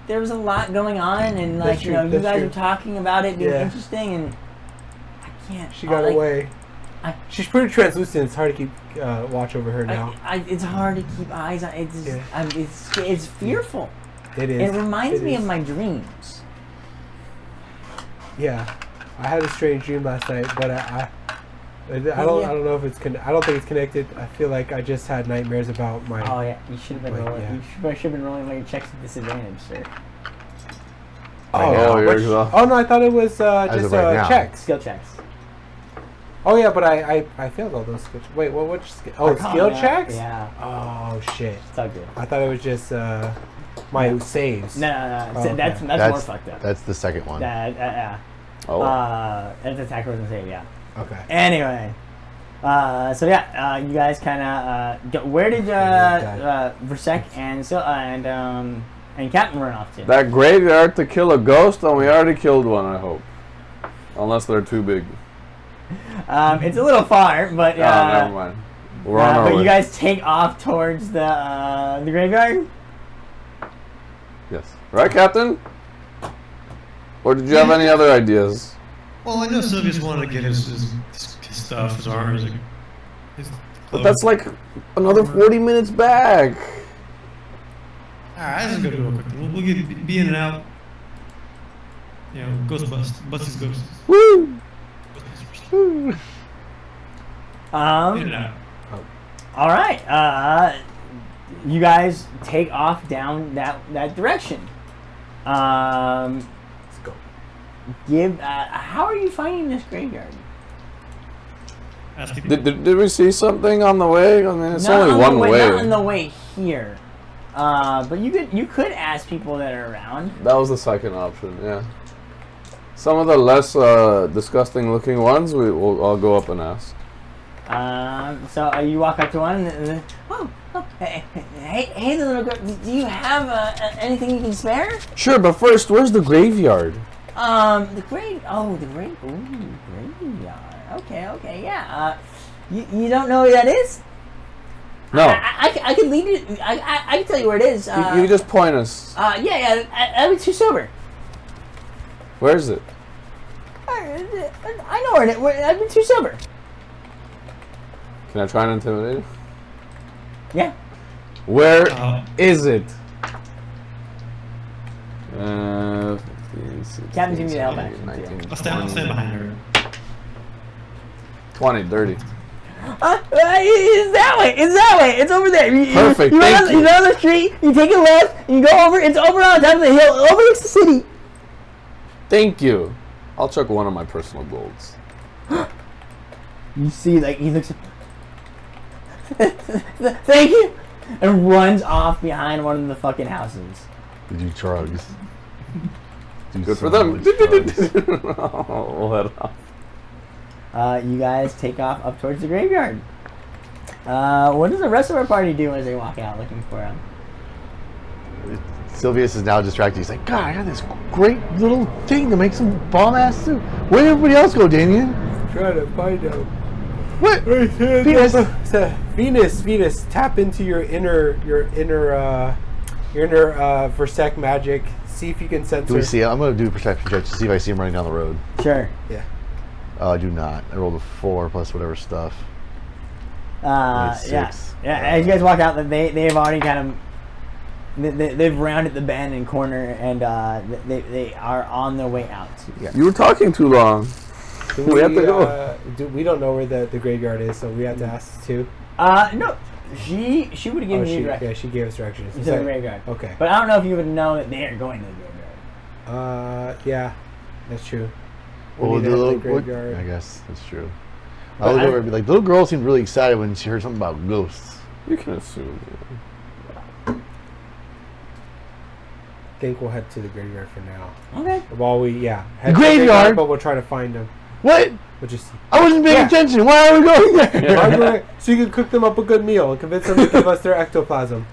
There was a lot going on, and
That's true,
you
that's
guys
true.
were talking about it being
Yeah.
interesting, and I can't.
She got away.
I-
She's pretty translucent. It's hard to keep watch over her now.
It's hard to keep eyes on. It's just, it's fearful.
It is.
It reminds me
is.
of my dreams.
Yeah, I had a strange dream last night, but I don't know if it's I don't think it's connected. I feel like I just had nightmares about my.
Oh yeah, you should have been
Right,
rolling.
yeah.
You should have been rolling all your checks at disadvantage, sir.
Oh, you're
oh no, I thought it was just
of right now.
checks.
Skill checks.
Oh yeah, but I failed all those skill. Wait, which skill? Oh, skill checks.
Yeah,
Oh shit!
it's all good.
I thought it was just my saves.
No.
Oh, okay.
That's more fucked up.
That's the second one.
Oh.
That's attack rolls and save. Yeah.
Okay.
Anyway, you guys kind of where did Versek and Captain run off to?
That graveyard to kill a ghost, and we already killed one, I hope. Unless they're too big.
It's a little far, but
Never mind. We're on our
but
way.
you guys take off towards the graveyard.
Yes. Right, Captain? Or did you have any other ideas?
Well, I know Sylvius wanted to get his stuff, his arms, his
But that's like another 40 minutes back.
Alright, let's go real quick. We'll be in and out. You know, ghost bust his ghosts.
Woo!
In and out.
All right. You guys take off down that direction.
Let's go.
How are you finding this graveyard?
Ask people.
Did we see something on the way? I mean, it's
Not
only
on
one
the way.
way.
Not on the way here. But you could ask people that are around.
That was the second option, yeah. Some of the less disgusting looking ones, I'll go up and ask.
So you walk up to one and then, hey, little girl, do you have anything you can spare?
Sure, but first, where's the graveyard?
The graveyard. Okay, yeah. You don't know where that is?
No.
I can lead you. I can tell you where it is.
You just point us.
Yeah. I'll be too sober.
Where is it?
I know where it is. I've been too sober.
Can I try and intimidate it?
Yeah.
Where
Uh,
is it? 15, 16,
Captain's giving you the help
17,
action,
19,
too.
I'll stand behind her.
20, dirty.
It's that way. It's over there.
Perfect,
You
thank you.
run on the street. You take a left. You go over. It's over on top of the hill. Overlooks the city.
Thank you. I'll check one of my personal golds.
You see, like, he looks. Thank you, and runs off behind one of the fucking houses.
They do drugs. Do
Good for
so
them.
much drugs.
We'll head off.
You guys take off up towards the graveyard. What does the rest of our party do as they walk out looking for him?
Sylvius is now distracted. He's like, God, I got this great little thing to make some bomb ass soup. Where did everybody else go, Damien?
Trying to find out.
What?
Venus. Venus, tap into your inner Versec magic. See if you can sense.
Do we see it? I'm gonna do a perception check to see if I see him running down the road.
Sure.
Yeah.
I do not. I rolled a 4 plus whatever stuff.
Yeah.
6.
As you guys walk out, they've already kind of they've rounded the bend and corner, and they are on their way out.
You were talking too long. We have to go.
We don't know where the graveyard is, so we have to ask too.
No. She would have given you directions.
Yeah, she gave us directions.
To the graveyard.
Okay.
But I don't know if you would know that they are going to the graveyard.
Yeah, that's true.
Well,
Graveyard.
I guess that's true. I was over and be like, the little girl seemed really excited when she heard something about ghosts.
You can assume.
I think we'll head to the graveyard for now.
Okay.
While we, head
the
to
graveyard,
but we'll try to find them.
What?
We'll just.
I wasn't paying attention. Why are we going there?
So you can cook them up a good meal and convince them to give us their ectoplasm.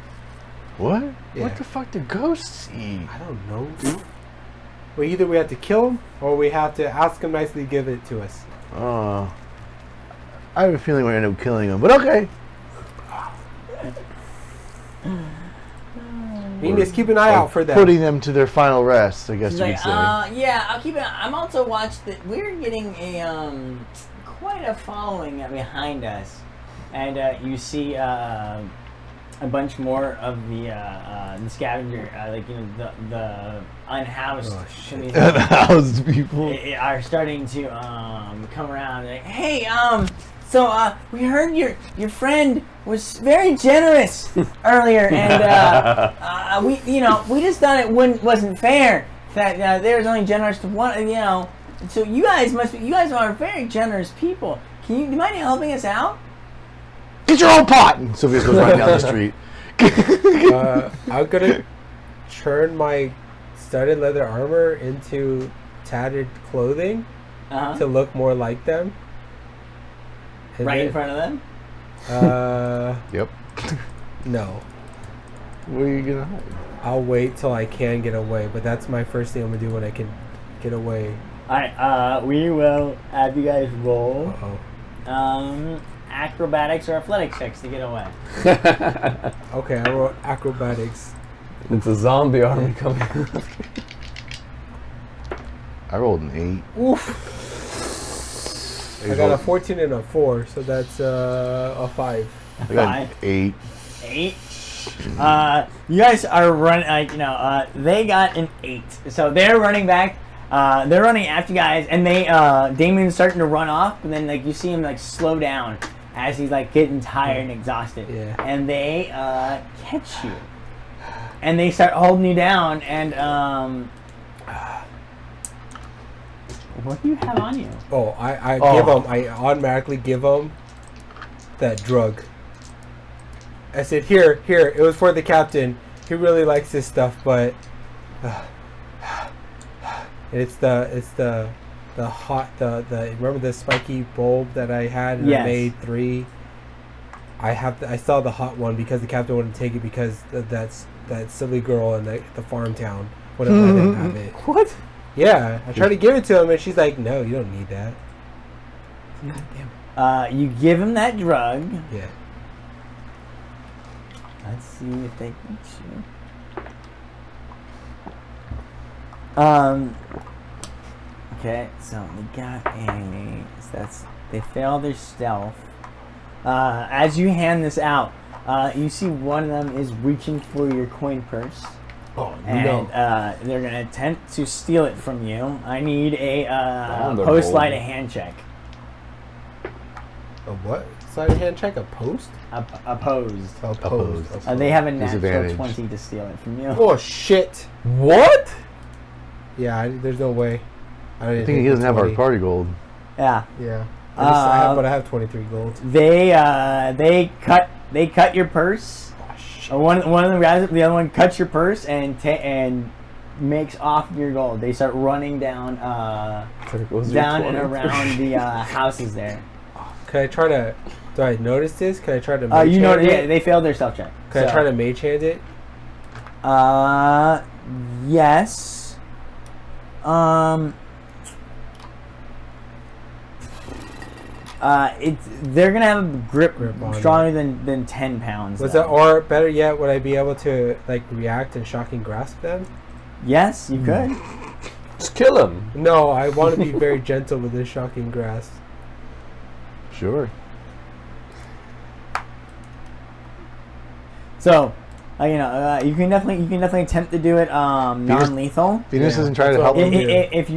What?
Yeah.
What the fuck do ghosts eat?
I don't know, dude. Well, either we have to kill them or we have to ask them nicely to give it to us.
I have a feeling we're gonna end up killing them, but okay.
Venus, keep an eye out for them.
Putting them to their final rest, I guess
She's
you
like,
could say.
yeah, I'll keep it. I'm also watched that we're getting a quite a following behind us, and you see a bunch more of the scavenger, the unhoused,
Unhoused people
are starting to come around. Like, hey, so we heard your friend was very generous earlier, and we just thought it wasn't fair that there was only generous to one, So you guys are very generous people. Do you mind helping us out?
Get your own pot! And Sylvia goes running down the street.
I'm gonna turn my studded leather armor into tattered clothing to look more like them. And
right in front of them?
Yep.
No.
Where are you gonna hide?
I'll wait till I can get away, but that's my first thing I'm gonna do when I can get away.
Alright, we will have you guys roll.
Uh-oh.
Acrobatics or athletics checks to get away.
Okay, I wrote acrobatics.
It's a zombie army coming.
I rolled an 8.
Oof.
I got a 14 and a 4, so that's a 5.
I got an 8.
8. You guys are running. They got an 8, so they're running back. They're running after you guys, and Damien's starting to run off, and then you see him slow down as he's getting tired and exhausted.
Yeah.
And they catch you, and they start holding you down. And what do you have on you?
Oh, I give them. I automatically give them that drug. I said, here. It was for the captain. He really likes this stuff, but it's the hot remember the spiky bulb that I had and
yes.
I made 3. I saw the hot one because the captain wouldn't take it because that silly girl in the farm town wouldn't let him have it.
What?
Yeah, I tried to give it to him and she's like, no, you don't need that. God damn.
You give him that drug.
Yeah.
Let's see if they can shoot. Okay, so they got they failed their stealth. As you hand this out, you see one of them is reaching for your coin purse.
Oh,
and
no.
They're gonna attempt to steal it from you. I need a
they're
post
bold.
sleight of hand check.
A what? Sleight of hand check? A post?
Opposed.
Opposed.
They have a natural
Disadvantage.
20 to steal it from you.
Oh shit!
What?
Yeah, there's no way.
I think he doesn't have our
20.
party gold.
Yeah.
Yeah.
Um,
But I have 23 gold.
They cut your purse.
Oh shit.
One of them grabs it, the other one cuts your purse and makes off your gold. They start running down and around the houses there.
Can I try to? Do I notice this? Can I try to? Mage
You know,
hand
yeah,
it?
they failed their stealth check.
Can I try to mage hand it?
Yes. They're gonna have a grip
on
stronger than 10 pounds.
Was that, or better yet, would I be able to like react and shocking grasp them?
Yes, you could.
Just kill him.
No, I want to be very gentle with this shocking grasp.
Sure.
So, you can definitely attempt to do it non-lethal.
Venus isn't trying to help him.
If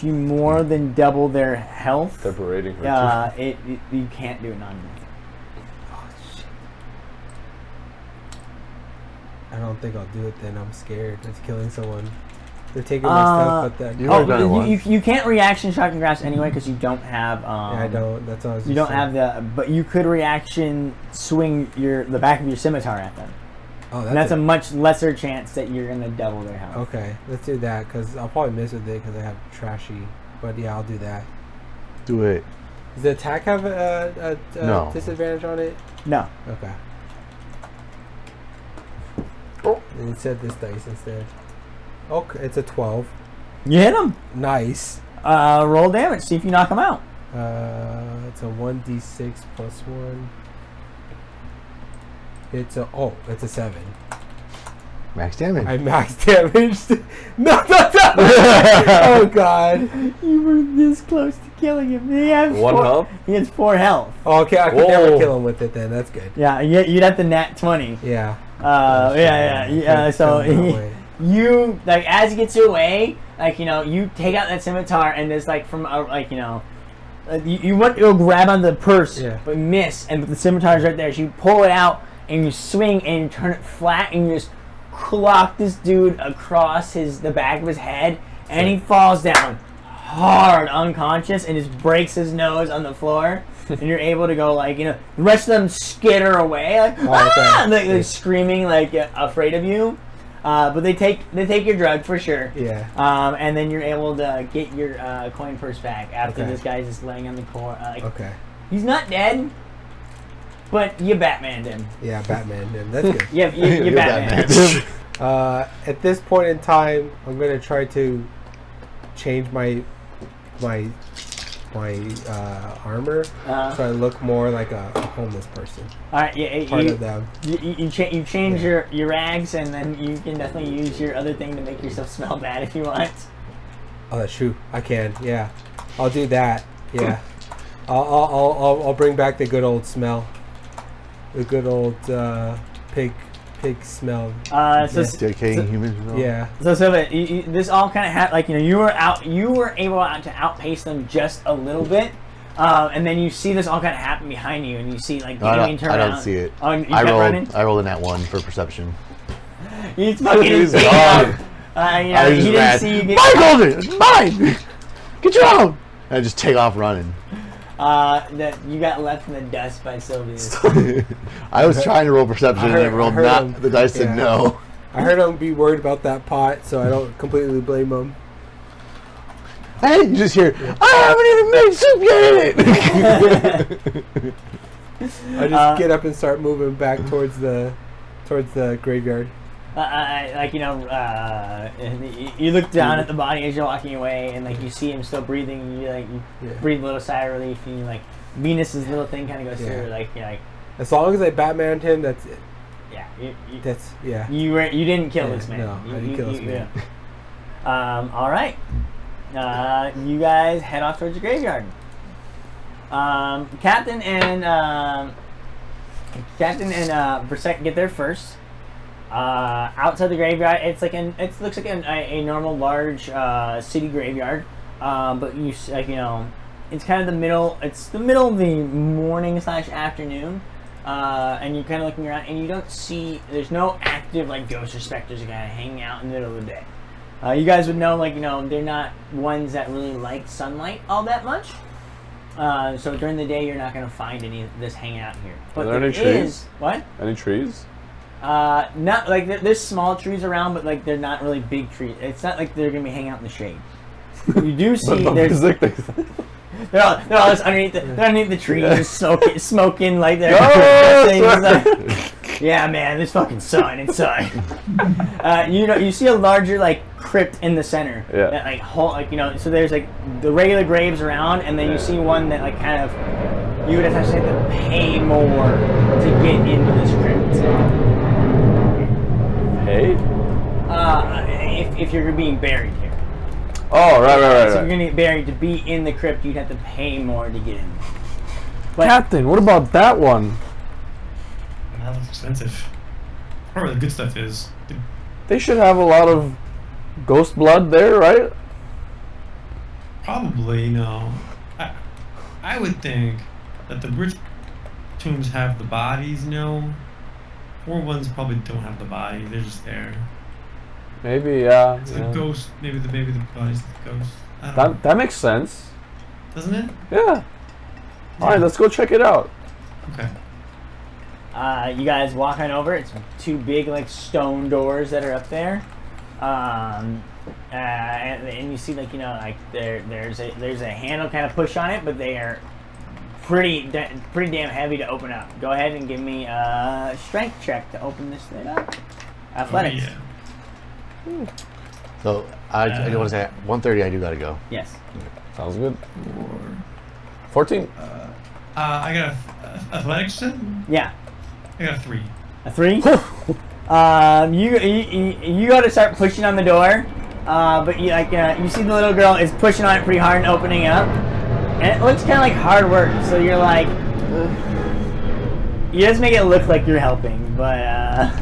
you more than double their health,
They're parading for
you can't do it non-lethal.
Oh shit! I don't think I'll do it then. I'm scared. It's killing someone. They're taking my stuff, but then
you can't reaction shocking grasp anyway because you don't have.
Yeah, I don't. That's all I was.
You don't have but you could reaction swing the back of your scimitar at them.
Oh,
that's a much lesser chance that you're gonna double their health.
Okay, let's do that because I'll probably miss with it because I have trashy. But yeah, I'll do that.
Do it.
Does the attack have a
no.
disadvantage on it?
No.
Okay. Oh, and it said this dice instead. Okay, it's a 12.
You hit him.
Nice.
Roll damage. See if you knock him out.
It's a 1d6 plus 1. It's a 7.
Max damage.
I max damaged. No. Oh god.
You were this close to killing him. He has
health?
He has 4 health.
Oh, okay, I could never kill him with it then. That's good.
Yeah, you'd have to nat 20.
Yeah.
So you like as he gets away, you take out that scimitar and there's you want to grab on the purse, but miss, and the scimitar's right there. So you pull it out and you swing and you turn it flat and you just clock this dude across the back of his head, and he falls down hard unconscious and just breaks his nose on the floor. And you're able to go the rest of them skitter away screaming afraid of you. But they take your drug for sure.
Yeah.
And then you're able to get your coin purse back after this guy's just laying on the floor.
Okay.
He's not dead, but you Batmaned him.
Yeah, Batmaned him. That's good.
You Batmaned him.
At this point in time, I'm gonna try to change my armor so I look more like a homeless person.
All right,
part of them.
You change your rags, and then you can definitely use your other thing to make yourself smell bad if you want.
Oh, that's true. I can. Yeah, I'll do that. Yeah, I'll bring back the good old smell, the good old pig smell.
Decaying humans.
Yeah.
So this all kind of happened. You were able to outpace them just a little bit, and then you see this all kind of happen behind you, and you see
I don't see it.
Oh,
I rolled a nat 1 for perception.
He's fucking
gone.
He didn't see you get.
My golden, it's mine. Get your own. And I just take off running.
That you got left in the dust by Sylvius.
I was trying to roll perception and I rolled not. The dice said no.
I heard him be worried about that pot, so I don't completely blame him.
Hey, you just hear, I haven't even made soup yet.
I just get up and start moving back towards the graveyard.
You look down at the body as you're walking away, and you see him still breathing. And you breathe a little sigh of relief, and Venus's little thing kind of goes through.
As long as I Batmaned him, that's it.
Yeah, You didn't kill this man.
No, I didn't kill this man.
All right. You guys head off towards the graveyard. Captain and Versek get there first. Outside the graveyard, it looks like a normal large city graveyard, but it's kind of the middle. It's the middle of the morning / afternoon, and you're kind of looking around, and you don't see. There's no active ghosts or specters kind of hanging out in the middle of the day. You guys would know they're not ones that really like sunlight all that much. So during the day, you're not going to find any of this hanging out here. But
are there any trees?
What?
Any trees?
Not there's small trees around, but they're not really big trees. It's not like they're gonna be hanging out in the shade. You do see there's they're all just underneath the trees, smoking yeah, man, this fucking sun inside. You see a larger crypt in the center.
Yeah.
That, like you know, so there's like the regular graves around, and then you see one that like kind of you would actually have to pay more to get into this crypt.
Hey.
If you're being buried here.
Oh, right.
So if you're gonna get buried to be in the crypt, you'd have to pay more to get in. But
Captain, what about that one?
That looks expensive. Where the good stuff is.
They should have a lot of ghost blood there, right?
Probably, no. I would think that the rich tombs have the bodies, Poor ones probably don't have the bodies, they're just there.
Maybe, yeah.
It's the ghost, maybe the body's the ghost. I don't know.
That makes sense.
Doesn't it?
Yeah. Alright, let's go check it out.
Okay.
you guys walk on over. It's two big like stone doors that are up there. And you see like there's a handle kind of push on it, but they are pretty damn heavy to open up. Go ahead and give me a strength check to open this thing up. Athletics.
Oh, yeah.
So I do want to say 1:30. I do gotta go.
Yes.
Sounds good. 14.
I got a athletics.
Yeah.
I got a 3.
A 3. You go to start pushing on the door, but you see the little girl is pushing on it pretty hard and opening it up, and it looks kind of like hard work. So you're like, you just make it look like you're helping, but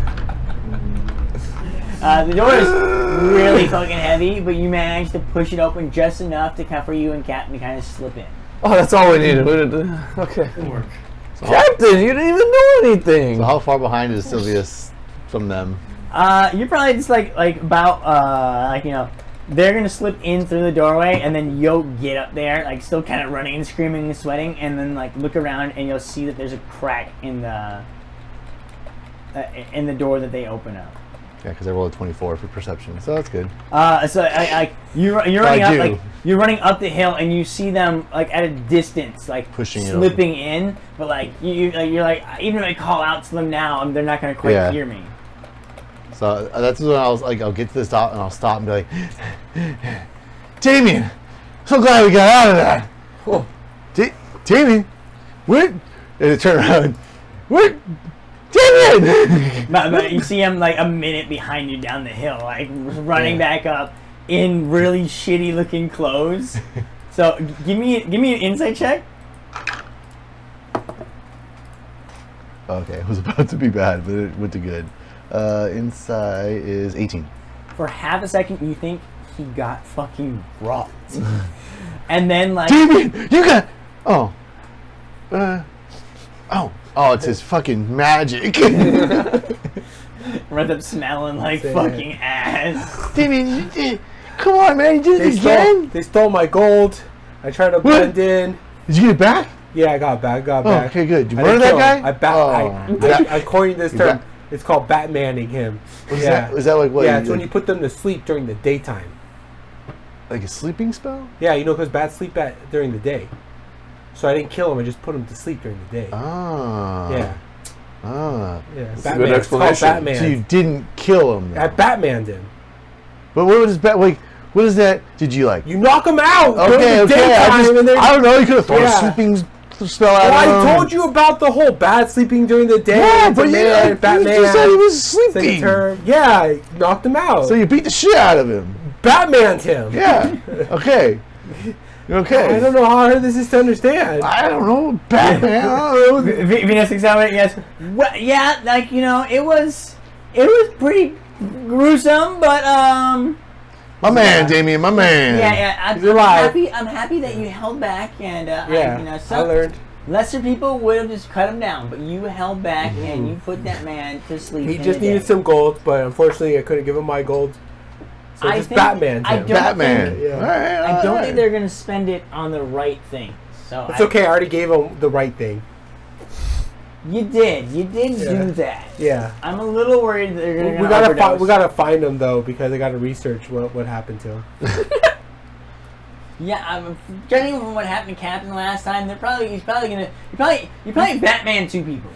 the door is really fucking heavy, but you manage to push it open just enough to for you and Captain to kind of slip in.
Oh, that's all we needed. Okay.
Good work.
So
Captain, you didn't even know anything.
So how far behind is Sylvius from them?
You're probably just like about they're gonna slip in through the doorway, and then you'll get up there, like still kind of running and screaming and sweating, and then like look around and you'll see that there's a crack in the door that they open up.
Yeah, because I rolled a 24 for perception, so that's good.
You're running up the hill, and you see them like at a distance, like
Pushing
slipping in, but like you're like, even if I call out to them now, they're not gonna quite hear me.
So that's when I was like, I'll get to the stop and I'll stop and be like, Damien, so glad we got out of that. Oh, Damien, what? And it turned around, what? Damien!
but you see him like a minute behind you down the hill, like running back up in really shitty looking clothes. So give me an insight check.
Okay, it was about to be bad, but it went to good. Inside is 18.
For half a second, you think he got fucking robbed. And then, like...
Damien, you got... Oh, it's his fucking magic.
Runs up smelling like fucking ass.
Damien, come on, man, you did it again?
They stole my gold. I tried to blend in.
Did you get it back?
Yeah, I got it back.
Okay, good. Did you murder that guy?
According to this term, it's called Batmaning him.
Is that like what?
Yeah, it's when you put them to sleep during the daytime.
Like a sleeping spell?
Yeah, because bats sleep during the day. So I didn't kill him. I just put him to sleep during the day.
Ah.
Yeah.
Ah.
Yeah.
That's a good explanation.
Batman.
So you didn't kill him.
I Batmaned him.
But what is what is that? Did you like?
You knock him out.
Okay. I don't know. You could have thrown a sleeping spell out.
Well, I told you about the whole bat sleeping during the day.
Yeah, but
Batman.
You said he was sleeping.
Yeah, I knocked him out.
So you beat the shit out of him.
Batmaned him.
Yeah. Okay. Okay.
I don't know how hard this is to understand.
I don't know. Batman. I don't know.
Venus examiner, yes. Well, yeah, it was pretty gruesome, but
My man, Damien, my man.
Yeah, I'm happy that you held back, and
I learned.
Lesser people would have just cut him down, but you held back and you put that man to sleep.
He just needed some gold, but unfortunately, I couldn't give him my gold. So I just Batman.
I don't
think
they're gonna spend it on the right thing. So
it's okay. I already gave him the right thing.
You did do that.
Yeah.
I'm a little worried that they're gonna.
We gotta find him though, because I gotta research what happened to him.
Yeah, I'm judging from what happened to Captain last time. You probably Batman 2 people.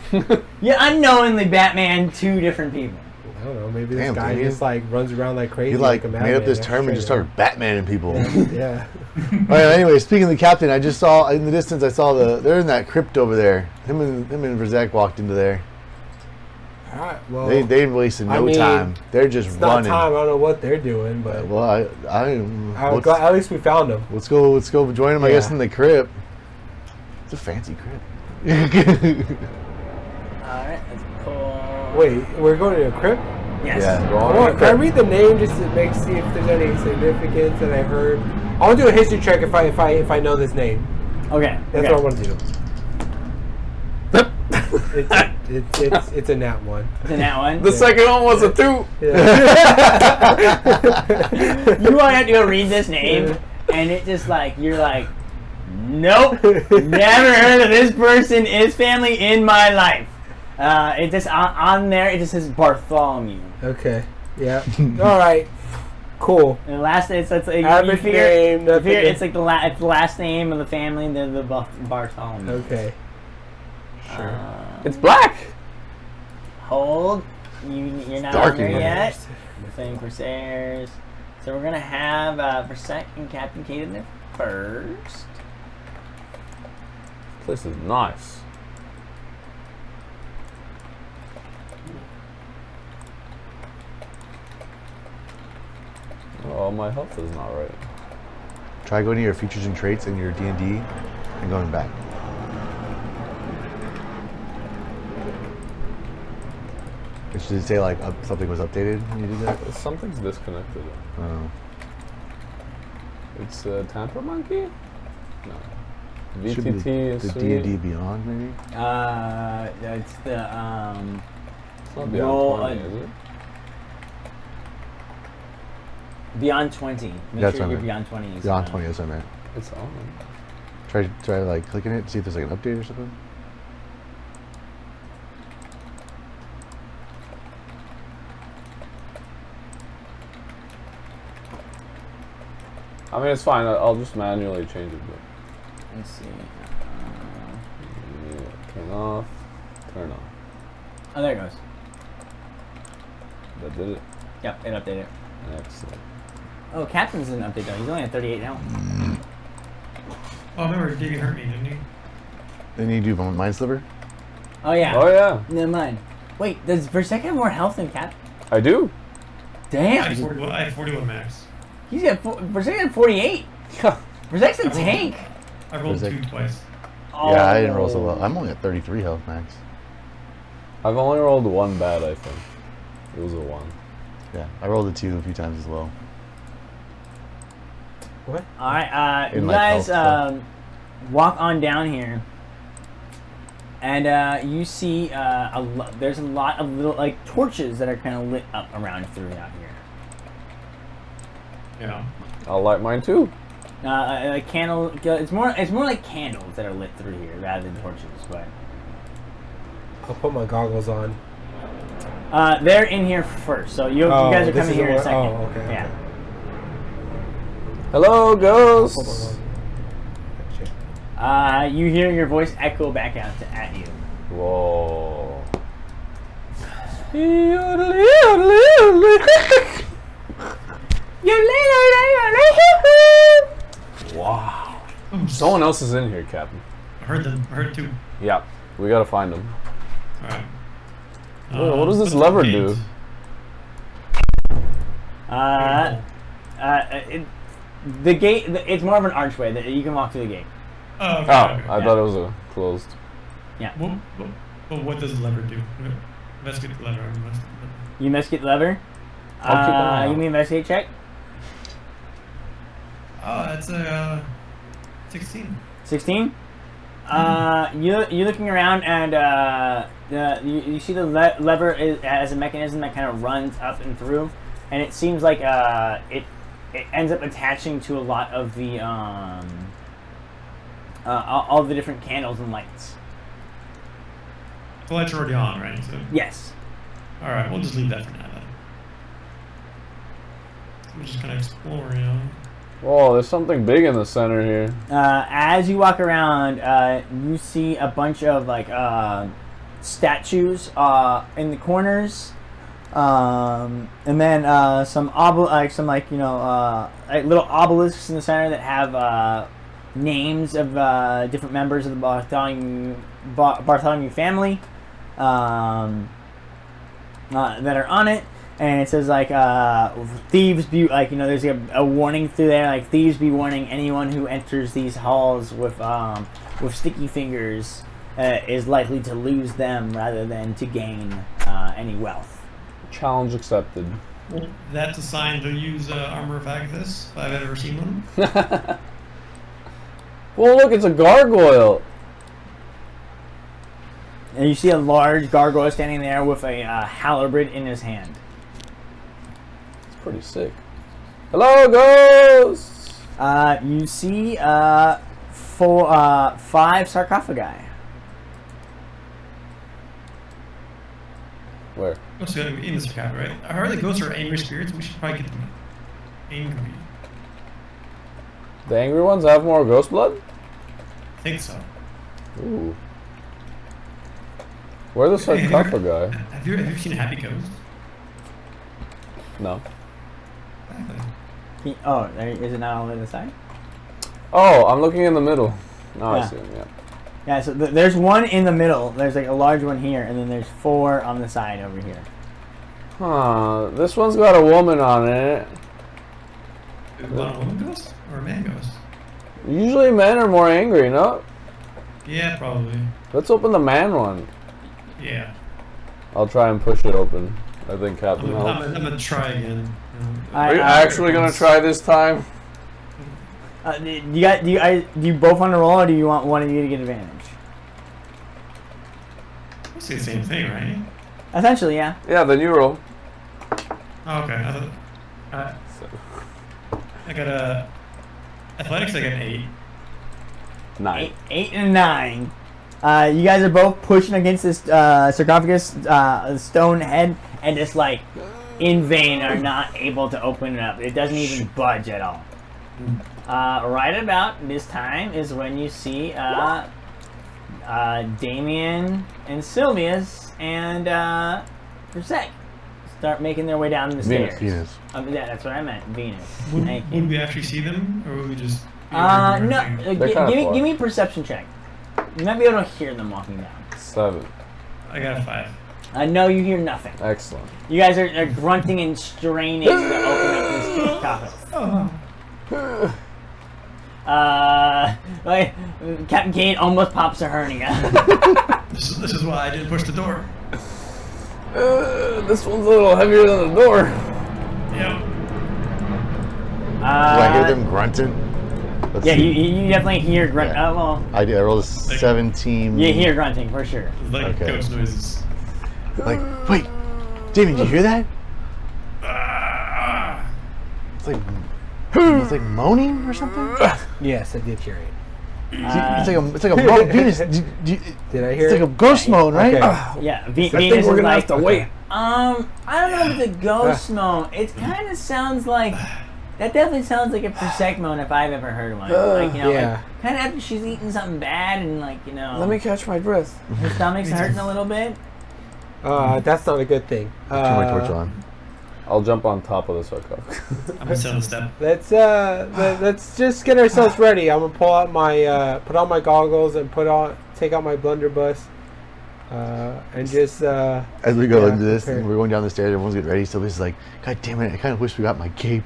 You unknowingly Batman 2 different people.
I don't know. Maybe
Damn,
this guy
Damien.
just like runs around like crazy.
He like
a
made up this
madman,
term and just started Batmaning people.
Yeah.
All right. Anyway, speaking of the captain, I just saw in the distance. I saw they're in that crypt over there. Him and Verzek walked into there.
All right. Well,
They wasted no
I mean,
time. They're just
it's not
running.
time. I don't know what they're doing, but
Well,
at least we found them.
let's go join them. I guess
Yeah.
in the crypt. It's a fancy crypt.
Alright, let's pull.
Wait, we're going to a crypt?
Yes.
Yeah.
Can I read the name just to see if there's any significance that I heard? I want to do a history check if I know this name.
Okay.
That's
okay.
what I want to do. It's a nat one.
It's in that one.
The second one was a 2.
Yeah.
You want to have to go read this name, and it just like, you're like, nope, never heard of this person, his family in my life. It just, on there, it just says Bartholomew.
Okay. Yeah. All right. Cool.
And the last name, it's like,
Average name.
you figure it's like it's the last name of the family, and then the Bartholomew.
Okay.
Sure.
It's black.
Hold. You're not
dark
on there
in here.
yet. The thing for Sayers. So we're gonna have Versek and Captain Kate in there first.
This is nice. Oh, my health is not right.
Try going to your features and traits in your D&D and going back. Should it say like something was updated when you did that?
Something's disconnected.
Oh.
It's Tamper Monkey? No.
Should be
VTT is
the
sweet.
D&D Beyond maybe?
It's the
It's not
roll
Beyond 20, is it?
Beyond 20. Make
That's
sure
what I
you're
meant.
Beyond 20. is,
Beyond 20, that's what I meant.
It's on.
Try like clicking it, see if there's like an update or something.
I mean, it's fine. I'll just manually change it. But
Let's see.
yeah, turn off. Turn on.
Oh, there it goes.
That did it.
Yep, it updated.
Excellent.
Oh, Captain's an update though. He's only at 38 now.
Oh, remember, Davey hurt me, didn't he?
Then you do Mind Sliver?
Oh yeah.
Oh yeah,
Never mind. Wait, does Versek have more health than Cap?
I do.
Damn.
I had 41 max.
He's got Versek had 48. Versek's a tank.
I rolled
Berserk.
2 twice.
Oh.
Yeah, I didn't roll so well. I'm only at 33 health max.
I've only rolled one bad. I think it was a 1.
Yeah, I rolled a 2 a few times as well.
What?
All right,
In
you
my
guys
health
walk on down here, and you see there's a lot of little like torches that are kind of lit up around throughout here.
Yeah.
I'll light mine too.
A candle. It's more like candles that are lit through here rather than torches, but
I'll put my goggles on.
they're in here first. So you guys are
this
coming
is
here in a
where-
second.
Oh, okay.
Yeah.
Hello,
Hold on,
ghosts.
hold on.
You hear your voice echo back out at you.
Whoa. Wow. Someone else is in here, Captain.
I heard 2.
Yeah, we gotta find him.
Alright.
What does this
what's
lever
the
do?
gate?
The gate. It's more of an archway that you can walk through the gate.
Oh, okay,
Oh,
okay.
I thought it was a closed.
Yeah.
Well, what does the lever do? Investigate the lever.
You investigate the lever.
I'll keep an eye
Give
out.
me an investigate check.
Oh, that's a 16.
16. You're looking around and you see the lever as a mechanism that kind of runs up and through, and it seems like it ends up attaching to a lot of the all the different candles and lights.
The lights are already on, right? So,
Yes.
all right, we'll just leave that for now then. We're just gonna explore, you know.
Whoa, there's something big in the center here.
As you walk around, you see a bunch of like statues in the corners. And then some little obelisks in the center that have names of different members of the Bartholomew family that are on it. And it says like thieves be like, there's a warning through there, like thieves be warning anyone who enters these halls with sticky fingers is likely to lose them rather than to gain any wealth.
Challenge accepted.
That's a sign to use Armor of Agathis, if I've ever seen one.
Well, look, it's a gargoyle.
And you see a large gargoyle standing there with a halberd in his hand.
Pretty sick. Hello, ghosts!
You see 5 sarcophagi.
Where?
What's going to be in the sarcophagus, right? I heard the ghosts are angry spirits. We should probably get them angry.
The angry ones have more ghost blood?
I think so.
Ooh. Where are the sarcophagi?
Have you ever seen a happy ghost?
No.
Is it not all on the side?
Oh, I'm looking in the middle. No,
Yeah.
I see him, yeah.
Yeah, so there's one in the middle. There's like a large one here, and then there's 4 on the side over here.
Huh, this one's got a woman on it.
Is it a woman ghost or a man ghost?
Usually men are more angry, no?
Yeah, probably.
Let's open the man one.
Yeah.
I'll try and push it open. I think Captain
I'm
helped.
gonna try again.
Are you actually gonna try this time?
Do you both want to roll, or do you want one of you to get advantage?
It's the same thing, right?
Essentially, yeah.
Yeah, then you roll.
Oh, okay. I got a athletics. I got an 8.
9.
8 and 9. You guys are both pushing against this sarcophagus stone head, and just like in vain are not able to open it up. It doesn't even budge at all. Right about this time is when you see Damien and Sylvius and Versek start making their way down the stairs.
Venus.
Yeah, that's what I meant. Venus.
Would we actually see them, or would we just?
No. Give me a perception check. You might be able to hear them walking down.
7.
I got a 5.
No, you hear nothing.
Excellent.
You guys are grunting and straining to open up this sarcophagus. Like Captain Kate almost pops a hernia.
This is why I didn't push the door.
This one's a little heavier than the door.
Yep.
Do I hear them grunting? Let's
Yeah,
see.
you definitely hear grunt.
Yeah.
Well,
I rolled a 17.
you hear grunting for sure.
It's like
Okay.
ghost noises.
Like, wait, Damien, did you hear that? It's like moaning or something.
Yes, I did hear it.
It's like a moan. Venus. Did
Did I hear
It's
it?
like a ghost moan, right?
Okay.
Yeah,
I
Venus
think we're
is
gonna
like,
have to wait.
I don't know if it's a ghost moan. It kind of sounds like, that definitely sounds like a Persec moan if I've ever heard one. Like,
yeah.
kind of after she's eaten something bad and like,
Let me catch my breath.
her stomach's hurting a little bit.
That's not a good thing.
Turn my torch on.
I'll jump on top of the sarcophagus.
I'm gonna sit on the step.
Let's just get ourselves ready. I'm gonna pull out my put on my goggles and take out my blunderbuss, and just
As we go into this,
prepare.
and we're going down the stairs. Everyone's getting ready. So is like, God damn it! I kind of wish we got my cape.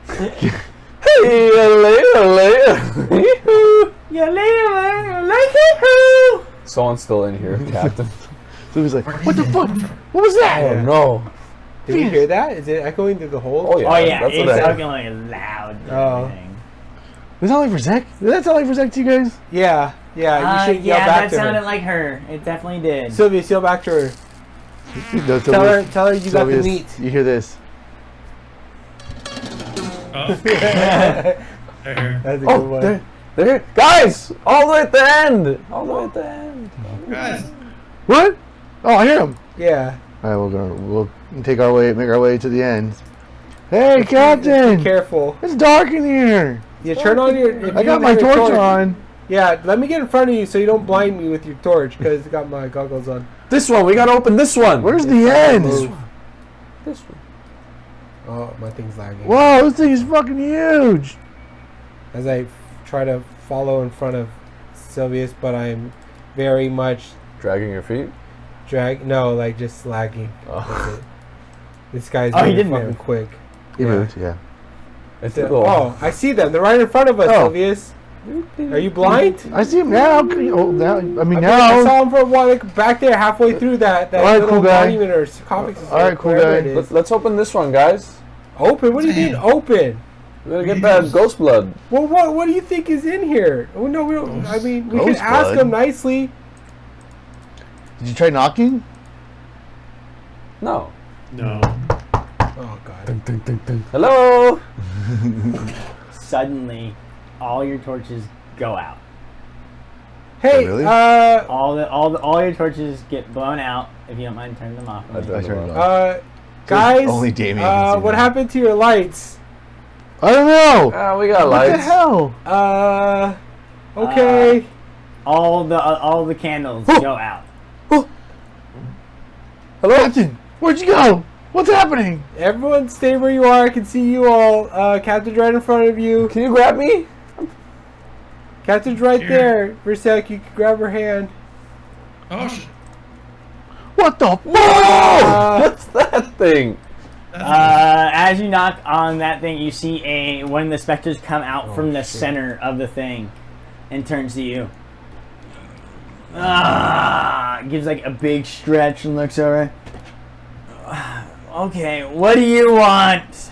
Hey, later.
Yeah, later.
Someone's still in here, Captain.
So he's like, what the fuck? What was that?
Oh no.
Did we hear that? Is it echoing through the hole?
Oh yeah.
Oh yeah,
That's
it's
what I heard.
fucking like loud. And
Oh.
everything.
Was that like for Zach? Did that sound like for Zach to you guys?
Yeah. You should yell
Yeah,
back
that
to
sounded
her.
like her. It definitely did.
Sylvia, yell back to her.
No,
Tell her you got the
Sylvius,
meat.
You hear this?
Oh,
That's
right here.
a good
Oh,
one.
they're here. Guys! All the way at the end! All the way at the end.
Guys,
What? Oh, I hear him.
Yeah.
All right, we'll make our way to the end. Hey,
Be
Captain!
careful.
It's dark in here.
You turn on your. if
I
you
got
have
my
your
torch on.
Yeah, let me get in front of you so you don't blind me with your torch because I got my goggles on.
This one, we gotta open this one.
Where's the end?
this one.
Oh, my thing's lagging.
Whoa, this thing is fucking huge.
As I try to follow in front of Sylvius, but I'm very much
Dragging your feet?
no, like just lagging. That's
Oh.
it. This guy's
Oh, he
moving
did
fucking
move.
quick.
He moved, yeah.
It's
So-
a little...
oh, I see them. They're right in front of us,
Oh.
Sylvius. Are you blind?
I see him now. Oh, now. I mean,
I
now.
saw him for a while, like back there, halfway through that
All right,
little
cool guy.
monument or sarcophagus.
All right, cool
wherever
guy.
it is.
Let's open this one, guys.
Open? What do you mean open?
We're gonna get that ghost blood.
Well, what do you think is in here? Oh no, we don't. I mean, we can
Ghost
ask
blood?
him nicely.
Did you try knocking?
No.
No.
Oh god.
Hello?
Suddenly, all your torches go out.
Hey,
really?
All your torches get blown out. If you don't mind turning them off.
I
I
turned
turned
them
it
off.
off.
guys.
Only Damien can see
what
that.
happened to your lights?
I don't know.
We got
What the
lights.
hell?
Okay.
All the candles go out.
Hello?
Captain, where'd you go? What's happening?
Everyone stay where you are. I can see you all. Captain's right in front of you.
Can you grab me?
Captain's right
Here.
there. Versek, you can grab her hand.
Oh, shit.
What the?
Whoa! What's that thing?
As you knock on that thing, you see one of the specters come out from the
shit.
center of the thing and turns to you. Gives like a big stretch and looks over. Okay, what do you want?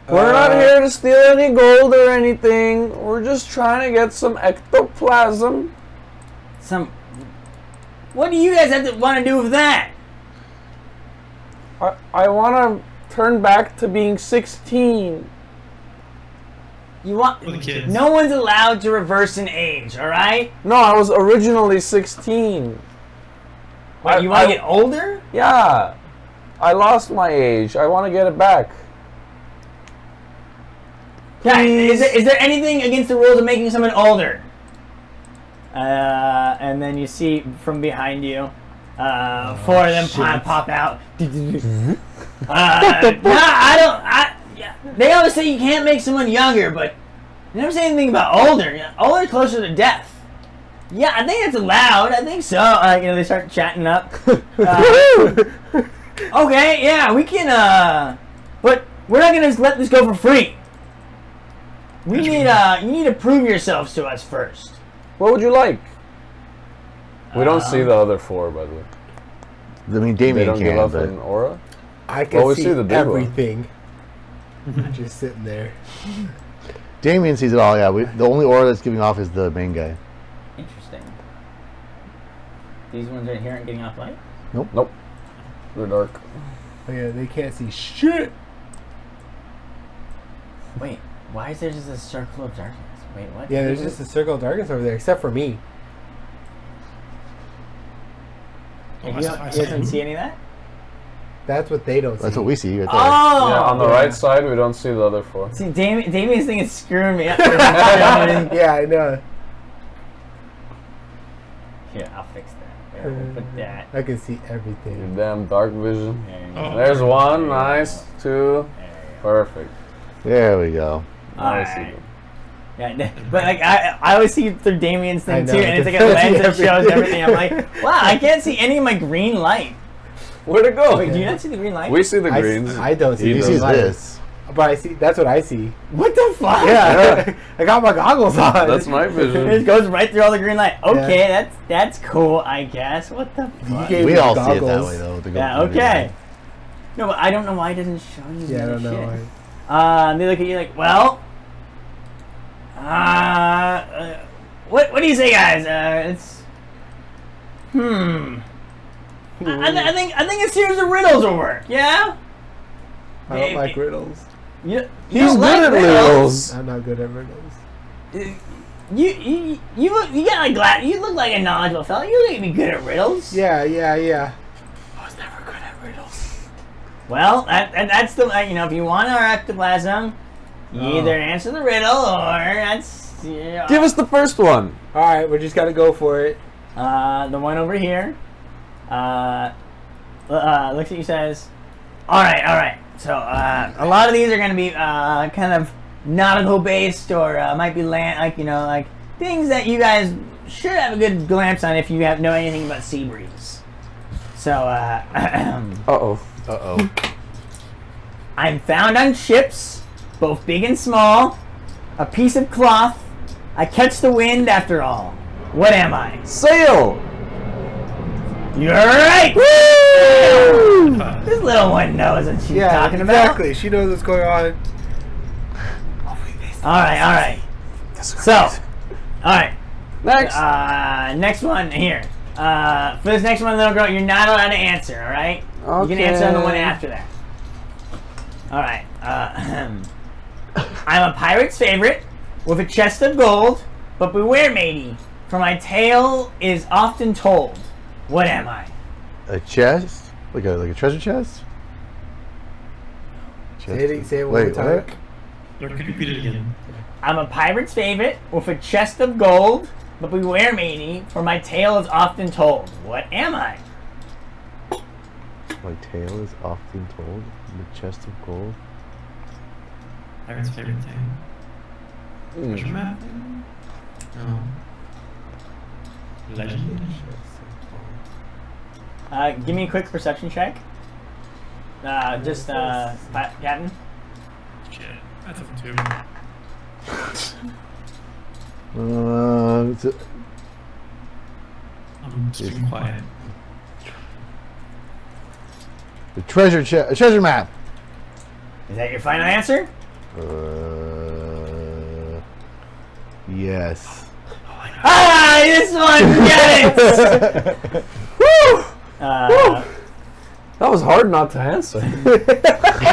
We're not here to steal any gold or anything. We're just trying to get some ectoplasm.
What do you guys want to do with that?
I want to turn back to being 16.
You want?
For the kids.
No one's allowed to reverse an age. All right?
No, I was originally 16.
What, you want to get older?
Yeah. I lost my age. I want to get it back.
Yeah.
Please.
Is there anything against the rules of making someone older? And then you see from behind you, four of them pop out. They always say you can't make someone younger, but they never say anything about older. Older is closer to death. Yeah, I think that's allowed. I think so. They start chatting up. Okay, yeah, we can. But we're not gonna just let this go for free. We need. You need to prove yourselves to us first.
What would you like? We don't see the other four, by the way.
I mean,
They
Damien
don't give
can,
off
but
an aura?
I can
Well, we
see,
see the big one.
everything. Just sitting there.
Damien sees it all. Yeah, the only aura that's giving off is the main guy.
Interesting. These ones right here aren't getting off light.
Nope. They're dark.
Oh, yeah, they can't see shit.
Wait, why is there just a circle of darkness? Wait, what?
Yeah, there's just a circle of darkness over there, except for me.
You don't see any of that?
That's what they don't see.
That's what we see right there.
Oh!
Yeah, on the
yeah.
right side, we don't see the other four.
See, Damien's thing is screwing me up.
Yeah, I know.
Here, I'll fix that. There, we'll put that.
I can see
Your
everything.
damn dark vision.
There you
Oh.
go.
There's one. Nice. Two.
There you
Perfect.
There we go.
go.
Now I see
Alright.
them.
Yeah, but like I always see through Damien's
I
thing
know,
too, and it's like a
I
lens
see
that shows
everything.
everything. I'm like, wow, I can't see any of my green light.
Where'd it go?
Wait, do you not see the green light?
We see the greens.
I don't see
He
He
the
sees
light.
this.
But I see. That's what I see.
What the fuck?
Yeah, I got my goggles on.
That's my
It
vision.
goes right through all the green light. Okay, that's cool, I guess. What the fuck?
gave
We
me
all see it that
goggles.
way, though.
Yeah, okay. No, but I don't know why it doesn't show you.
Yeah, I
the
don't know.
shit.
why.
They look at you like, well, what do you say, guys? It's, I think a series of riddles will work. Yeah.
I don't like riddles.
You
He's
don't
good
like
at riddles.
I'm not good at riddles.
You got like you look like a knowledgeable fella. You look to be good at riddles.
Yeah.
I was never good at riddles. Well, that's the if you want our ectoplasm, you either answer the riddle or that's
Give us the first one.
All right, we just gotta go for it.
the one over here. Looks at you says, All right. So a lot of these are going to be kind of nautical based, or might be like things that you guys should have a good glance on if you know anything about sea breeze. So
Uh-oh.
I'm found on ships, both big and small, a piece of cloth. I catch the wind after all. What am I?
Sail!
You're right! Woo! This little one knows what she's talking about.
Exactly. She knows what's going on.
Alright. So, alright.
Next.
Next one here. For this next one, little girl, you're not allowed to answer, alright? You can answer on the one after that. Alright. I'm a pirate's favorite with a chest of gold, but beware, matey, for my tale is often told. What am I?
A chest? Like a treasure chest?
Say it one more time.
Could you repeat it again?
I'm a pirate's favorite with a chest of gold, but beware, matey, for my tale is often told. What am I?
My tale is often told. The chest of gold.
Pirate's favorite thing. Treasure map? No. Legend?
Give me a quick perception check. Captain.
Shit. That's up to I'm just being quiet.
The treasure map.
Is that your final answer?
Yes.
This one, get it!
Woo! That was hard not to answer.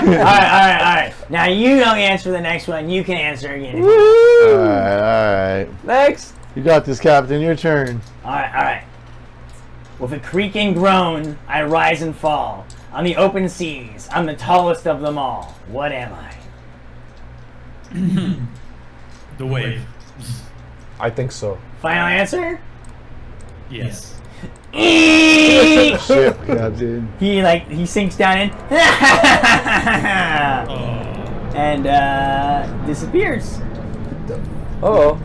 Alright. Now you don't answer the next one. You can answer again.
Alright.
Next.
You got this, Captain. Your turn.
Alright. With a creak and groan, I rise and fall. On the open seas, I'm the tallest of them all. What am I?
The wave.
I think so.
Final answer?
Yes.
Shit, Captain.
He sinks down in and disappears.
Uh-oh.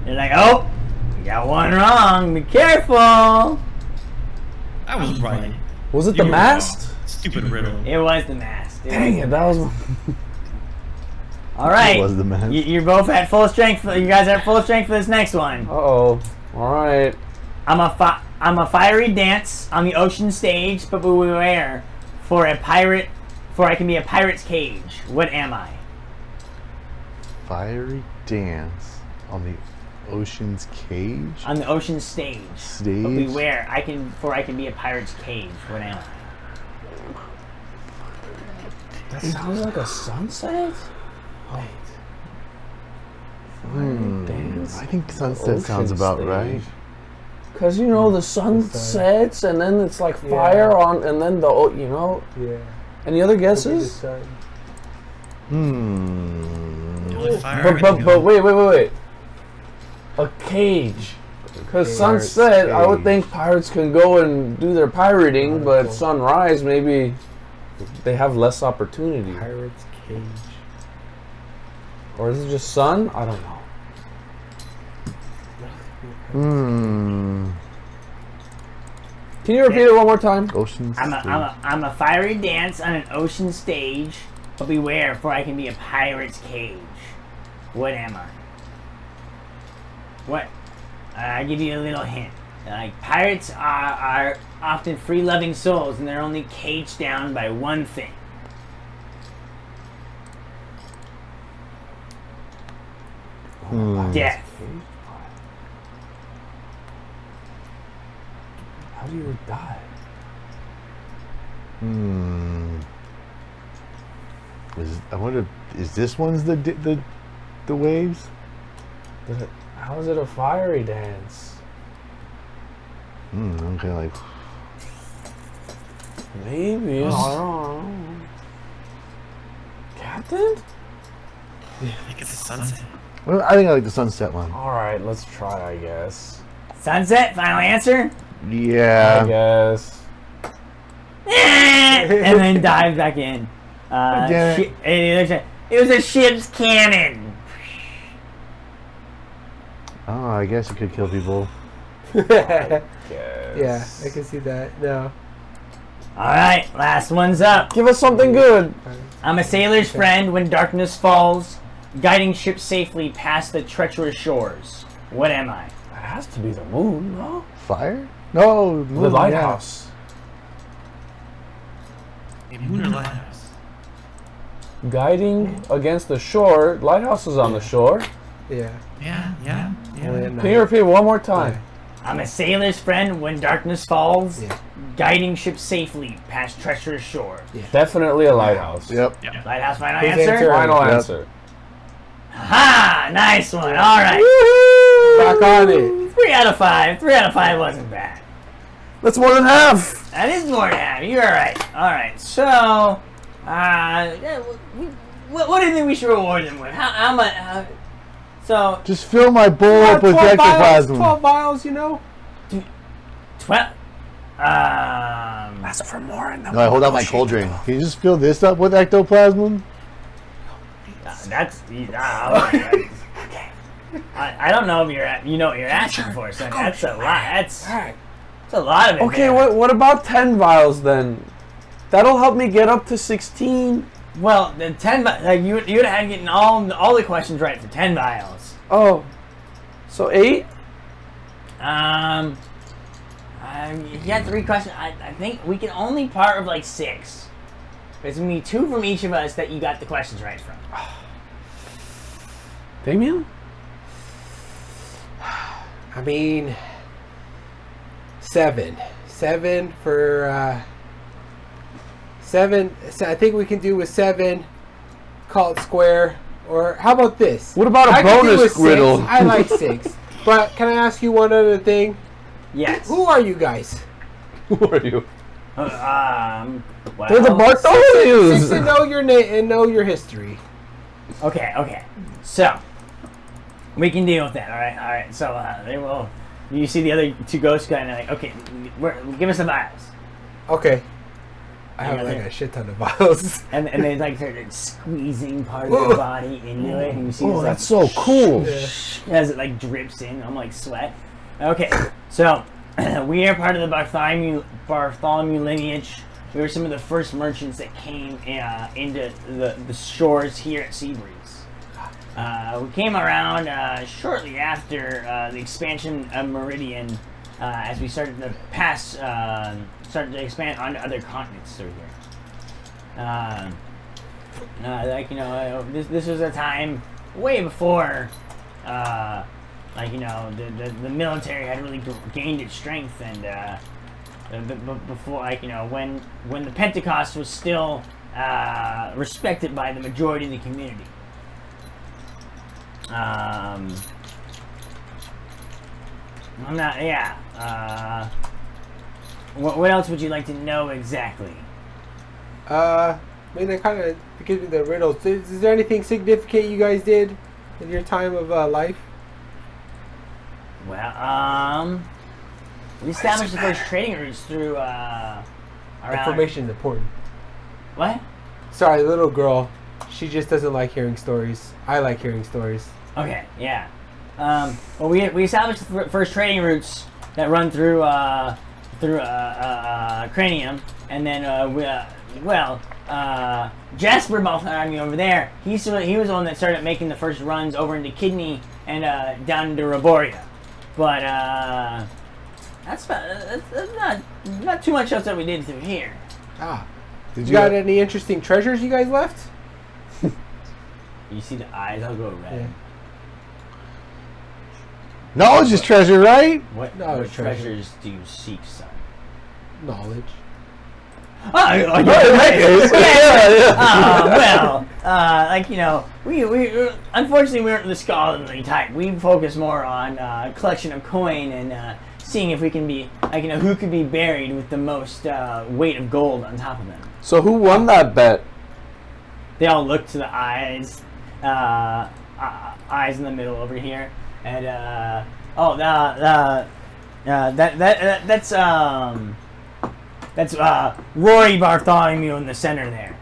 You're like, oh, you got one wrong. Be careful.
I was right.
Was it
You
the
were
mast?
wrong. Stupid riddle.
It was the mast.
Dang it, that was...
All right.
It was the mast.
You're both at full strength. You guys are at full strength for this next one.
Uh-oh. All right.
I'm a fiery dance on the ocean stage, but beware, for I can be a pirate's cage. What am I?
Fiery dance on the ocean's cage.
On the ocean stage. But beware, I can be a pirate's cage. What am I?
That sounds like a sunset? Wait. Dance.
I think sunset sounds about right.
Because, you know, the sun sets, and then it's like fire on, and then
Yeah.
Any other guesses? But wait. A cage. Because sunset, I would think pirates can go and do their pirating, but sunrise, maybe they have less opportunity.
Pirate's cage.
Or is it just sun? I don't know. Can you repeat it one more time?
Ocean stage.
I'm a fiery dance on an ocean stage, but beware, for I can be a pirate's cage. What am I? What? I'll give you a little hint. Like, pirates are often free-loving souls, and they're only caged down by one thing. Death.
How do you die?
I wonder, is this one's the waves?
How is it a fiery dance?
Okay, like
maybe. I don't know. Captain?
I think it's a sunset.
well, I think I like the sunset one.
Alright, let's try, I guess.
Sunset, final answer?
I
Yeah.
guess.
and then dives back in. It was a ship's cannon.
Oh, I guess you could kill people.
Yeah, I can see that. No.
Alright, last one's up.
Give us something good.
I'm a sailor's friend when darkness falls, guiding ships safely past the treacherous shores. What am I?
That has to be the moon, no?
Fire? No,
The
moon,
lighthouse.
A moon or lighthouse?
Guiding against the shore. Lighthouse is on the shore.
Yeah.
Yeah.
Can you repeat one more time?
I'm a sailor's friend when darkness falls,
Yeah.
guiding ships safely past treacherous shore.
Definitely a lighthouse.
Yep.
Lighthouse, final
Whose
answer?
answer?
Final
Yep.
answer.
Ha! Nice one. All right.
Back on it.
3 out of 5. 3 out of 5 wasn't bad.
That's more than half.
That is more than half. You're right. All right. So, what do you think we should reward them with? How much? So,
Just fill my bowl up with
12 vials,
ectoplasm.
12 vials, you know?
12.
Ask for more and
No, I hold out my cold drink. Can you just fill this up with ectoplasm?
That's. Okay. I don't know if you know what you're asking for, son. That's a lot. That's a lot of it.
Okay,
there.
what about 10 vials then? That'll help me get up to 16.
Well, the 10 you would have had getting all the questions right for 10 vials.
Oh. So 8?
You got 3 questions. I think we can only part of like 6. There's gonna be 2 from each of us that you got the questions right from.
Damien?
I mean, 7. 7 for, 7. So I think we can do with 7. Call it square. Or how about this?
What about a
I can do
bonus
with 6.
riddle?
I like 6. But can I ask you one other thing?
Yes.
Who are you guys?
Who are you?
Well,
They're the Bartholomews.
6 to know your name and know your history.
Okay. So we can deal with that. All right. So they will. You see the other 2 ghosts kind of like, okay, give us the vials.
Okay. I have
Yeah,
like
there.
a shit ton of vials.
And they like started squeezing part of their body into it, and you see
Oh,
this,
that's so cool.
as it like drips in. I'm like sweat. Okay, so we are part of the Bartholomew lineage. We were some of the first merchants that came into the shores here at Seabreeze. We came around shortly after the expansion of Meridian, as we started to started to expand onto other continents through here. This was a time way before, the military had really gained its strength, and before, when the Pentecost was still respected by the majority of the community. What else would you like to know exactly?
I mean, that kind of gives me the riddles. Is there anything significant you guys did in your time of life?
Well, we established the first trading routes through around.
Information is important.
What?
Sorry, little girl. She just doesn't like hearing stories. I like hearing stories.
Okay, yeah. Well, we established the first trading routes that run through Cranium, and then Jasper Baltholomew over there. He was the one that started making the first runs over into Kidney and down into Roboria. But that's not too much else that we did through here.
Did you got any interesting treasures you guys left?
You see the eyes? I'll go red.
Yeah.
Knowledge is treasure, right?
What
No,
treasures do you seek, son?
Knowledge.
We unfortunately we aren't the scholarly type. We focus more on collection of coin and seeing if we can be who could be buried with the most weight of gold on top of them.
So who won that bet?
They all look to the eyes, eyes in the middle over here, and that's That's Rory Bartholomew in the center there.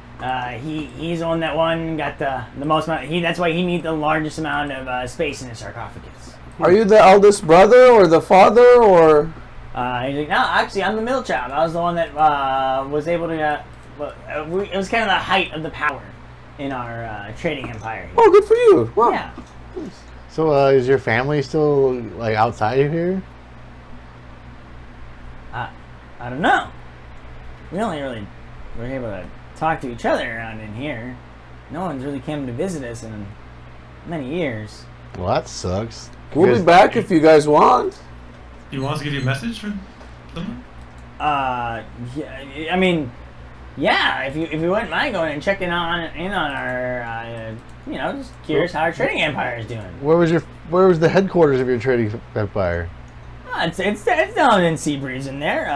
He's the one that got the most amount. That's why he needs the largest amount of space in the sarcophagus.
Are you the eldest brother or the father or?
He's like, no, actually, I'm the middle child. I was the one that was able to. It was kind of the height of the power in our trading empire.
Oh, good for you! Wow.
Yeah.
So, is your family still like outside of here?
I don't know. We only really were able to talk to each other around in here. No one's really came to visit us in many years.
Well, that sucks.
We'll be back if you guys want.
Do you want us to give you a message for someone?
Yeah, I mean, yeah. If you wouldn't mind going and checking in on our, just curious how our trading empire is doing.
Where was the headquarters of your trading empire?
It's down in Seabreeze in there.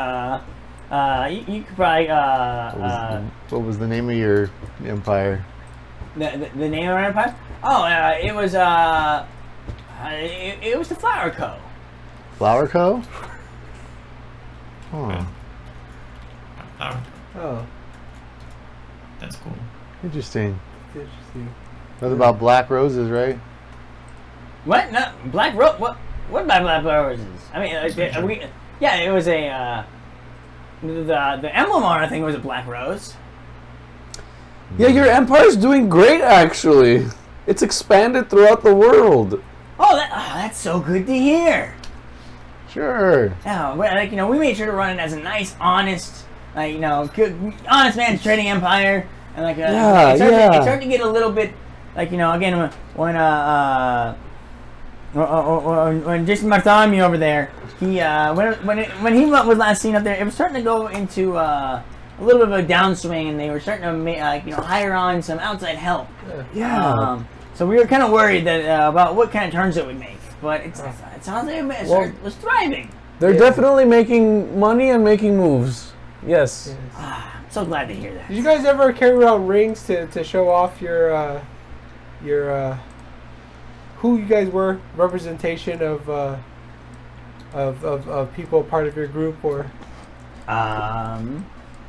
You could probably
What was the name of your empire?
the name of our empire? Oh, it was it was the Flower Co.
Flower Co. Oh,
Oh,
That's cool.
interesting.
interesting.
That's about black roses, right?
What? No, Black Rose. What about Black Roses? I mean, it was a the emblem on our thing was a black rose.
Yeah, your empire's doing great, actually. It's expanded throughout the world.
That's so good to hear.
Sure.
Yeah, we made sure to run it as a nice, honest, good, honest man's trading empire, and it started to get a little bit, again when Jason Bartholomew over there, he when he was last seen up there, it was starting to go into a little bit of a downswing, and they were starting to hire on some outside help.
Yeah.
So we were kind of worried that about what kind of turns it would make, but it sounds like it was thriving.
They're definitely making money and making moves. Yes.
I'm so glad to hear that.
Did you guys ever carry around rings to show off your who you guys were, representation of people part of your group, or?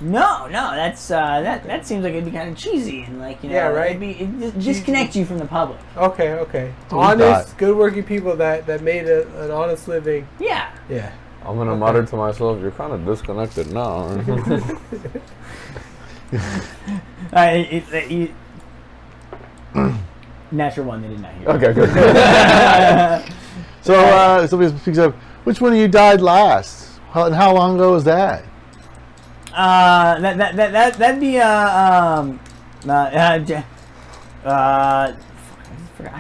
No, that's that seems like it'd be kind of cheesy and
Yeah, right.
It'd disconnect you from the public.
Okay.
what we
Honest,
thought.
good-working people that made an honest living.
Yeah.
Yeah.
I'm gonna mutter to myself, you're kind of disconnected now.
Natural one, they did not hear.
Okay, good.
So, somebody speaks up. Which one of you died last? And how long ago was that?
That'd be I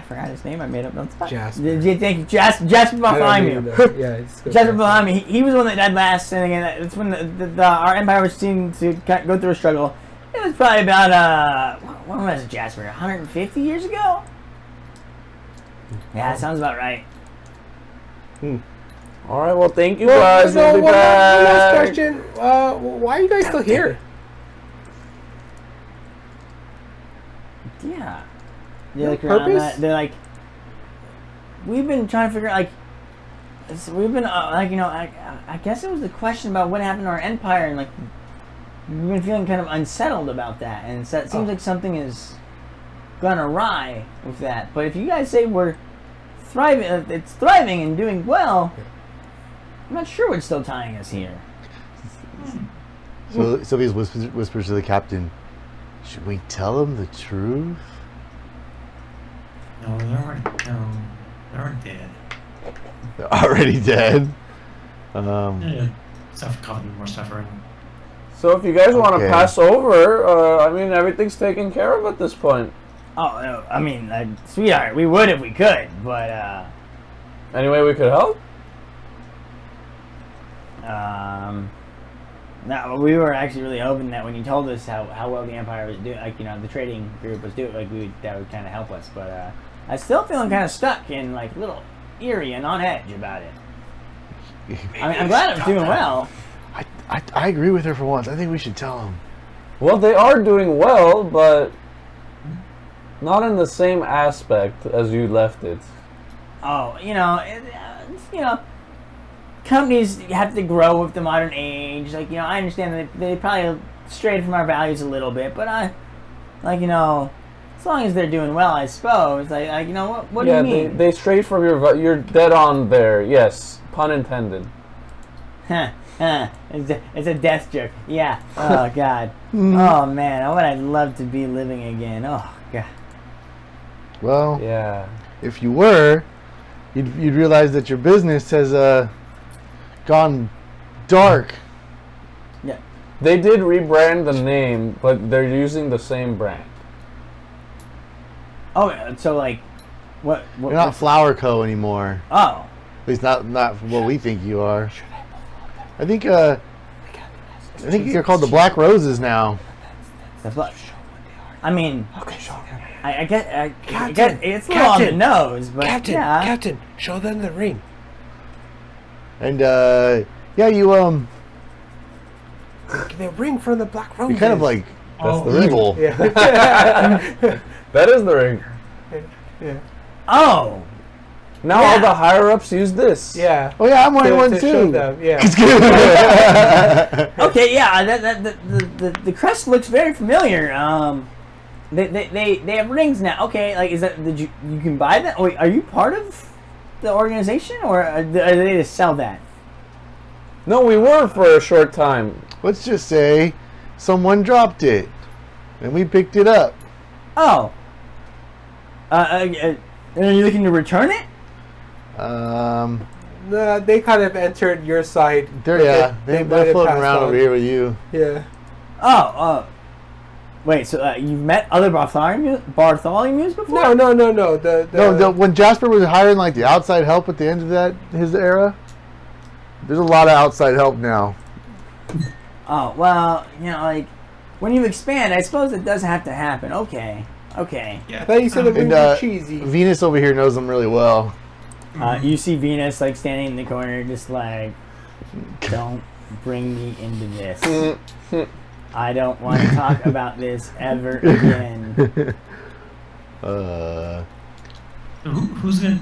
forgot his name. I made up on the spot.
Jasper.
Thank you, Jasper Bartholomew.
Yeah,
Jasper Bartholomew. He was the one that died last, and again, that's when our empire was seen to go through a struggle. It was probably about when was it, Jasper? 150 years ago. Yeah, that sounds about right.
All right, well, thank you guys. We'll be
one last
back.
question. Why are you guys still here?
Yeah.
No
They're around
purpose?
that. They're like, we've been trying to figure out, we've been, I guess it was the question about what happened to our empire, and, we've been feeling kind of unsettled about that, and so it seems like something has gone awry with that. But if you guys say we're thriving, it's thriving and doing well, I'm not sure what's still tying us here.
So Sylvia's whispers to the captain, should we tell him the truth?
No, they aren't dead.
They're already dead.
Yeah, causing more suffering.
So if you guys want to
Okay.
pass over, everything's taken care of at this point.
Oh, no, I mean, sweetheart, we would if we could, but,
Any way we could help?
no, we were actually really hoping that when you told us how well the Empire was doing, the trading group was doing, that would kind of help us. But I still feeling kind of stuck and a little eerie and on edge about it. I mean, I'm glad I'm doing well.
I agree with her for once. I think we should tell him.
Well, they are doing well, but not in the same aspect as you left it.
Oh, companies have to grow with the modern age. Like, I understand that they probably strayed from our values a little bit, but as long as they're doing well, I suppose. What do you mean?
They strayed from you're dead on there. Yes, pun intended.
It's a death joke. Yeah. Oh God. Oh man. What I'd love to be living again. Oh God.
Well,
yeah.
If you were, you'd realize that your business has gone dark.
Yeah.
They did rebrand the name, but they're using the same brand.
Oh, so what?
You're not Flower Co. anymore.
Oh.
At least not what we think you are. I think you're called the Black Roses now.
I mean,
Okay, show them.
I get it's a little on the
Captain,
nose, but
Captain, show them the ring.
And you
The ring from the Black Roses.
you're kind of like
That's the ring.
evil.
Yeah.
That is the ring.
Yeah.
Oh.
Now all the higher ups use this.
Yeah.
Oh yeah, I'm wearing one
To show
too.
them, yeah.
Okay, yeah, the crest looks very familiar. They have rings now. Okay, is that you can buy that? Wait, are you part of the organization, or are they to sell that?
No, we were for a short time.
Let's just say someone dropped it, and we picked it up.
Oh. Are you looking to return it?
No, they kind of entered your side.
They're
might have
floating
passed
around
on.
over here with you.
Yeah.
Oh. Wait, so you've met other Bartholomew's before?
No.
When Jasper was hiring the outside help at the end of his era, there's a lot of outside help now.
Oh, well, when you expand, I suppose it does have to happen. Okay.
Yeah.
I thought you said the ring was cheesy.
Venus over here knows them really well.
You see Venus standing in the corner, just don't bring me into this. I don't want to talk about this ever again.
Who's gonna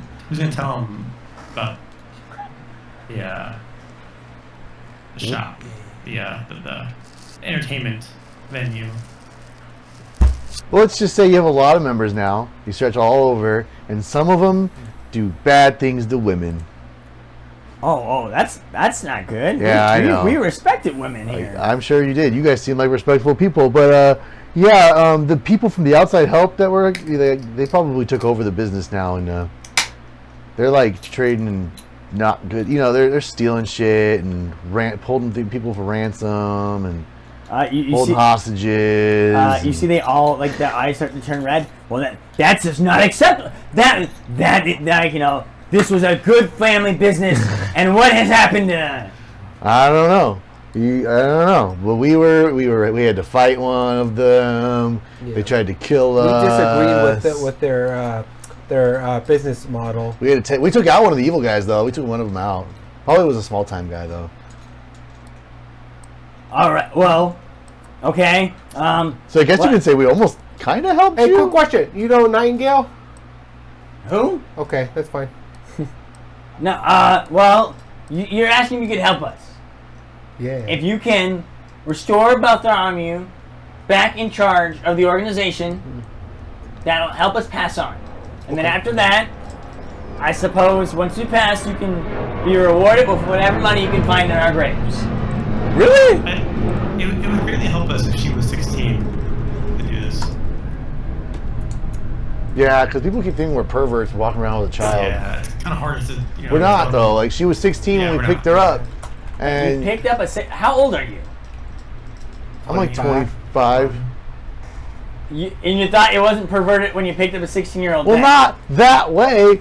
tell him about the shop, the entertainment venue?
Well, let's just say you have a lot of members now. You stretch all over, and some of them do bad things to women.
Oh, that's not good.
Yeah, I know.
We respected women here.
I'm sure you did. You guys seem like respectful people, but the people from the outside help that were they probably took over the business now, and they're trading and not good. They're stealing shit and holding people for ransom and holding hostages.
You see, they all their eyes start to turn red. Well, that's just not acceptable. That this was a good family business, and what has happened to?
I don't know. I don't know. Well, we had to fight one of them. Yeah. They tried to kill us.
We disagreed with their business model.
We took out one of the evil guys though. We took one of them out. Probably was a small time guy though.
All right. Well, okay.
So I guess you could say we almost kind of helped you.
Hey, quick question. You know Nightingale?
Who?
Okay, that's fine.
No. Well, you're asking if you could help us.
Yeah.
If you can restore Bartholomew back in charge of the organization, that'll help us pass on. And then after that, I suppose once you pass, you can be rewarded with whatever money you can find in our graves.
Really?
It would greatly help us if she was 16 to do this.
Yeah, because people keep thinking we're perverts walking around with a child.
Yeah, it's kind of hard to.
We're not though. She was 16 when we picked her up, and
you picked up how old are you?
I'm 25.
And you thought it wasn't perverted when you picked up a 16-year-old?
Well, not that way.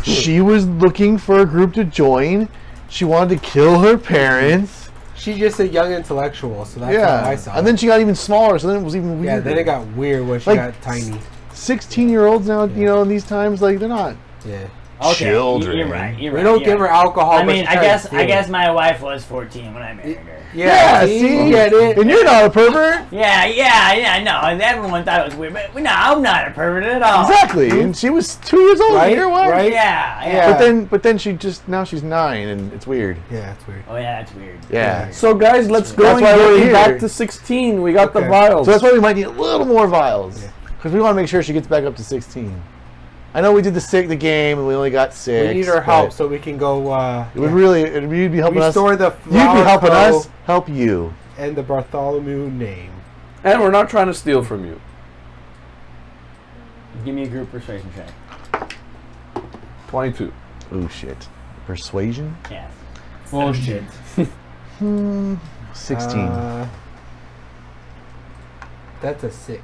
She was looking for a group to join. She wanted to kill her parents.
She's just a young intellectual, so that's how I saw it.
And then she got even smaller, so then it was even weirder.
Yeah, then it got weird when she got tiny.
16-year-olds now, in these times, they're not.
Yeah.
children.
You're right.
We don't give her alcohol.
I mean, I guess my wife was 14 when I married her.
Yeah, see, get it.
And you're not a pervert.
Yeah, no. And everyone thought it was weird, but no, I'm not a pervert at all.
Exactly, and she was 2 years old.
Right?
Your wife.
Right?
Yeah.
But then now she's 9, and it's weird.
Yeah, it's weird.
Oh yeah, that's weird.
Yeah.
So guys, let's go
That's
and
why we're
get
here.
back to 16. We got the
Okay.
vials.
So that's why we might need a little more vials, because we want to make sure she gets back up to 16. I know we did the game and we only got 6.
We need her help so we can go.
It would you'd be helping
restore
us.
the
You'd be
flower
helping
co
us help you.
and the Bartholomew name.
And we're not trying to steal from you.
Give me a group persuasion check.
22.
Oh shit. Persuasion?
Yes.
Bullshit.
16.
That's a 6.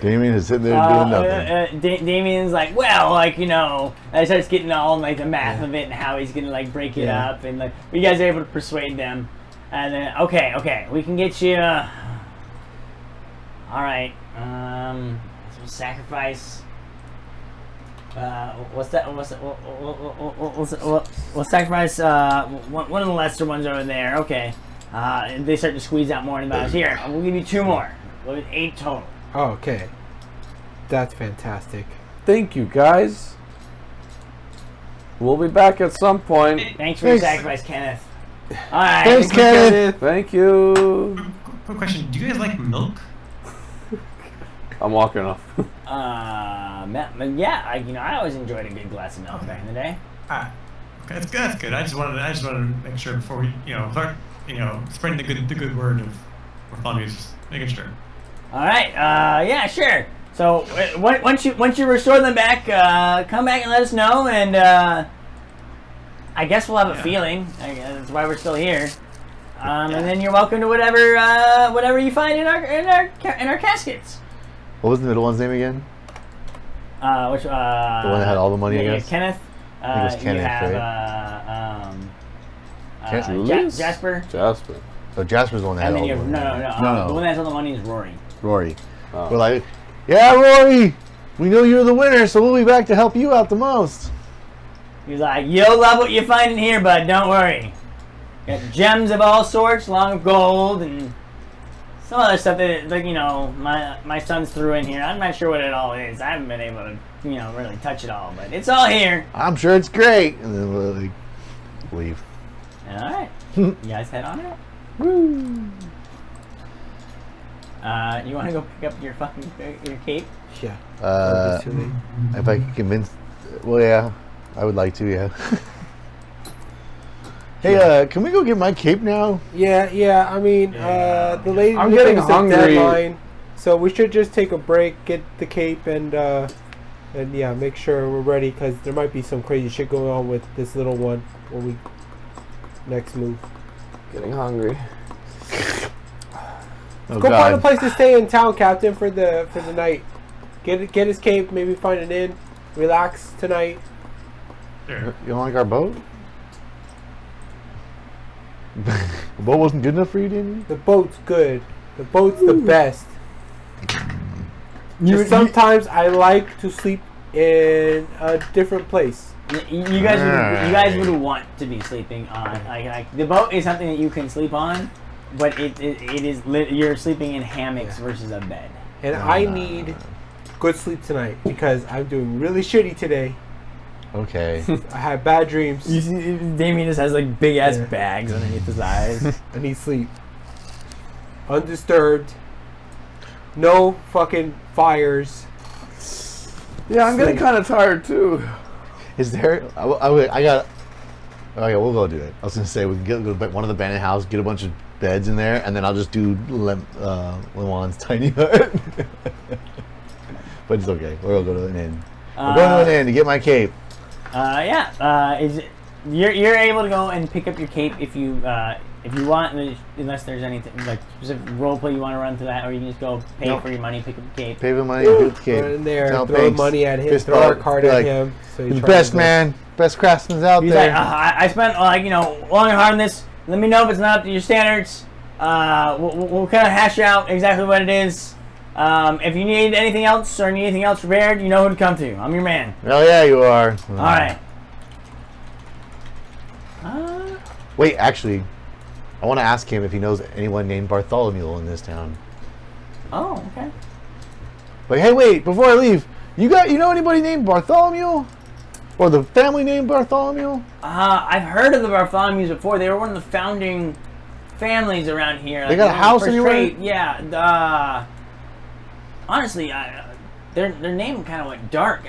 Damien is sitting there doing nothing.
Damien's like, well, like, you know, I starts getting all like the math of it and how he's gonna like break it up, and like you guys are able to persuade them, and then okay, we can get you. All right, so sacrifice. We'll sacrifice one of the lesser ones over there. Okay, they start to squeeze out more in the bottles. Here, we'll give you 2 more. We'll get 8 total.
Oh, okay. That's fantastic.
Thank you, guys. We'll be back at some point.
Thanks for your sacrifice, Kenneth. All right.
Thanks, Kenneth.
Thank you.
Quick question: do you guys like milk?
I'm walking off.
Yeah, I always enjoyed a good glass of milk back in the day.
Okay, that's good. That's good. I just wanted to make sure before we, start, spreading the good word of Bartholomew. Just making sure.
All right. Yeah, sure. So once you restore them back, come back and let us know, and I guess we'll have a feeling. That's why we're still here. And then you're welcome to whatever you find in our caskets.
What was the middle one's name again?
Which
The one that had all the money, I guess?
Kenneth.
I think it was Kenneth,
you have
Julius?
Jasper.
Jasper.
So Jasper's the one that had
And
all
then
the
you
money.
have,
No.
the one that has all the money is Rory.
Rory.
Oh.
We're like, yeah, Rory, we know you're the winner, so we'll be back to help you out the most.
He's like, you'll love what you find in here, bud. Don't worry. Got gems of all sorts, along with gold and some other stuff that, like, my son's threw in here. I'm not sure what it all is. I haven't been able to, really touch it all, but it's all here.
I'm sure it's great. And then we'll leave.
All right. You guys head on out. Woo. You want to go pick up your cape?
Yeah.
If I could convince, well, yeah, I would like to, yeah. Hey, can we go get my cape now?
Yeah. I mean, the lady.
I'm getting hungry.
Deadline, so we should just take a break, get the cape, and yeah, make sure we're ready because there might be some crazy shit going on with this little one when we next move.
Getting hungry.
Go find a place to stay in town, Captain, for the night. Get his cape, maybe find an inn, relax tonight.
Sure.
You don't like our boat? The boat wasn't good enough for you, Danny?
The boat's good. The boat's the best. Sometimes I like to sleep in a different place.
You guys would want to be sleeping on like the boat is something that you can sleep on, but it is you're sleeping in hammocks versus a bed.
And I need good sleep tonight because I'm doing really shitty today.
Okay.
I had bad dreams.
You see, Damien just has like big ass bags underneath his eyes.
I need sleep. Undisturbed. No fucking fires.
Yeah, I'm getting kind of tired too.
Is there? I got. Okay, we'll go do it. I was gonna say we can go to one of the abandoned houses, get a bunch of beds in there, and then I'll just do Lewan's tiny hut. But it's okay. We'll go to an inn. We're going to an inn to get my cape.
You're able to go and pick up your cape if you want, unless there's anything like specific role play you want to run to that, or you can just go pay for your money, pick up the cape.
Pay for money, pick up the cape.
Run in there,
Tell
throw
thanks.
money at him,
Fist
throw our
bump.
card
Be
at
like,
him. So
the best man, best craftsman out
He's
there.
like, I spent long and hard on this. Let me know if it's not up to your standards. We'll kind of hash out exactly what it is. If you need anything else or need anything else repaired, you know who to come to. I'm your man.
Oh yeah, you are.
All right.
Wait, actually, I want to ask him if he knows anyone named Bartholomew in this town.
Oh, okay.
Like, hey, wait, before I leave, you know anybody named Bartholomew? Or the family named Bartholomew?
I've heard of the Bartholomews before. They were one of the founding families around here.
They got a house anywhere?
Yeah. Honestly, their name kind of went dark.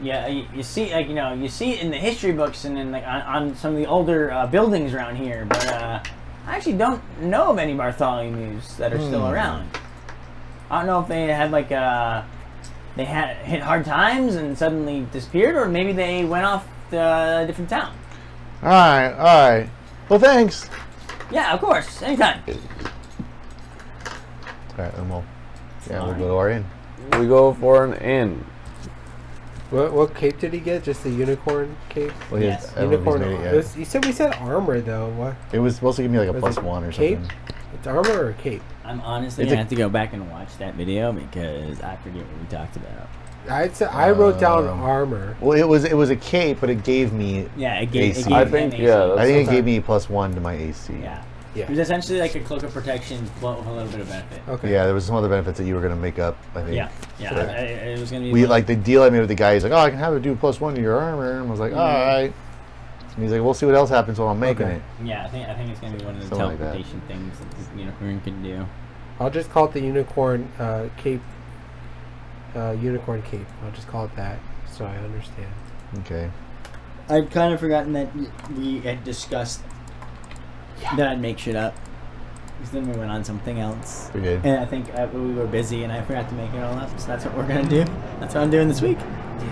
You see, you see it in the history books and then on some of the older buildings around here. But I actually don't know of any Bartholomews that are still around. I don't know if they had they had hit hard times and suddenly disappeared, or maybe they went off to a different town.
All right. Well, thanks.
Yeah, of course, anytime.
All right, then we'll go to our inn.
We go for an inn.
What cape did he get? Just the unicorn cape?
Well,
Yes.
Unicorn.
We
said armor though. What?
It was supposed to give me like a
Was
+1
it
or
cape?
something.
It's armor or cape?
I'm honestly
It's
gonna
a-
have to go back and watch that video because I forget what we talked about.
I wrote down armor.
Well, it was a cape, but it gave me.
Yeah, it
AC.
gave
I
an
think,
AC.
yeah.
I think it
Okay.
gave me +1 to my AC.
Yeah.
Yeah.
It was essentially like a cloak of protection but with a little bit of benefit.
Okay.
Yeah, there was some other benefits that you were gonna make up. I think.
Yeah.
So
It was gonna be.
we like the deal I made with the guy. He's like, "Oh, I can have it do +1 to your armor," and I was like, "All right." And he's like, "We'll see what else happens while I'm making
Okay.
it."
Yeah, I think it's gonna be one of the
Something like that.
teleportation things that this unicorn can do.
I'll just call it the unicorn cape. Unicorn cape. I'll just call it that, so I understand.
Okay.
I'd kind of forgotten that we had discussed that I'd make shit up. Because then we went on something else.
We did.
And I think we were busy and I forgot to make it all up. So that's what we're going to do. That's what I'm doing this week.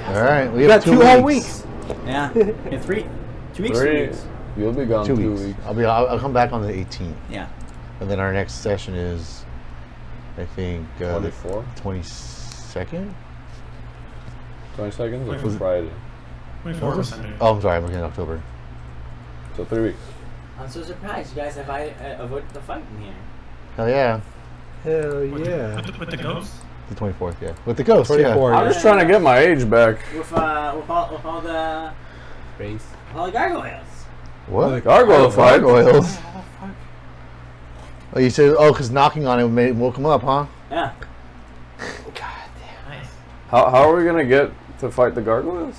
All right. We
You
have
got 2 whole weeks.
Yeah. Yeah, 3 weeks.
3 weeks. You'll be gone
2
2
weeks.
weeks.
I'll come back on the 18th,
Yeah.
and then our next session is, I think, the
24?
22nd.
22nd
Was
is
it-
Friday.
24 was Sunday.
Oh, I'm sorry. I'm looking at October.
So 3 weeks.
I'm so surprised you guys have avoided the fight in here.
Hell yeah.
Hell
With
yeah.
with the ghosts?
The 24th. Yeah. With the ghost.
24.
Yeah.
I'm just trying to get my age back.
With all the
Space.
gargoyles.
What?
Gargoyle fight.
Gargoyles. Oh, you said because knocking on it woke him up, huh?
Yeah.
Nice.
How are we gonna get to fight the gargoyles?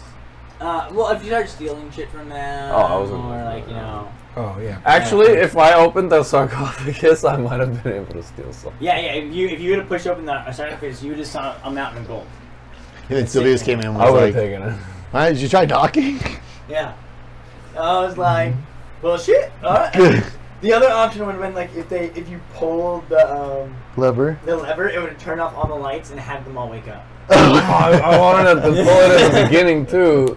Well, if you start stealing shit from them,
Oh, I wasn't-
or like
Oh yeah.
Actually, if I opened the sarcophagus, I might have been able to steal some.
yeah. If you were to push open the sarcophagus, you would just saw a mountain of gold.
And then Sylvia's came in and
I
was
would
like,
have taken it.
"Hi, did you try knocking?"
Yeah. I was like, well, shit. All right. The other option would have been like if you pulled the
Lever.
lever, it would turn off all the lights and have them all wake up.
I wanted to pull it at the beginning too.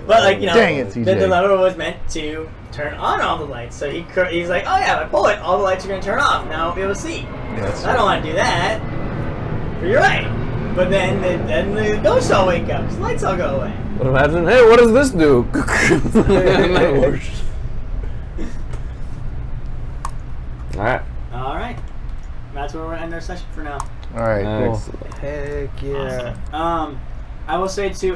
But like
Dang it, CJ.
the lever was meant to turn on all the lights. So he's like, oh yeah, if I pull it, all the lights are gonna turn off. Now I'll be able to see.
Yes.
I don't want to do that. But you're right. But then the ghosts all wake up. 'Cause the lights all go away.
But imagine, hey, what does this do? Alright.
All right. That's where we're gonna end our session for now.
All right. Cool.
Excellent.
Heck yeah.
I will say too.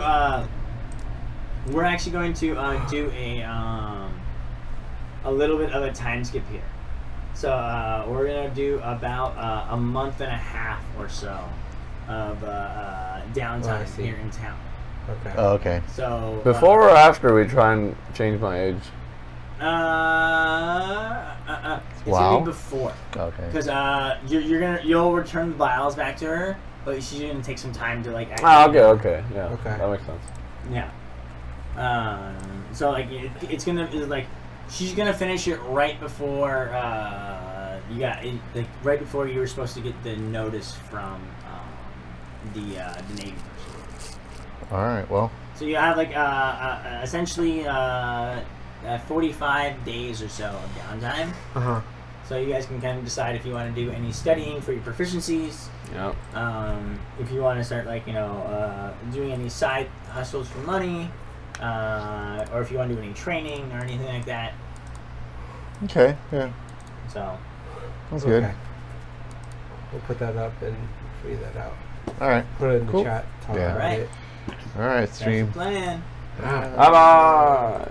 We're actually going to do a little bit of a time skip here. So we're gonna do about a month and a half or so of downtime
see.
here in town.
Okay.
Oh, okay.
So
Before or after we try and change my age?
it's
Wow.
gonna be before,
Okay.
because you'll return the vials back to her, but she's gonna take some time to like.
Ah,
actually-
okay. Yeah.
Okay.
That makes sense.
Yeah. So like it's gonna like she's gonna finish it right before you got like right before you were supposed to get the notice from the Navy person.
All right. Well.
So you have like essentially 45 days or so of downtime.
Uh-huh.
So you guys can kind of decide if you want to do any studying for your proficiencies.
Yep.
If you want to start like doing any side hustles for money, or if you want to do any training or anything like that.
Okay. Yeah.
So
Sounds good.
Okay. We'll put that up and free that out.
All right.
Put it in the chat. Talk
Yeah.
about
Right.
it.
All right, stream.
That's the plan.
Bye bye.